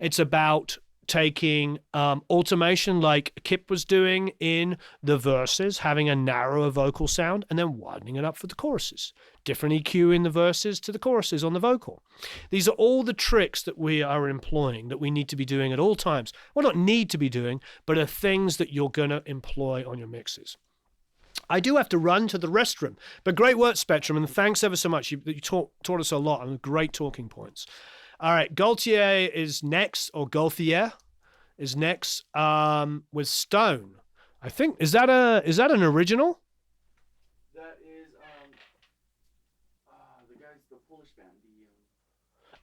It's about taking automation like Kip was doing in the verses, having a narrower vocal sound and then widening it up for the choruses. Different EQ in the verses to the choruses on the vocal. These are all the tricks that we are employing, that we need to be doing at all times. Well, not need to be doing, but are things that you're going to employ on your mixes. I do have to run to the restroom, but great work, Spectrum, and thanks ever so much. You taught us a lot and great talking points. All right, Gaultier is next, or Gaultier is next, with Stone. I think is that an original? That is the guys, the Polish band.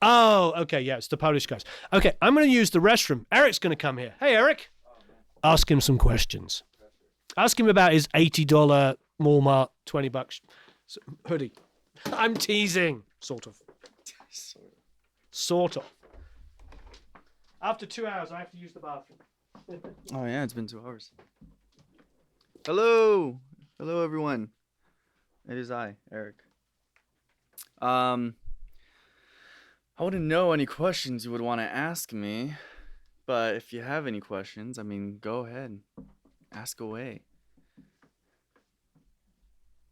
Oh, okay, yeah, it's the Polish guys. Okay, I'm going to use the restroom. Eric's going to come here. Hey, Eric. Ask him some questions. Ask him about his $80 Walmart $20 hoodie. I'm teasing, sort of. Sort of. After 2 hours, I have to use the bathroom. Oh yeah, it's been 2 hours. Hello, everyone. It is I, Eric. I wouldn't know any questions you would want to ask me, but if you have any questions, go ahead, ask away.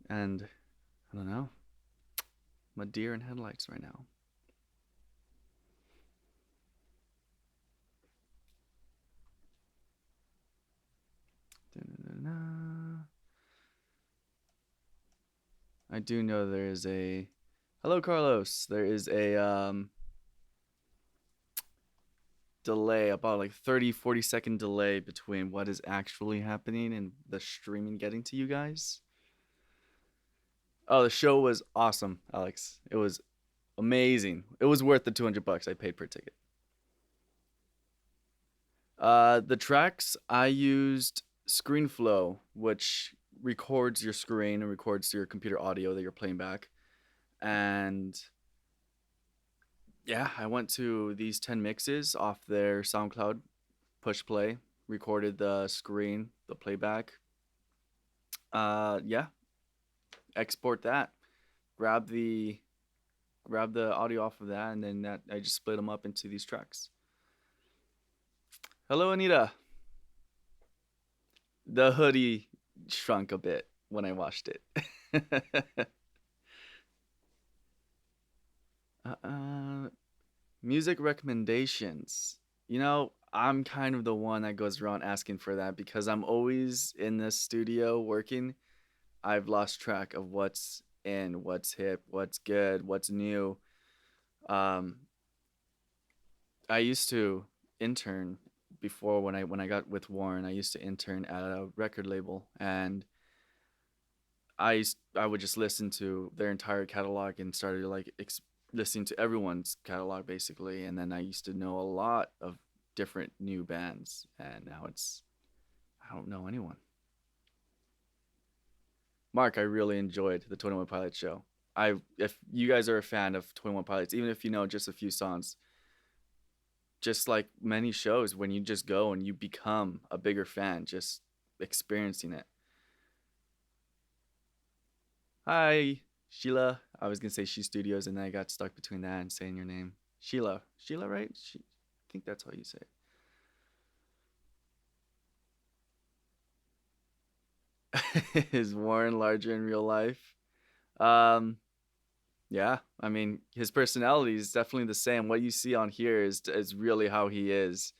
And I don't know, I'm a deer in headlights right now. I do know there is a... Hello, Carlos. There is a delay, about 30-40 second delay between what is actually happening and the streaming getting to you guys. Oh, the show was awesome, Alex. It was amazing. It was worth the $200 I paid per ticket. The tracks, I used ScreenFlow, which records your screen and records your computer audio that you're playing back. And yeah, I went to these 10 mixes off their SoundCloud, push play, recorded the screen, the playback. Yeah, export that, grab the audio off of that, and then I just split them up into these tracks. Hello, Anita. The hoodie shrunk a bit. when I watched it. uh, Music recommendations. You know, I'm kind of the one that goes around asking for that because I'm always in the studio working. I've lost track of what's in, what's hip, what's good, what's new. Um, I used to intern before when I got with Warren. I used to intern at a record label, and I would just listen to their entire catalog and started like listening to everyone's catalog basically, and then I used to know a lot of different new bands, and now I don't know anyone. Mark, I really enjoyed the 21 Pilots show. If you guys are a fan of 21 Pilots, even if you know just a few songs, just like many shows, when you just go and you become a bigger fan, just experiencing it. Hi, Sheila. I was gonna say She Studios, and then I got stuck between that and saying your name, Sheila. Sheila, right? I think that's how you say it. Is Warren larger in real life? Um, yeah. I mean, his personality is definitely the same. What you see on here is really how he is.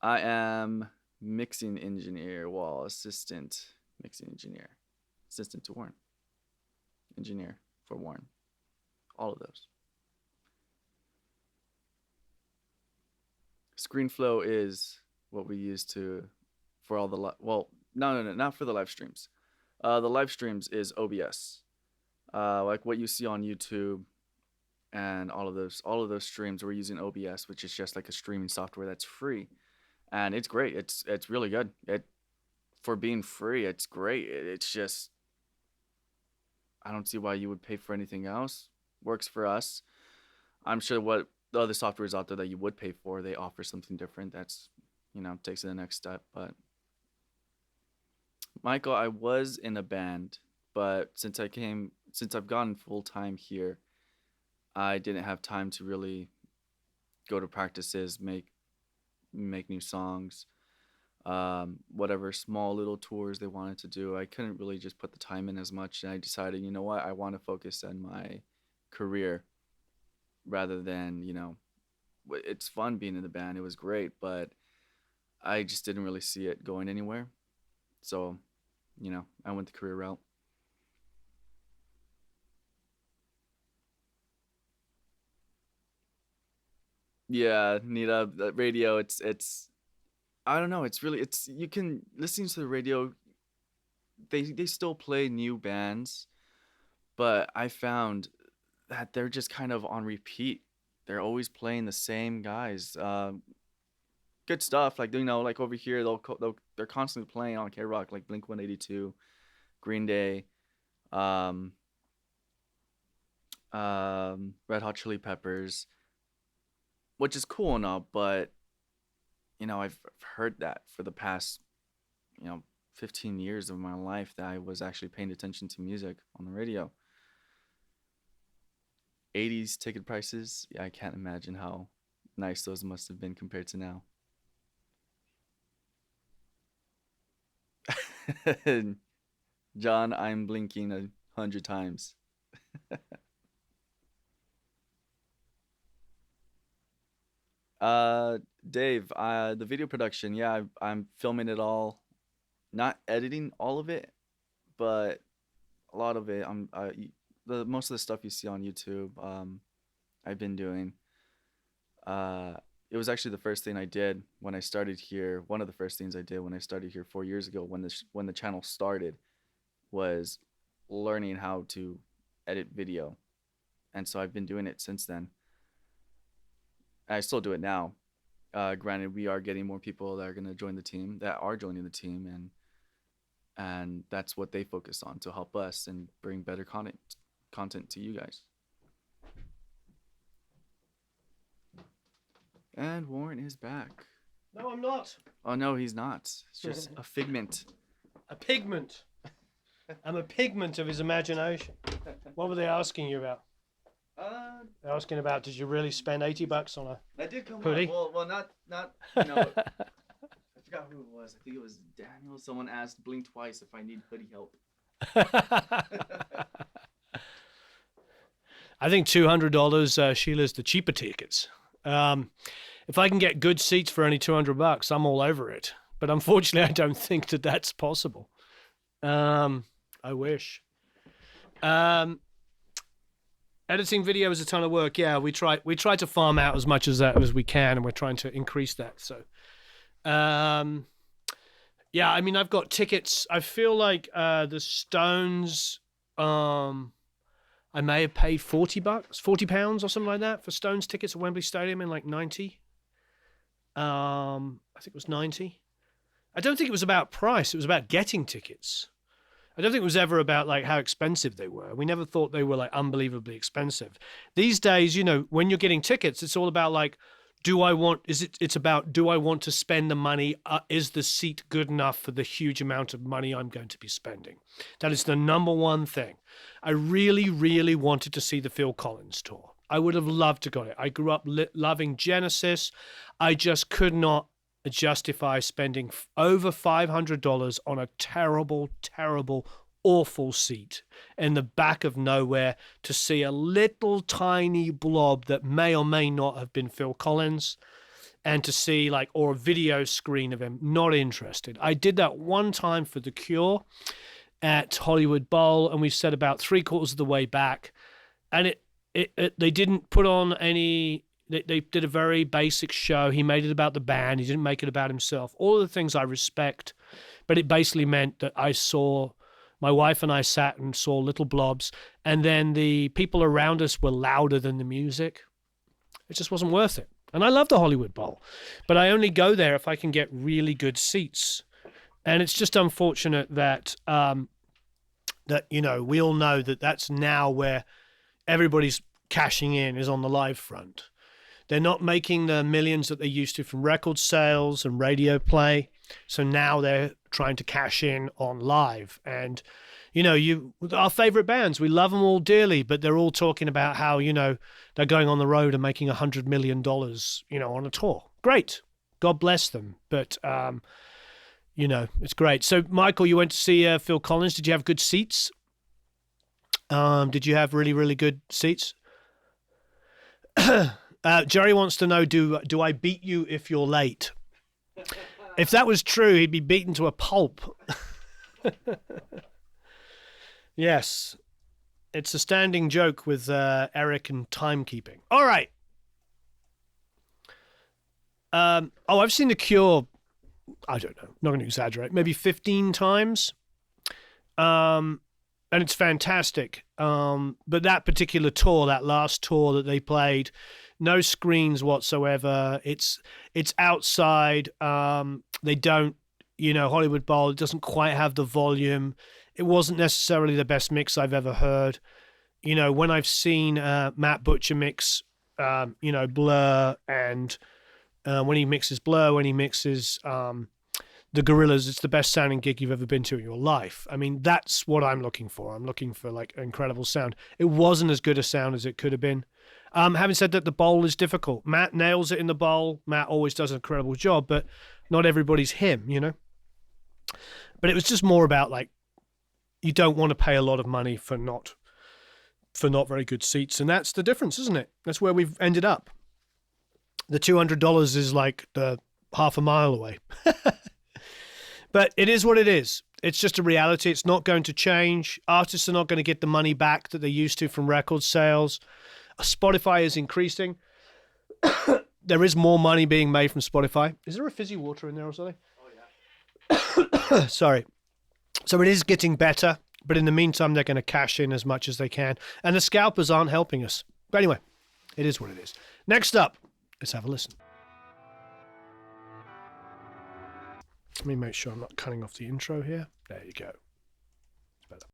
I am mixing engineer, wall assistant, mixing engineer, assistant to Warren, engineer for Warren. All of those. ScreenFlow is what we use to for all the well, no, not for the live streams. The live streams is OBS. Like what you see on YouTube and all of those streams, we're using OBS, which is just like a streaming software that's free, and it's great. It's really good. It for being free, it's great. It's just I don't see why you would pay for anything else. Works for us. I'm sure what the other softwares out there that you would pay for, they offer something different that's, takes it the next step. But Michael, I was in a band, but since I've gone full time here, I didn't have time to really go to practices, make new songs, whatever small little tours they wanted to do. I couldn't really just put the time in as much, and I decided, you know what, I want to focus on my career rather than, it's fun being in the band. It was great, but I just didn't really see it going anywhere. So, I went the career route. Yeah, Nita, the radio, it's I don't know, it's really it's you can listening to the radio, they still play new bands, but I found that they're just kind of on repeat. They're always playing the same guys. Good stuff. Like like over here, they're constantly playing on K Rock, like Blink 182, Green Day, um, Red Hot Chili Peppers, which is cool and all. But I've heard that for the past 15 years of my life that I was actually paying attention to music on the radio. 80s ticket prices, yeah, I can't imagine how nice those must have been compared to now. John, I'm blinking 100 times. Uh, Dave, the video production, yeah, I'm filming it all, not editing all of it, but a lot of it. The most of the stuff you see on YouTube, I've been doing. Uh, it was actually the first thing I did when I started here. One of the first things I did when I started here 4 years ago, when the channel started, was learning how to edit video, and so I've been doing it since then. I still do it now. Granted, we are getting more people that are going to join the team, that are joining the team, and that's what they focus on to help us and bring better content to you guys. And Warren is back. No, I'm not. Oh no, he's not. It's just a figment. A pigment. I'm a pigment of his imagination. What were they asking you about? They're asking about, did you really spend $80 on a I did come hoodie? up. Well, not. I forgot who it was. I think it was Daniel. Someone asked Blink twice if I need hoodie help. I think $200, Sheila's the cheaper tickets. If I can get good seats for only $200, I'm all over it. But unfortunately, I don't think that that's possible. I wish. Editing video is a ton of work. Yeah, we try to farm out as much as that as we can, and we're trying to increase that. So, yeah, I mean, I've got tickets. I feel like the Stones. I may have paid £40, £40 or something like that for Stones tickets at Wembley Stadium in like 90. I think it was 90. I don't think it was about price. It was about getting tickets. I don't think it was ever about like how expensive they were. We never thought they were like unbelievably expensive. These days, you know, when you're getting tickets, it's all about like, it's about, do I want to spend the money? Is the seat good enough for the huge amount of money I'm going to be spending? That is the number one thing. I really, really wanted to see the Phil Collins tour. I would have loved to got it. I grew up loving Genesis. I just could not justify spending over $500 on a terrible, terrible, awful seat in the back of nowhere to see a little tiny blob that may or may not have been Phil Collins, and to see like, or a video screen of him. Not interested. I did that one time for The Cure at Hollywood Bowl, and we said about 3/4 of the way back, and they didn't put on any. They did a very basic show. He made it about the band. He didn't make it about himself. All of the things I respect, but it basically meant that my wife and I sat and saw little blobs, and then the people around us were louder than the music. It just wasn't worth it. And I love the Hollywood Bowl, but I only go there if I can get really good seats. And it's just unfortunate that, you know, we all know that that's now where everybody's cashing in, is on the live front. They're not making the millions that they used to from record sales and radio play. So now they're trying to cash in on live. And, you know, our favorite bands, we love them all dearly, but they're all talking about how, you know, they're going on the road and making $100 million, you know, on a tour. Great. God bless them. But, you know, it's great. So, Michael, you went to see Phil Collins. Did you have good seats? Did you have really, really good seats? Jerry wants to know, do I beat you if you're late? If that was true, he'd be beaten to a pulp. Yes. It's a standing joke with Eric and timekeeping. All right. I've seen The Cure, I don't know, not going to exaggerate, maybe 15 times. And it's fantastic. But that particular tour, that last tour that they played, no screens whatsoever. It's outside. They don't, you know, Hollywood Bowl, it doesn't quite have the volume. It wasn't necessarily the best mix I've ever heard. You know, when I've seen Matt Butcher mix, you know, Blur, and when he mixes Blur, when he mixes the Gorillaz, it's the best sounding gig you've ever been to in your life. I mean, that's what I'm looking for. I'm looking for like incredible sound. It wasn't as good a sound as it could have been. Having said that, the bowl is difficult. Matt nails it in the bowl. Matt always does an incredible job, but not everybody's him, you know? But it was just more about like, you don't want to pay a lot of money for not very good seats. And that's the difference, isn't it? That's where we've ended up. The $200 is like the half a mile away. But it is what it is. It's just a reality. It's not going to change. Artists are not going to get the money back that they used to from record sales. Spotify is increasing. There is more money being made from Spotify. Is there a fizzy water in there or something? Oh, yeah. Sorry. So it is getting better, but in the meantime, they're going to cash in as much as they can. And the scalpers aren't helping us. But anyway, it is what it is. Next up, let's have a listen. Let me make sure I'm not cutting off the intro here. There you go. It's better.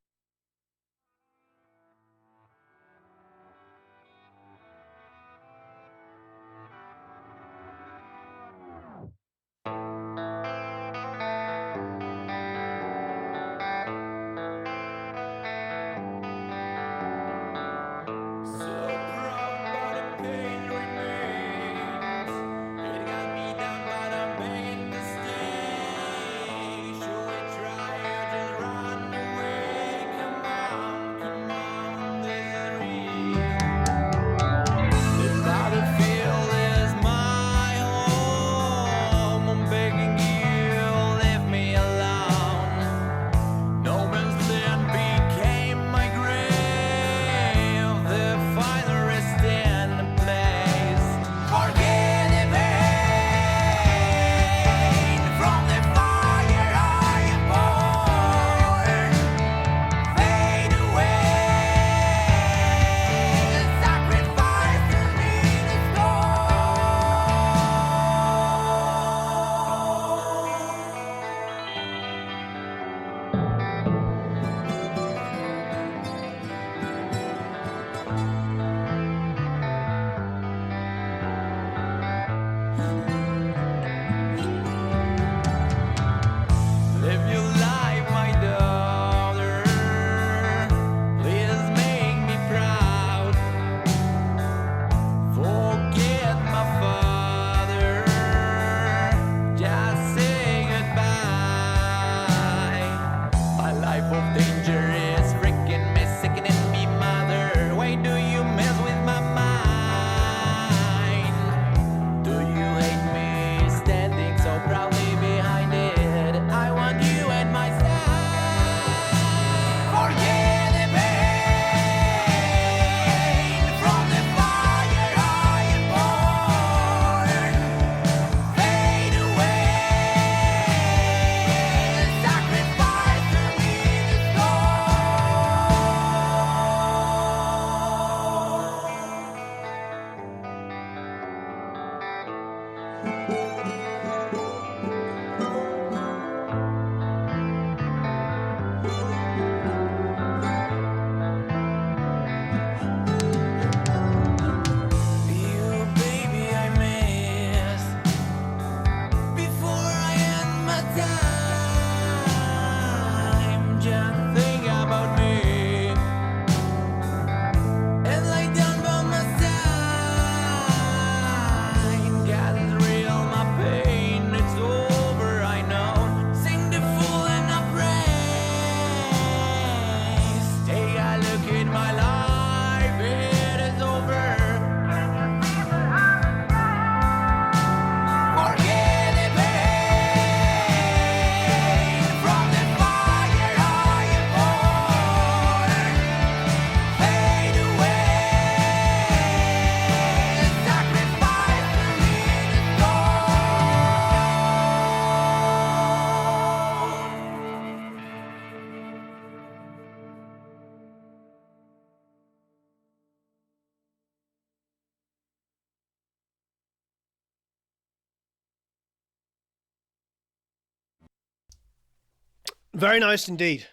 Very nice indeed.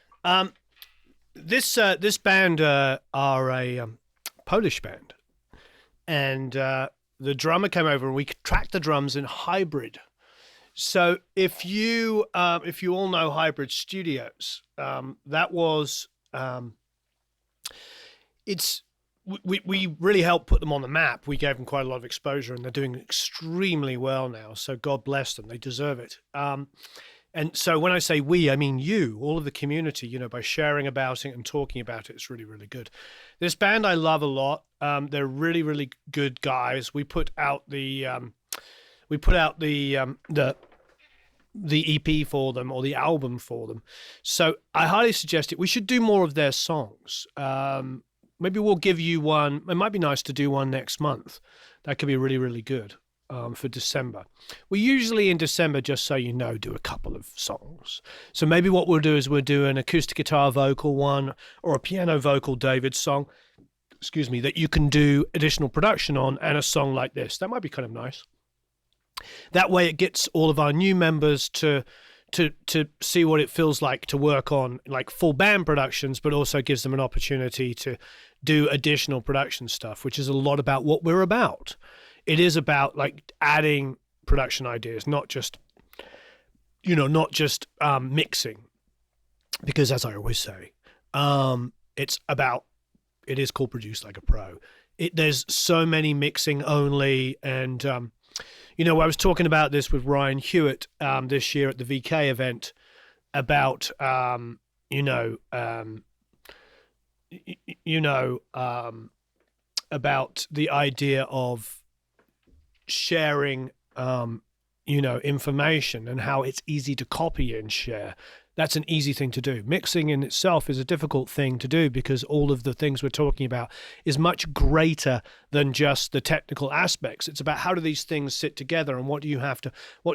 This band are a Polish band, and the drummer came over and we tracked the drums in hybrid. So if you all know Hybrid Studios, that was we really helped put them on the map. We gave them quite a lot of exposure, and they're doing extremely well now. So God bless them; they deserve it. And so when I say we, I mean you, all of the community. You know, by sharing about it and talking about it, it's really, really good. This band I love a lot. They're really, really good guys. We put out the EP for them, or the album for them. So I highly suggest it. We should do more of their songs. Maybe we'll give you one. It might be nice to do one next month. That could be really, really good for December. We usually in December, just so you know, do a couple of songs. So maybe what we'll do is we'll do an acoustic guitar vocal one or a piano vocal David song, that you can do additional production on, and a song like this. That might be kind of nice. That way it gets all of our new members to see what it feels like to work on like full band productions, but also gives them an opportunity to do additional production stuff, which is a lot about what we're about. It is about like adding production ideas, not just mixing, because as I always say, it is called Produce Like a Pro. There's so many mixing only, and I was talking about this with Ryan Huart this year at the VK event about about the idea of sharing information and how it's easy to copy and share. That's an easy thing to do. Mixing in itself is a difficult thing to do because all of the things we're talking about is much greater than just the technical aspects. It's about how do these things sit together, and what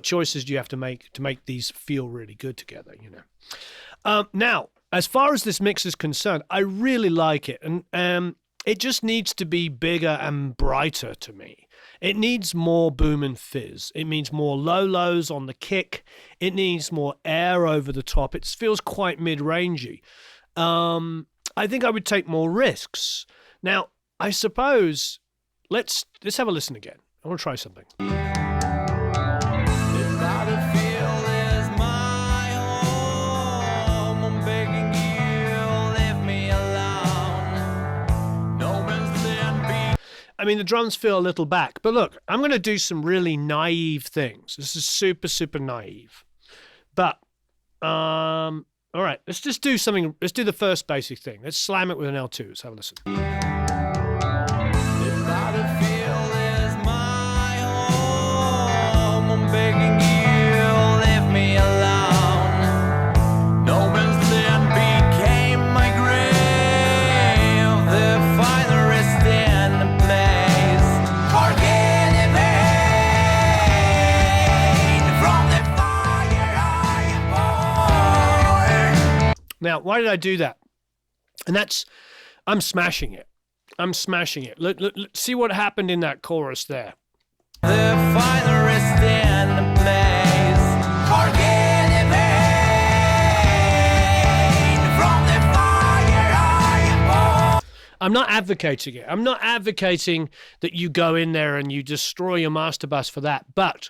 choices do you have to make these feel really good together, Now, as far as this mix is concerned, I really like it, and it just needs to be bigger and brighter to me. It needs more boom and fizz. It needs more low lows on the kick. It needs more air over the top. It feels quite mid-rangey. I think I would take more risks. Now, I suppose let's have a listen again. I want to try something. I mean, the drums feel a little back, but look, I'm going to do some really naive things. This is super, super naive. But, all right, let's just do something. Let's do the first basic thing. Let's slam it with an L2. Let's have a listen. Now, why did I do that? And I'm smashing it. Let's see what happened in that chorus there. The finest in the place, from the fire I am born. I'm not advocating it. I'm not advocating that you go in there and you destroy your master bus for that. But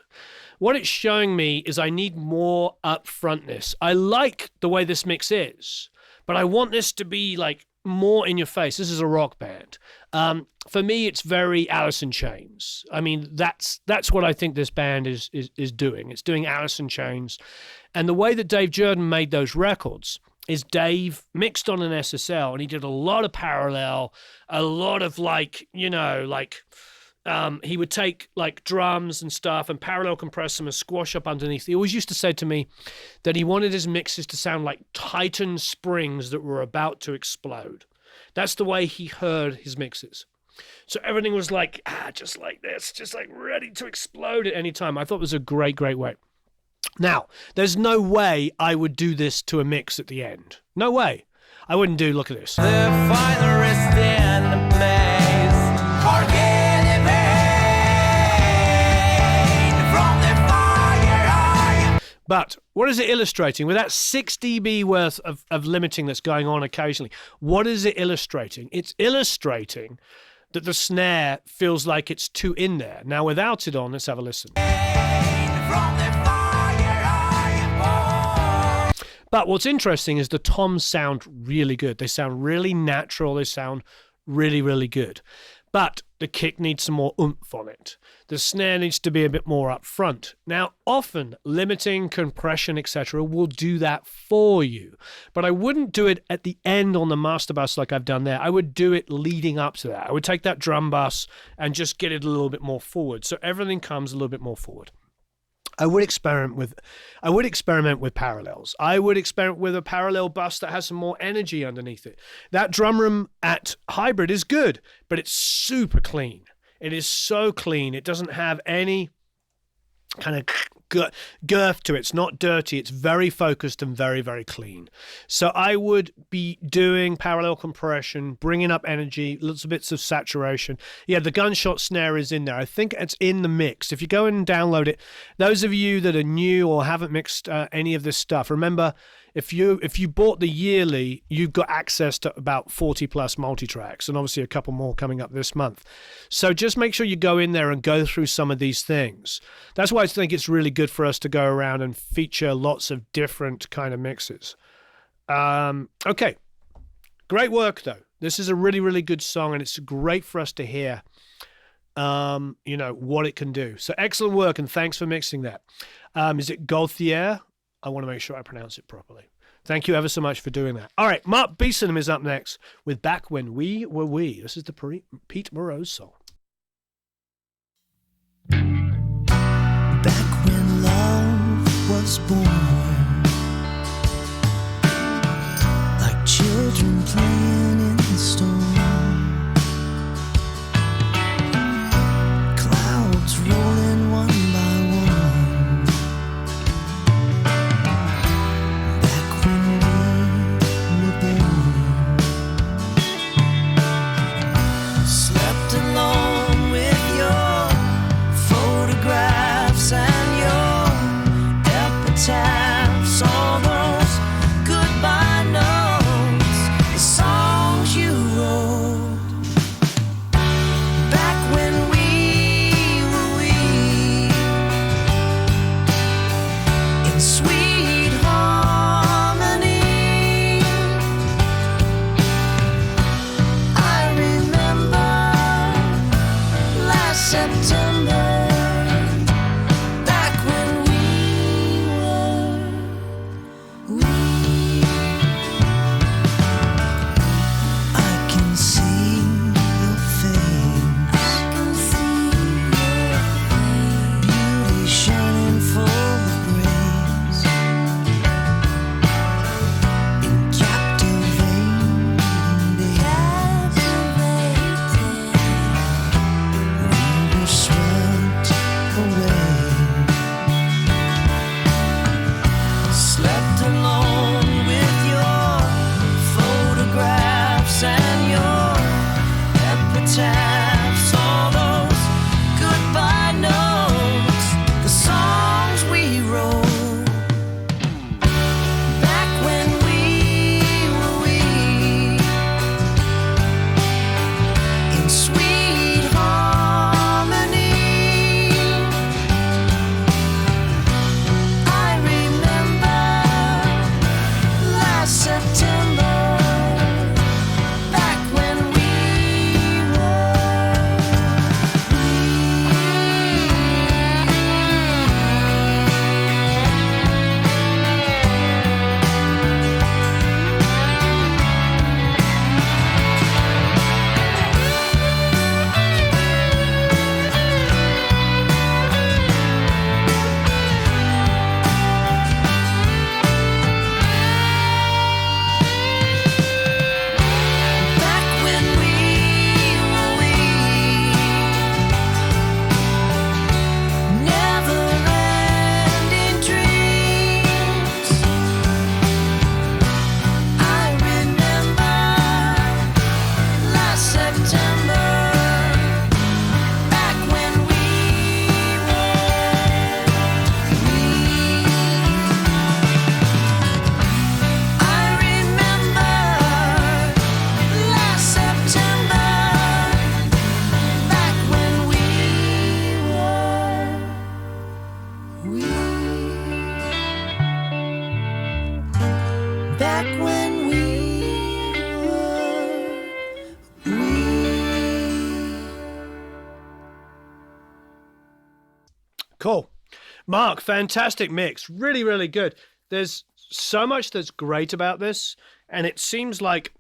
what it's showing me is I need more upfrontness. I like the way this mix is, but I want this to be like more in your face. This is a rock band. For me, it's very Alice in Chains. I mean, that's what I think this band is doing. It's doing Alice in Chains. And the way that Dave Jordan made those records is Dave mixed on an SSL, and he did a lot of parallel, a lot of he would take like drums and stuff and parallel compress them and squash up underneath. He always used to say to me that he wanted his mixes to sound like Titan springs that were about to explode. That's the way he heard his mixes. So everything was like, just like this, just like ready to explode at any time. I thought it was a great, great way. Now, there's no way I would do this to a mix at the end. No way. I wouldn't do, look at this. The finest in the place, But what is it illustrating? With that 6 dB worth of limiting that's going on occasionally, what is it illustrating? It's illustrating that the snare feels like it's too in there. Now, without it on, let's have a listen. But what's interesting is the toms sound really good. They sound really natural. They sound really, really good. But the kick needs some more oomph on it. The snare needs to be a bit more up front. Now, often limiting, compression, etc. will do that for you. But I wouldn't do it at the end on the master bus like I've done there. I would do it leading up to that. I would take that drum bus and just get it a little bit more forward. So everything comes a little bit more forward. I would experiment with parallels. I would experiment with a parallel bus that has some more energy underneath it. That drum room at Hybrid is good, but it's super clean. It is so clean. It doesn't have any kind of girth to it. It's not dirty. It's very focused and very, very clean. So I would be doing parallel compression, bringing up energy, little bits of saturation. Yeah, the gunshot snare is in there. I think it's in the mix. If you go and download it, those of you that are new or haven't mixed any of this stuff, remember, if you bought the yearly, you've got access to about 40 plus multi-tracks, and obviously a couple more coming up this month. So just make sure you go in there and go through some of these things. That's why I think it's really good for us to go around and feature lots of different kind of mixes. Okay, great work though. This is a really, really good song, and it's great for us to hear what it can do. So excellent work, and thanks for mixing that. Is it Gauthier? I want to make sure I pronounce it properly. Thank you ever so much for doing that. All right, Mark Beeson is up next with Back When We Were We. This is the Pete Morose song. Back when love was born, like children playing in the storm, clouds rolling one by one. Back when we were born, slept alone with your photographs and your epitaph. back when we were we. Cool. Mark, fantastic mix. Really, really good. There's so much that's great about this, and it seems like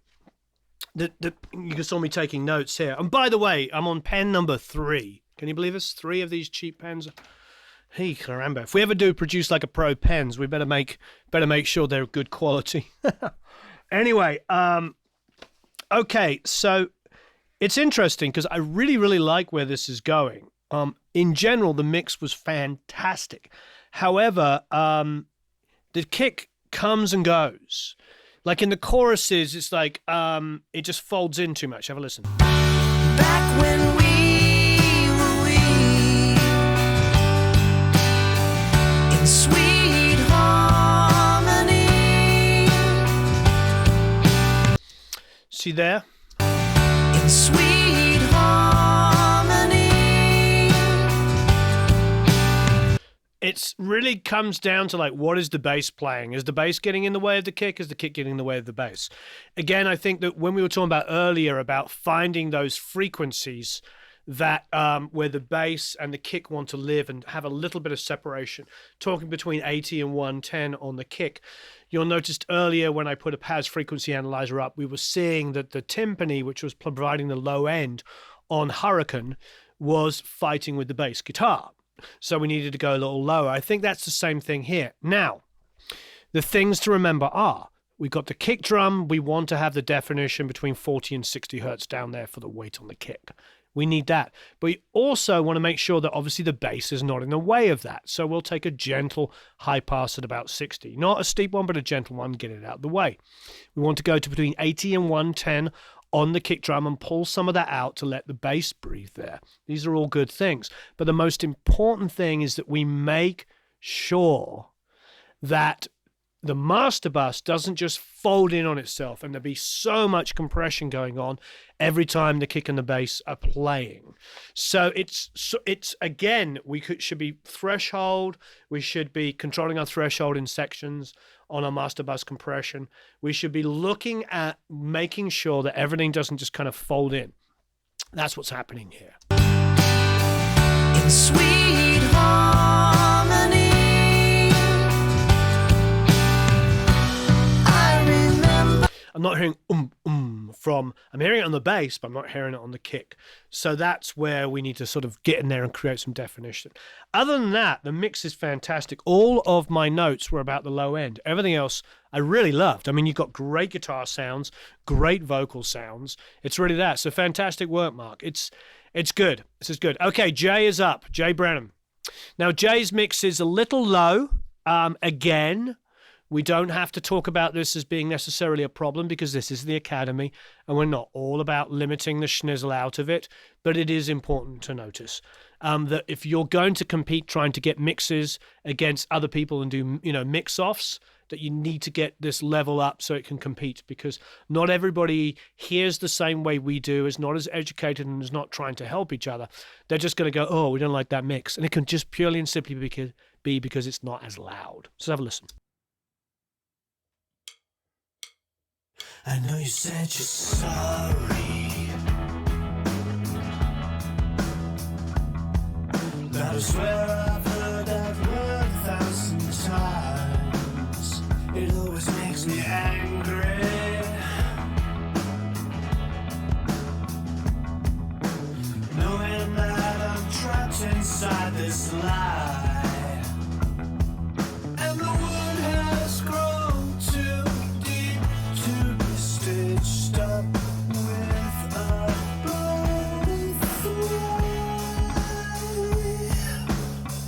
you saw me taking notes here. And by the way, I'm on pen number 3. Can you believe this? 3 of these cheap pens. Hey, caramba. If we ever do produce like a pro pens, we better make sure they're good quality. Anyway, okay, so it's interesting because I really, really like where this is going. In general, the mix was fantastic. However, the kick comes and goes. Like in the choruses, it's like it just folds in too much. Have a listen. Back when we were we, in sweet harmony. See there? In sweet harmony. It really comes down to like, what is the bass playing? Is the bass getting in the way of the kick? Is the kick getting in the way of the bass? Again, I think that when we were talking about earlier about finding those frequencies that where the bass and the kick want to live and have a little bit of separation, talking between 80 and 110 on the kick. You'll notice earlier when I put a Paz frequency analyzer up, we were seeing that the timpani, which was providing the low end on Hurricane, was fighting with the bass guitar. So we needed to go a little lower. I think that's the same thing here. Now, the things to remember are, we've got the kick drum. We want to have the definition between 40 and 60 hertz down there for the weight on the kick. We need that. But we also want to make sure that obviously the bass is not in the way of that. So we'll take a gentle high pass at about 60. Not a steep one, but a gentle one, get it out of the way. We want to go to between 80 and 110 on the kick drum and pull some of that out to let the bass breathe there. These are all good things. But the most important thing is that we make sure that the master bus doesn't just fold in on itself and there be so much compression going on every time the kick and the bass are playing. So it's again, should be threshold. We should be controlling our threshold in sections on our master bus compression. We should be looking at making sure that everything doesn't just kind of fold in. That's what's happening here. In sweet harmony. I remember. I'm not hearing from, I'm hearing it on the bass, but I'm not hearing it on the kick. So that's where we need to sort of get in there and create some definition. Other than that, the mix is fantastic. All of my notes were about the low end. Everything else I really loved. I mean, you've got great guitar sounds, great vocal sounds. It's really that. So fantastic work, Mark. It's good. This is good. Okay, Jay is up. Jay Brennan. Now, Jay's mix is a little low. Again, we don't have to talk about this as being necessarily a problem because this is the Academy and we're not all about limiting the schnizzle out of it, but it is important to notice that if you're going to compete trying to get mixes against other people and do, mix-offs, that you need to get this level up so it can compete because not everybody hears the same way we do, is not as educated and is not trying to help each other. They're just going to go, oh, we don't like that mix. And it can just purely and simply be because it's not as loud. So have a listen. I know you said you're sorry, but I swear I've heard that word 1,000 times. It always makes me angry, knowing that I'm trapped inside this lie, and the wood has grown too deep to be stitched up with a bloody thread.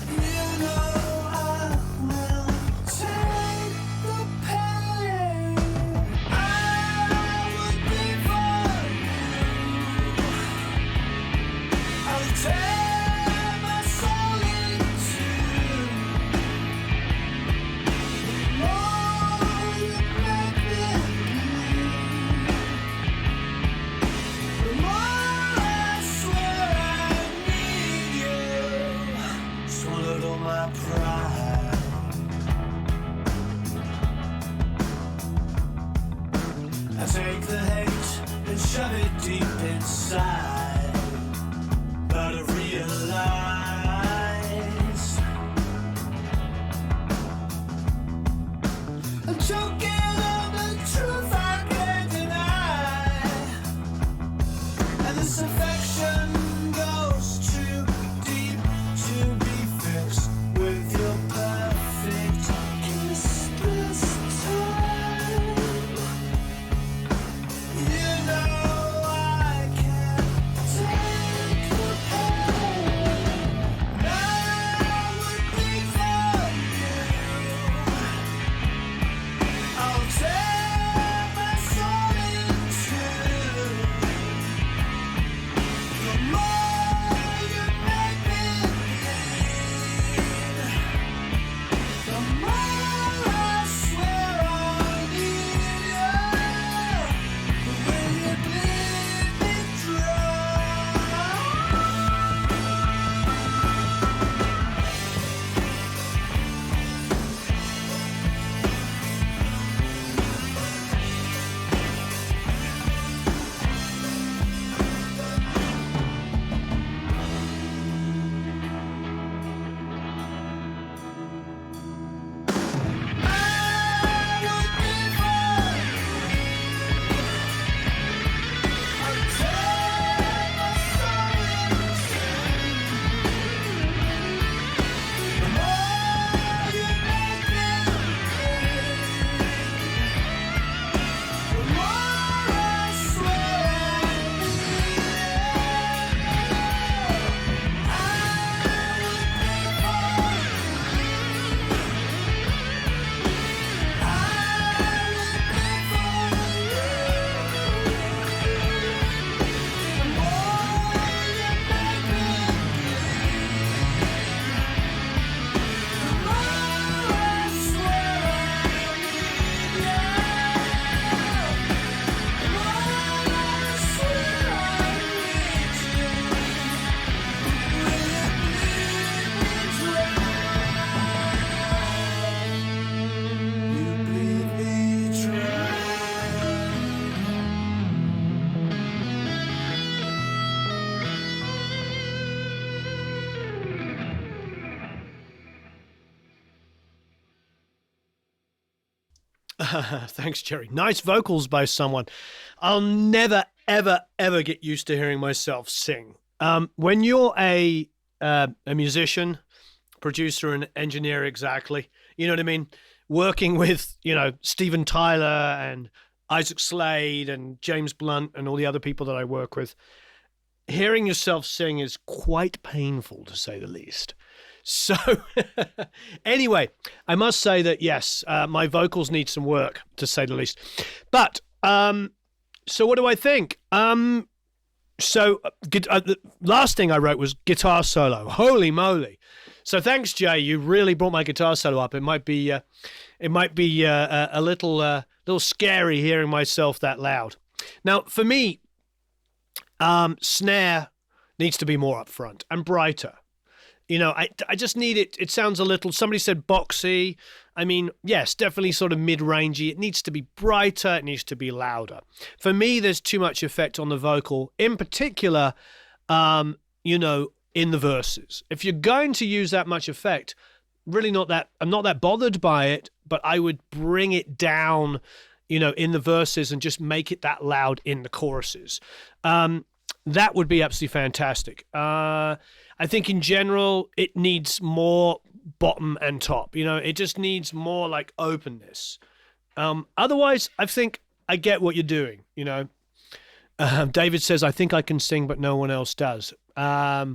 You know I will take the pain. I I take the hate and shove it deep inside, but I realize I'm choking on the truth I can't deny, and this affection goes too deep to be fixed with your perfect kiss this time. You know I can't take the pain. I would be for you. I'll tear my soul in two. The more you make me bleed, the more I swear I need you. Will you bleed me dry? Thanks, Jerry. Nice vocals by someone. I'll never, ever, ever get used to hearing myself sing. When you're a musician, producer, and engineer, exactly, you know what I mean? Working with, Steven Tyler and Isaac Slade and James Blunt and all the other people that I work with, hearing yourself sing is quite painful, to say the least. So anyway, I must say that, yes, my vocals need some work, to say the least. But so what do I think? The last thing I wrote was guitar solo. Holy moly. So thanks, Jay. You really brought my guitar solo up. It might be a little scary hearing myself that loud. Now, for me, snare needs to be more upfront and brighter. I just need it. It sounds a little, somebody said boxy. I mean, yes, definitely sort of mid-rangey. It needs to be brighter. It needs to be louder. For me, there's too much effect on the vocal, in particular, in the verses. If you're going to use that much effect, really I'm not that bothered by it, but I would bring it down, in the verses and just make it that loud in the choruses. That would be absolutely fantastic. I think in general, it needs more bottom and top. It just needs more like openness. Otherwise, I think I get what you're doing. David says, I think I can sing, but no one else does. I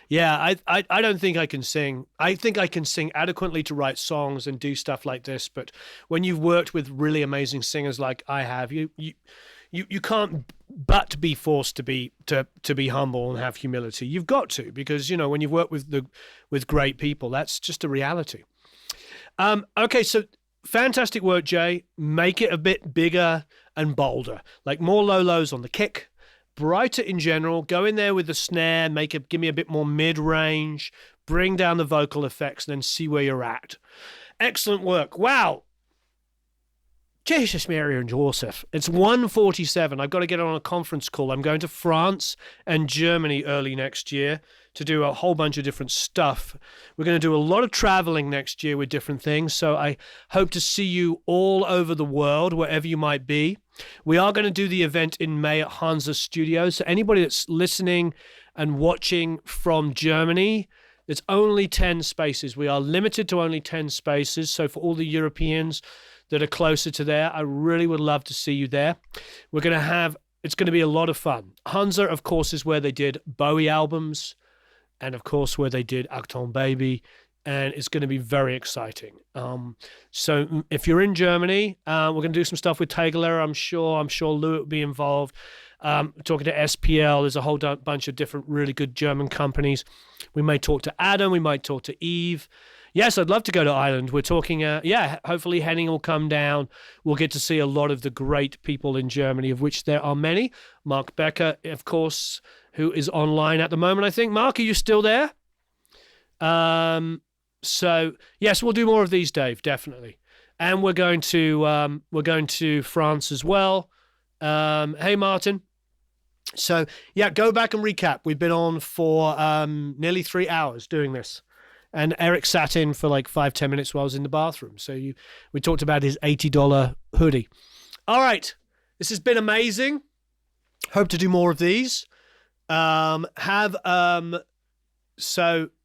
don't think I can sing. I think I can sing adequately to write songs and do stuff like this. But when you've worked with really amazing singers like I have, you can't but be forced to be humble and have humility. You've got to, because when you've worked with great people, that's just a reality. Okay, so fantastic work, Jay. Make it a bit bigger and bolder, like more low lows on the kick, brighter in general. Go in there with the snare, give me a bit more mid range, bring down the vocal effects, and then see where you're at. Excellent work. Wow. Jesus, Mary and Joseph. It's 1:47. I've got to get on a conference call. I'm going to France and Germany early next year to do a whole bunch of different stuff. We're going to do a lot of traveling next year with different things. So I hope to see you all over the world, wherever you might be. We are going to do the event in May at Hansa Studios. So anybody that's listening and watching from Germany, there's only 10 spaces. We are limited to only 10 spaces. So for all the Europeans that are closer to there, I really would love to see you there. It's going to be a lot of fun. Hansa, of course, is where they did Bowie albums, and of course where they did Acton Baby, and it's going to be very exciting. So if you're in Germany, we're going to do some stuff with Taylor. I'm sure Lou will be involved. Talking to SPL, there's a whole bunch of different really good German companies. We may talk to Adam, we might talk to Eve. Yes, I'd love to go to Ireland. We're talking, hopefully Henning will come down. We'll get to see a lot of the great people in Germany, of which there are many. Mark Becker, of course, who is online at the moment, I think. Mark, are you still there? So, yes, we'll do more of these, Dave, definitely. And we're going to France as well. Hey, Martin. So, yeah, go back and recap. We've been on for nearly 3 hours doing this. And Eric sat in for like 5-10 minutes while I was in the bathroom. So we talked about his $80 hoodie. All right. This has been amazing. Hope to do more of these. So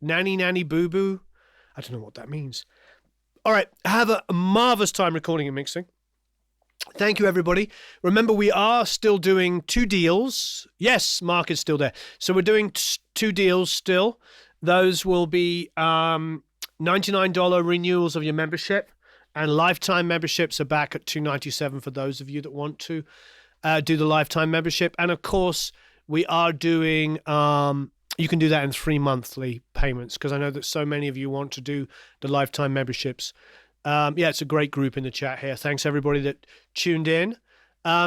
nanny boo boo. I don't know what that means. All right. Have a marvelous time recording and mixing. Thank you, everybody. Remember, we are still doing 2 deals. Yes, Mark is still there. So we're doing 2 deals still. Those will be $99 renewals of your membership, and lifetime memberships are back at $297 for those of you that want to do the lifetime membership. And of course, we are doing, you can do that in 3 monthly payments, because I know that so many of you want to do the lifetime memberships. It's a great group in the chat here. Thanks everybody that tuned in.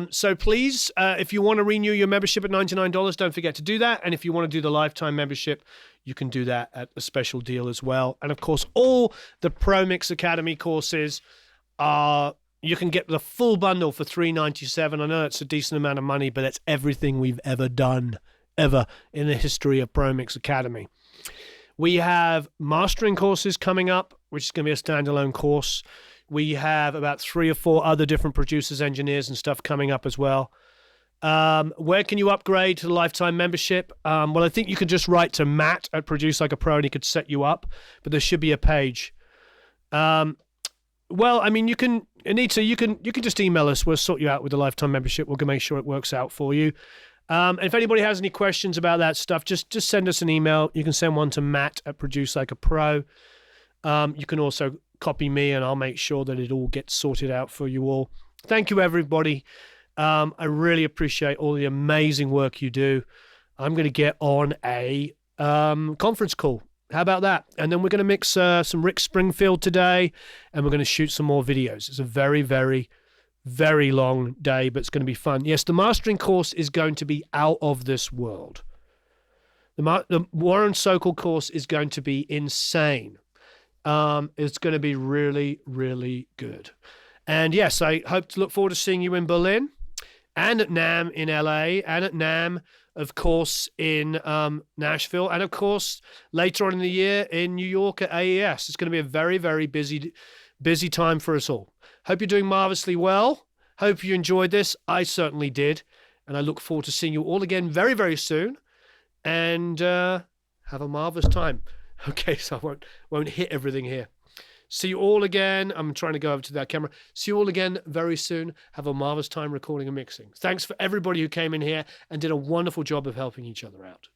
So please, if you want to renew your membership at $99, don't forget to do that. And if you want to do the lifetime membership, you can do that at a special deal as well. And of course, all the Pro Mix Academy courses you can get the full bundle for $397. I know it's a decent amount of money, but that's everything we've ever done, ever in the history of Pro Mix Academy. We have mastering courses coming up, which is going to be a standalone course. We have about 3 or 4 other different producers, engineers, and stuff coming up as well. Where can you upgrade to the lifetime membership? Well, I think you can just write to Matt at Produce Like a Pro, and he could set you up. But there should be a page. Well, I mean, you can, Anita, you can just email us. We'll sort you out with the lifetime membership. We'll make sure it works out for you. If anybody has any questions about that stuff, just send us an email. You can send one to Matt at Produce Like a Pro. You can also copy me, and I'll make sure that it all gets sorted out for you all. Thank you, everybody. I really appreciate all the amazing work you do. I'm going to get on a conference call. How about that? And then we're going to mix some Rick Springfield today, and we're going to shoot some more videos. It's a very, very, very long day, but it's going to be fun. Yes, the mastering course is going to be out of this world. The Warren Sokol course is going to be insane. It's going to be really, really good. And yes, I hope to look forward to seeing you in Berlin, and at NAMM in LA, and at NAMM, of course, in Nashville, and of course, later on in the year in New York at AES. It's going to be a very, very busy time for us all. Hope you're doing marvelously well. Hope you enjoyed this. I certainly did. And I look forward to seeing you all again very, very soon. And have a marvelous time. Okay, so I won't hit everything here. See you all again. I'm trying to go over to that camera. See you all again very soon. Have a marvelous time recording and mixing. Thanks for everybody who came in here and did a wonderful job of helping each other out.